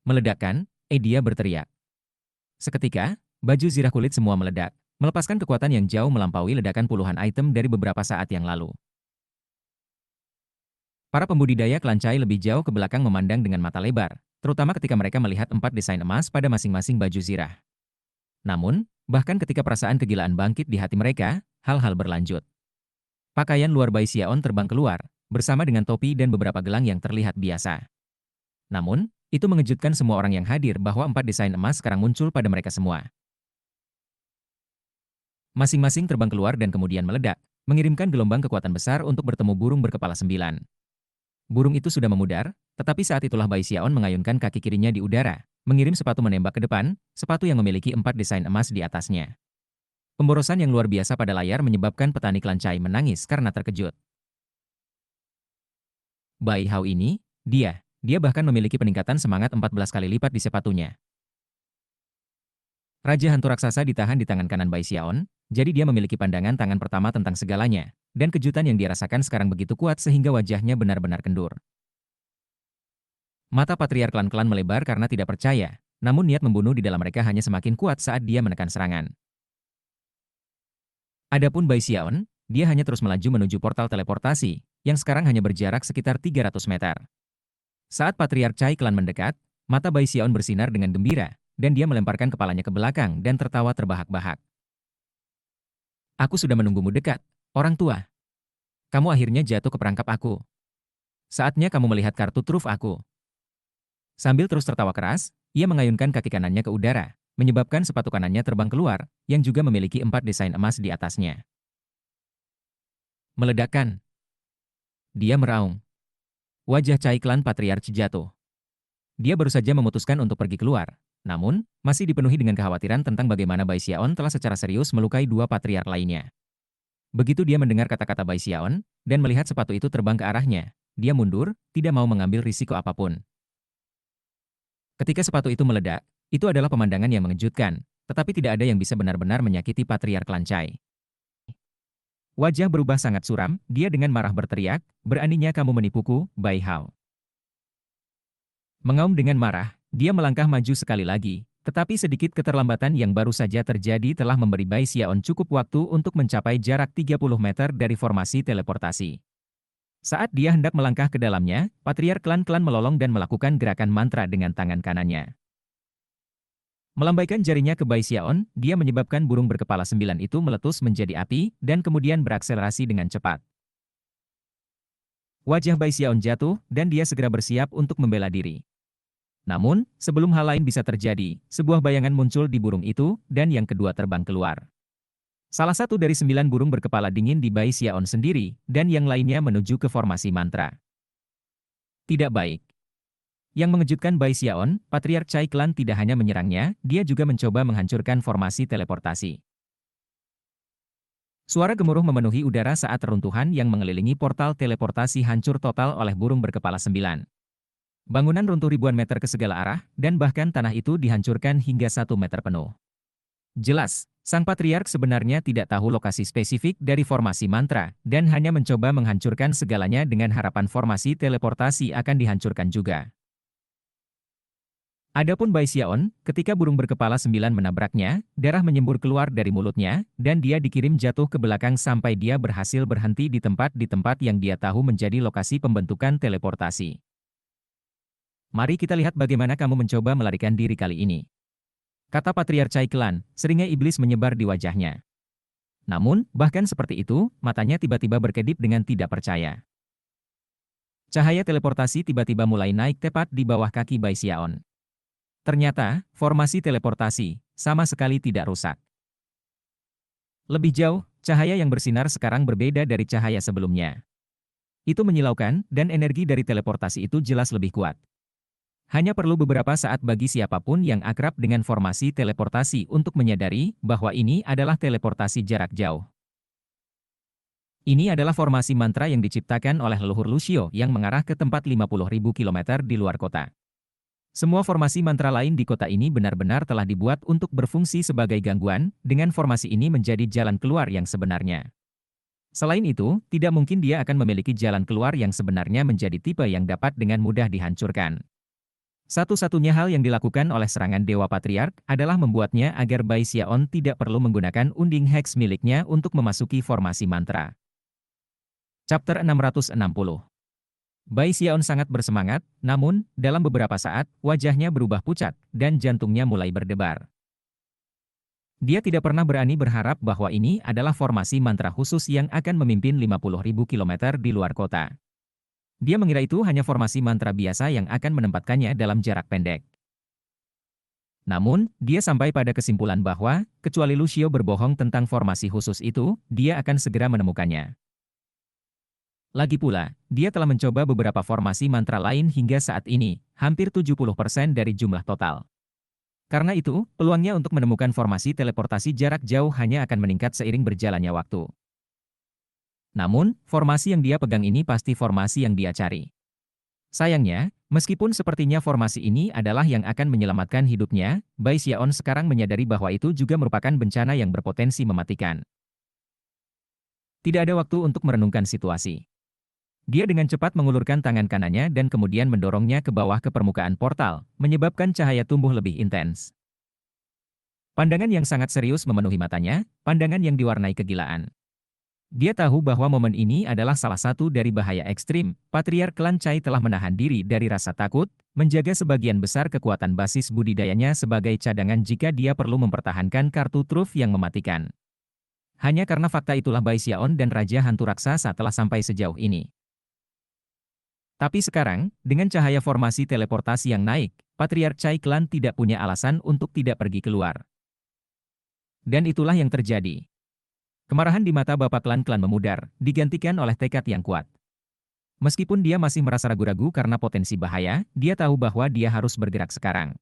Meledakkan, dia berteriak. Seketika, baju zirah kulit semua meledak, melepaskan kekuatan yang jauh melampaui ledakan puluhan item dari beberapa saat yang lalu. Para pembudidaya kelancai lebih jauh ke belakang memandang dengan mata lebar, terutama ketika mereka melihat 4 desain emas pada masing-masing baju zirah. Namun, bahkan ketika perasaan kegilaan bangkit di hati mereka, hal-hal berlanjut. Pakaian luar Bai Xiaon terbang keluar, bersama dengan topi dan beberapa gelang yang terlihat biasa. Namun, itu mengejutkan semua orang yang hadir bahwa 4 desain emas sekarang muncul pada mereka semua. Masing-masing terbang keluar dan kemudian meledak, mengirimkan gelombang kekuatan besar untuk bertemu burung berkepala 9. Burung itu sudah memudar, tetapi saat itulah Bai Xiaon mengayunkan kaki kirinya di udara, mengirim sepatu menembak ke depan, sepatu yang memiliki 4 desain emas di atasnya. Pemborosan yang luar biasa pada layar menyebabkan petani kelancai menangis karena terkejut. Bai Hao ini, dia bahkan memiliki peningkatan semangat 14 kali lipat di sepatunya. Raja Hantu Raksasa ditahan di tangan kanan Bai Xiaon, jadi dia memiliki pandangan tangan pertama tentang segalanya, dan kejutan yang dia rasakan sekarang begitu kuat sehingga wajahnya benar-benar kendur. Mata patriark klan-klan melebar karena tidak percaya, namun niat membunuh di dalam mereka hanya semakin kuat saat dia menekan serangan. Adapun Bai Xiaon, dia hanya terus melaju menuju portal teleportasi, yang sekarang hanya berjarak sekitar 300 meter. Saat patriark Cai klan mendekat, mata Bai Xiaon bersinar dengan gembira, dan dia melemparkan kepalanya ke belakang dan tertawa terbahak-bahak. Aku sudah menunggumu dekat, orang tua. Kamu akhirnya jatuh ke perangkap aku. Saatnya kamu melihat kartu truf aku. Sambil terus tertawa keras, ia mengayunkan kaki kanannya ke udara, menyebabkan sepatu kanannya terbang keluar, yang juga memiliki 4 desain emas di atasnya. Meledakkan. Dia meraung. Wajah Cai klan patriark jatuh. Dia baru saja memutuskan untuk pergi keluar, namun, masih dipenuhi dengan kekhawatiran tentang bagaimana Bai Xiaon telah secara serius melukai 2 patriark lainnya. Begitu dia mendengar kata-kata Bai Xiaon, dan melihat sepatu itu terbang ke arahnya, dia mundur, tidak mau mengambil risiko apapun. Ketika sepatu itu meledak, itu adalah pemandangan yang mengejutkan, tetapi tidak ada yang bisa benar-benar menyakiti patriark kelancai. Wajah berubah sangat suram, dia dengan marah berteriak, "Beraninya kamu menipuku, Bai Hao." Mengaum dengan marah, dia melangkah maju sekali lagi, tetapi sedikit keterlambatan yang baru saja terjadi telah memberi Bai Xiaon cukup waktu untuk mencapai jarak 30 meter dari formasi teleportasi. Saat dia hendak melangkah ke dalamnya, patriark klan-klan melolong dan melakukan gerakan mantra dengan tangan kanannya. Melambaikan jarinya ke Bai Xiaon, dia menyebabkan burung berkepala 9 itu meletus menjadi api, dan kemudian berakselerasi dengan cepat. Wajah Bai Xiaon jatuh, dan dia segera bersiap untuk membela diri. Namun, sebelum hal lain bisa terjadi, sebuah bayangan muncul di burung itu, dan yang kedua terbang keluar. Salah satu dari 9 burung berkepala dingin di Bai Xiaon sendiri, dan yang lainnya menuju ke formasi mantra. Tidak baik. Yang mengejutkan Bai Xiaon, patriark Cai klan tidak hanya menyerangnya, dia juga mencoba menghancurkan formasi teleportasi. Suara gemuruh memenuhi udara saat reruntuhan yang mengelilingi portal teleportasi hancur total oleh burung berkepala 9. Bangunan runtuh ribuan meter ke segala arah, dan bahkan tanah itu dihancurkan hingga 1 meter penuh. Jelas, sang patriark sebenarnya tidak tahu lokasi spesifik dari formasi mantra, dan hanya mencoba menghancurkan segalanya dengan harapan formasi teleportasi akan dihancurkan juga. Adapun Bai Xiaon, ketika burung berkepala 9 menabraknya, darah menyembur keluar dari mulutnya, dan dia dikirim jatuh ke belakang sampai dia berhasil berhenti di tempat yang dia tahu menjadi lokasi pembentukan teleportasi. Mari kita lihat bagaimana kamu mencoba melarikan diri kali ini. Kata patriark Cai klan, seringnya iblis menyebar di wajahnya. Namun, bahkan seperti itu, matanya tiba-tiba berkedip dengan tidak percaya. Cahaya teleportasi tiba-tiba mulai naik tepat di bawah kaki Bai Xiaon. Ternyata, formasi teleportasi sama sekali tidak rusak. Lebih jauh, cahaya yang bersinar sekarang berbeda dari cahaya sebelumnya. Itu menyilaukan, dan energi dari teleportasi itu jelas lebih kuat. Hanya perlu beberapa saat bagi siapapun yang akrab dengan formasi teleportasi untuk menyadari bahwa ini adalah teleportasi jarak jauh. Ini adalah formasi mantra yang diciptakan oleh leluhur Lucio yang mengarah ke tempat 50.000 km di luar kota. Semua formasi mantra lain di kota ini benar-benar telah dibuat untuk berfungsi sebagai gangguan, dengan formasi ini menjadi jalan keluar yang sebenarnya. Selain itu, tidak mungkin dia akan memiliki jalan keluar yang sebenarnya menjadi tipe yang dapat dengan mudah dihancurkan. Satu-satunya hal yang dilakukan oleh serangan Dewa Patriark adalah membuatnya agar Bai Xiaon tidak perlu menggunakan unding hex miliknya untuk memasuki formasi mantra. Chapter 660. Bai Xiaon sangat bersemangat, namun, dalam beberapa saat, wajahnya berubah pucat, dan jantungnya mulai berdebar. Dia tidak pernah berani berharap bahwa ini adalah formasi mantra khusus yang akan memimpin 50.000 kilometer di luar kota. Dia mengira itu hanya formasi mantra biasa yang akan menempatkannya dalam jarak pendek. Namun, dia sampai pada kesimpulan bahwa, kecuali Lucio berbohong tentang formasi khusus itu, dia akan segera menemukannya. Lagi pula, dia telah mencoba beberapa formasi mantra lain hingga saat ini, hampir 70% dari jumlah total. Karena itu, peluangnya untuk menemukan formasi teleportasi jarak jauh hanya akan meningkat seiring berjalannya waktu. Namun, formasi yang dia pegang ini pasti formasi yang dia cari. Sayangnya, meskipun sepertinya formasi ini adalah yang akan menyelamatkan hidupnya, Bai Xiaon sekarang menyadari bahwa itu juga merupakan bencana yang berpotensi mematikan. Tidak ada waktu untuk merenungkan situasi. Dia dengan cepat mengulurkan tangan kanannya dan kemudian mendorongnya ke bawah ke permukaan portal, menyebabkan cahaya tumbuh lebih intens. Pandangan yang sangat serius memenuhi matanya, pandangan yang diwarnai kegilaan. Dia tahu bahwa momen ini adalah salah satu dari bahaya ekstrim. Patriark klan Chai telah menahan diri dari rasa takut, menjaga sebagian besar kekuatan basis budidayanya sebagai cadangan jika dia perlu mempertahankan kartu truf yang mematikan. Hanya karena fakta itulah Bai Xiaon dan Raja Hantu Raksasa telah sampai sejauh ini. Tapi sekarang, dengan cahaya formasi teleportasi yang naik, Patriark Chai klan tidak punya alasan untuk tidak pergi keluar. Dan itulah yang terjadi. Kemarahan di mata bapak klan-klan memudar, digantikan oleh tekad yang kuat. Meskipun dia masih merasa ragu-ragu karena potensi bahaya, dia tahu bahwa dia harus bergerak sekarang.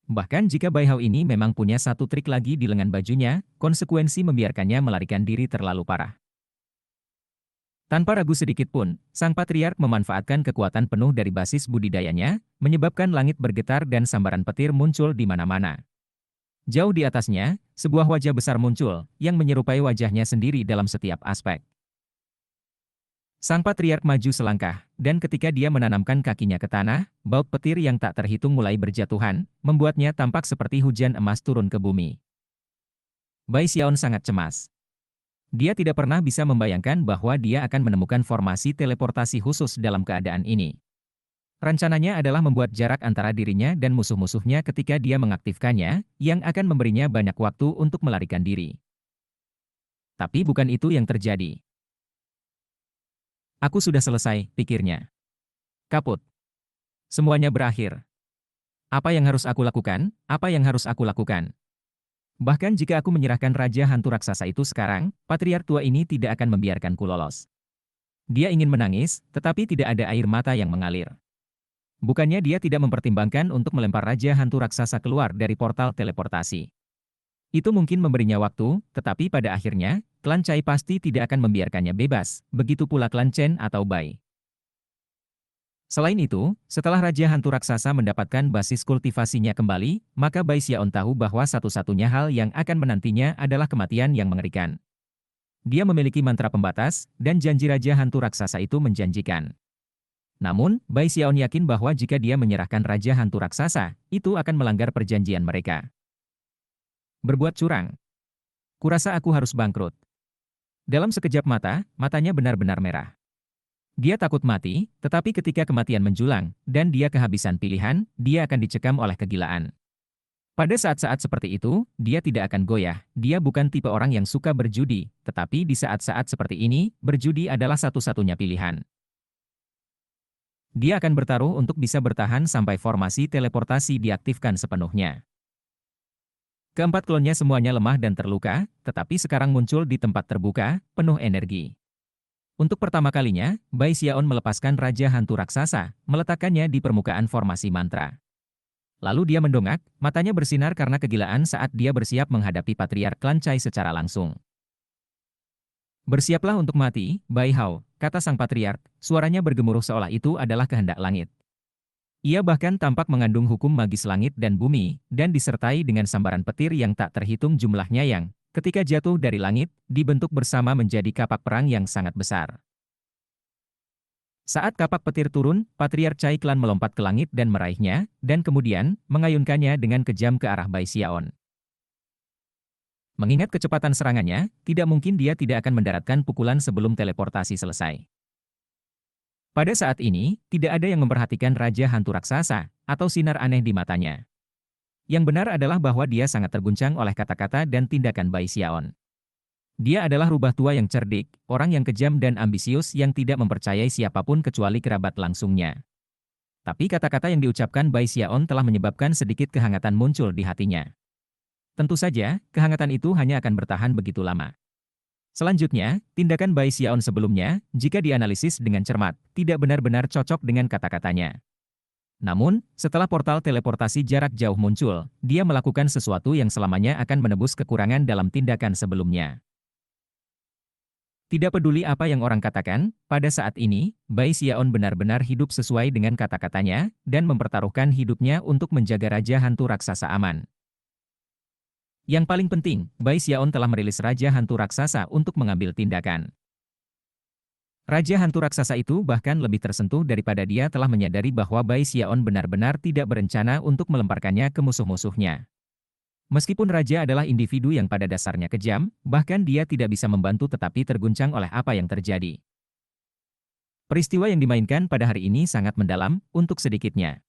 Bahkan jika Bai Hao ini memang punya satu trik lagi di lengan bajunya, konsekuensi membiarkannya melarikan diri terlalu parah. Tanpa ragu sedikit pun, sang patriark memanfaatkan kekuatan penuh dari basis budidayanya, menyebabkan langit bergetar dan sambaran petir muncul di mana-mana. Jauh di atasnya, sebuah wajah besar muncul, yang menyerupai wajahnya sendiri dalam setiap aspek. Sang patriark maju selangkah, dan ketika dia menanamkan kakinya ke tanah, baut petir yang tak terhitung mulai berjatuhan, membuatnya tampak seperti hujan emas turun ke bumi. Bai Xiaon sangat cemas. Dia tidak pernah bisa membayangkan bahwa dia akan menemukan formasi teleportasi khusus dalam keadaan ini. Rencananya adalah membuat jarak antara dirinya dan musuh-musuhnya ketika dia mengaktifkannya, yang akan memberinya banyak waktu untuk melarikan diri. Tapi bukan itu yang terjadi. Aku sudah selesai, pikirnya. Kaput. Semuanya berakhir. Apa yang harus aku lakukan? Apa yang harus aku lakukan? Bahkan jika aku menyerahkan Raja Hantu Raksasa itu sekarang, Patriark tua ini tidak akan membiarkanku lolos. Dia ingin menangis, tetapi tidak ada air mata yang mengalir. Bukannya dia tidak mempertimbangkan untuk melempar Raja Hantu Raksasa keluar dari portal teleportasi. Itu mungkin memberinya waktu, tetapi pada akhirnya, klan Chai pasti tidak akan membiarkannya bebas, begitu pula klan Chen atau Bai. Selain itu, setelah Raja Hantu Raksasa mendapatkan basis kultivasinya kembali, maka Bai Xiaon tahu bahwa satu-satunya hal yang akan menantinya adalah kematian yang mengerikan. Dia memiliki mantra pembatas, dan janji Raja Hantu Raksasa itu menjanjikan. Namun, Bai Xiaon yakin bahwa jika dia menyerahkan Raja Hantu Raksasa, itu akan melanggar perjanjian mereka. Berbuat curang. Kurasa aku harus bangkrut. Dalam sekejap mata, matanya benar-benar merah. Dia takut mati, tetapi ketika kematian menjulang, dan dia kehabisan pilihan, dia akan dicekam oleh kegilaan. Pada saat-saat seperti itu, dia tidak akan goyah. Dia bukan tipe orang yang suka berjudi, tetapi di saat-saat seperti ini, berjudi adalah satu-satunya pilihan. Dia akan bertaruh untuk bisa bertahan sampai formasi teleportasi diaktifkan sepenuhnya. Keempat klonnya semuanya lemah dan terluka, tetapi sekarang muncul di tempat terbuka, penuh energi. Untuk pertama kalinya, Bai Xiaon melepaskan Raja Hantu Raksasa, meletakkannya di permukaan formasi mantra. Lalu dia mendongak, matanya bersinar karena kegilaan saat dia bersiap menghadapi Patriark klan Chai secara langsung. Bersiaplah untuk mati, Bai Hao, kata sang patriark, suaranya bergemuruh seolah itu adalah kehendak langit. Ia bahkan tampak mengandung hukum magis langit dan bumi, dan disertai dengan sambaran petir yang tak terhitung jumlahnya yang, ketika jatuh dari langit, dibentuk bersama menjadi kapak perang yang sangat besar. Saat kapak petir turun, Patriark Chai Klan melompat ke langit dan meraihnya, dan kemudian mengayunkannya dengan kejam ke arah Bai Xiaon. Mengingat kecepatan serangannya, tidak mungkin dia tidak akan mendaratkan pukulan sebelum teleportasi selesai. Pada saat ini, tidak ada yang memperhatikan Raja Hantu Raksasa, atau sinar aneh di matanya. Yang benar adalah bahwa dia sangat terguncang oleh kata-kata dan tindakan Bai Xiaon. Dia adalah rubah tua yang cerdik, orang yang kejam dan ambisius yang tidak mempercayai siapapun kecuali kerabat langsungnya. Tapi kata-kata yang diucapkan Bai Xiaon telah menyebabkan sedikit kehangatan muncul di hatinya. Tentu saja, kehangatan itu hanya akan bertahan begitu lama. Selanjutnya, tindakan Bai Xiaon sebelumnya, jika dianalisis dengan cermat, tidak benar-benar cocok dengan kata-katanya. Namun, setelah portal teleportasi jarak jauh muncul, dia melakukan sesuatu yang selamanya akan menebus kekurangan dalam tindakan sebelumnya. Tidak peduli apa yang orang katakan, pada saat ini, Bai Xiaon benar-benar hidup sesuai dengan kata-katanya, dan mempertaruhkan hidupnya untuk menjaga Raja Hantu Raksasa aman. Yang paling penting, Bai Xiaon telah merilis Raja Hantu Raksasa untuk mengambil tindakan. Raja Hantu Raksasa itu bahkan lebih tersentuh daripada dia telah menyadari bahwa Bai Xiaon benar-benar tidak berencana untuk melemparkannya ke musuh-musuhnya. Meskipun Raja adalah individu yang pada dasarnya kejam, bahkan dia tidak bisa membantu tetapi terguncang oleh apa yang terjadi. Peristiwa yang dimainkan pada hari ini sangat mendalam, untuk sedikitnya.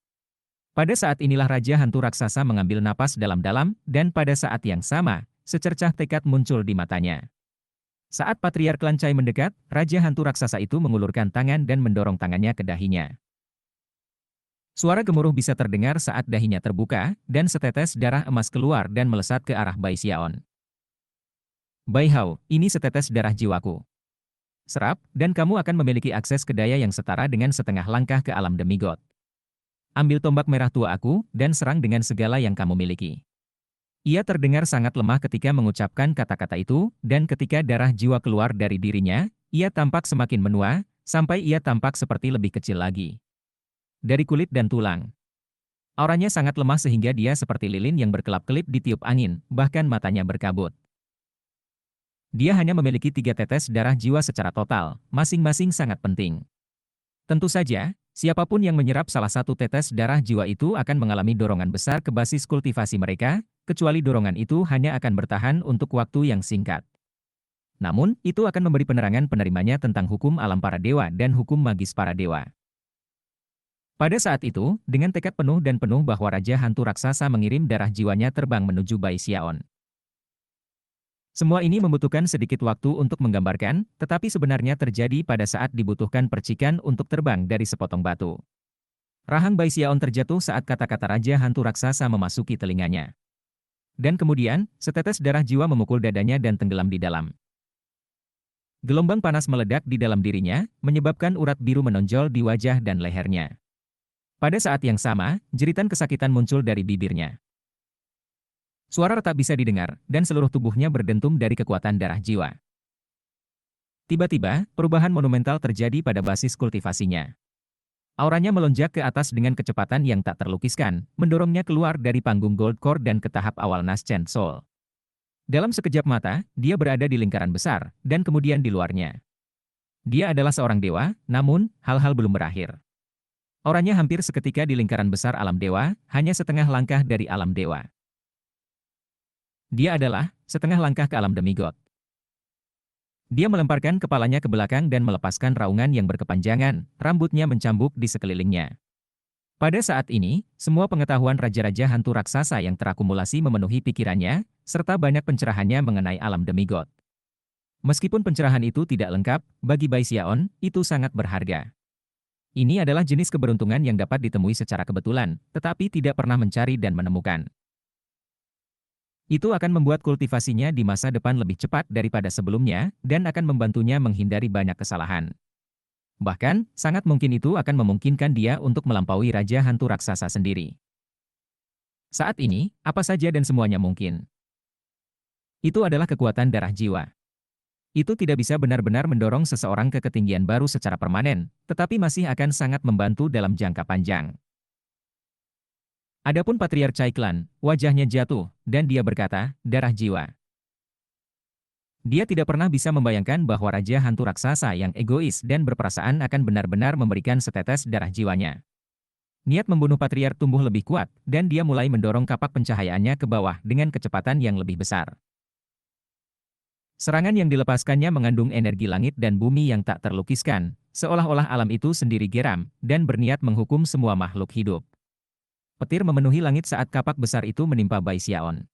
Pada saat inilah Raja Hantu Raksasa mengambil napas dalam-dalam, dan pada saat yang sama, secercah tekad muncul di matanya. Saat Patriark Klan Chai mendekat, Raja Hantu Raksasa itu mengulurkan tangan dan mendorong tangannya ke dahinya. Suara gemuruh bisa terdengar saat dahinya terbuka, dan setetes darah emas keluar dan melesat ke arah Bai Xiaon. Bai Hao, ini setetes darah jiwaku. Serap, dan kamu akan memiliki akses ke daya yang setara dengan setengah langkah ke alam demigod. Ambil tombak merah tua aku, dan serang dengan segala yang kamu miliki. Ia terdengar sangat lemah ketika mengucapkan kata-kata itu, dan ketika darah jiwa keluar dari dirinya, ia tampak semakin menua, sampai ia tampak seperti lebih kecil lagi. Dari kulit dan tulang. Auranya sangat lemah sehingga dia seperti lilin yang berkelap-kelip ditiup angin, bahkan matanya berkabut. Dia hanya memiliki 3 tetes darah jiwa secara total, masing-masing sangat penting. Tentu saja, siapapun yang menyerap salah satu tetes darah jiwa itu akan mengalami dorongan besar ke basis kultivasi mereka, kecuali dorongan itu hanya akan bertahan untuk waktu yang singkat. Namun, itu akan memberi penerangan penerimanya tentang hukum alam para dewa dan hukum magis para dewa. Pada saat itu, dengan tekad penuh dan penuh bahwa Raja Hantu Raksasa mengirim darah jiwanya terbang menuju Bai Xiaon. Semua ini membutuhkan sedikit waktu untuk menggambarkan, tetapi sebenarnya terjadi pada saat dibutuhkan percikan untuk terbang dari sepotong batu. Rahang Bai Xiaon terjatuh saat kata-kata Raja Hantu Raksasa memasuki telinganya. Dan kemudian, setetes darah jiwa memukul dadanya dan tenggelam di dalam. Gelombang panas meledak di dalam dirinya, menyebabkan urat biru menonjol di wajah dan lehernya. Pada saat yang sama, jeritan kesakitan muncul dari bibirnya. Suara retak bisa didengar, dan seluruh tubuhnya berdentum dari kekuatan darah jiwa. Tiba-tiba, perubahan monumental terjadi pada basis kultivasinya. Auranya melonjak ke atas dengan kecepatan yang tak terlukiskan, mendorongnya keluar dari panggung Gold Core dan ke tahap awal Naschen Soul. Dalam sekejap mata, dia berada di lingkaran besar, dan kemudian di luarnya. Dia adalah seorang dewa, namun, hal-hal belum berakhir. Auranya hampir seketika di lingkaran besar alam dewa, hanya setengah langkah dari alam dewa. Dia adalah setengah langkah ke alam demigod. Dia melemparkan kepalanya ke belakang dan melepaskan raungan yang berkepanjangan, rambutnya mencambuk di sekelilingnya. Pada saat ini, semua pengetahuan raja-raja hantu raksasa yang terakumulasi memenuhi pikirannya, serta banyak pencerahannya mengenai alam demigod. Meskipun pencerahan itu tidak lengkap, bagi Bai Xiaon, itu sangat berharga. Ini adalah jenis keberuntungan yang dapat ditemui secara kebetulan, tetapi tidak pernah mencari dan menemukan. Itu akan membuat kultivasinya di masa depan lebih cepat daripada sebelumnya, dan akan membantunya menghindari banyak kesalahan. Bahkan, sangat mungkin itu akan memungkinkan dia untuk melampaui Raja Hantu Raksasa sendiri. Saat ini, apa saja dan semuanya mungkin. Itu adalah kekuatan darah jiwa. Itu tidak bisa benar-benar mendorong seseorang ke ketinggian baru secara permanen, tetapi masih akan sangat membantu dalam jangka panjang. Adapun Patriark Chai Klan, wajahnya jatuh, dan dia berkata, darah jiwa. Dia tidak pernah bisa membayangkan bahwa raja hantu raksasa yang egois dan berperasaan akan benar-benar memberikan setetes darah jiwanya. Niat membunuh Patriark tumbuh lebih kuat, dan dia mulai mendorong kapak pencahayaannya ke bawah dengan kecepatan yang lebih besar. Serangan yang dilepaskannya mengandung energi langit dan bumi yang tak terlukiskan, seolah-olah alam itu sendiri geram, dan berniat menghukum semua makhluk hidup. Petir memenuhi langit saat kapak besar itu menimpa Bai Xiaon.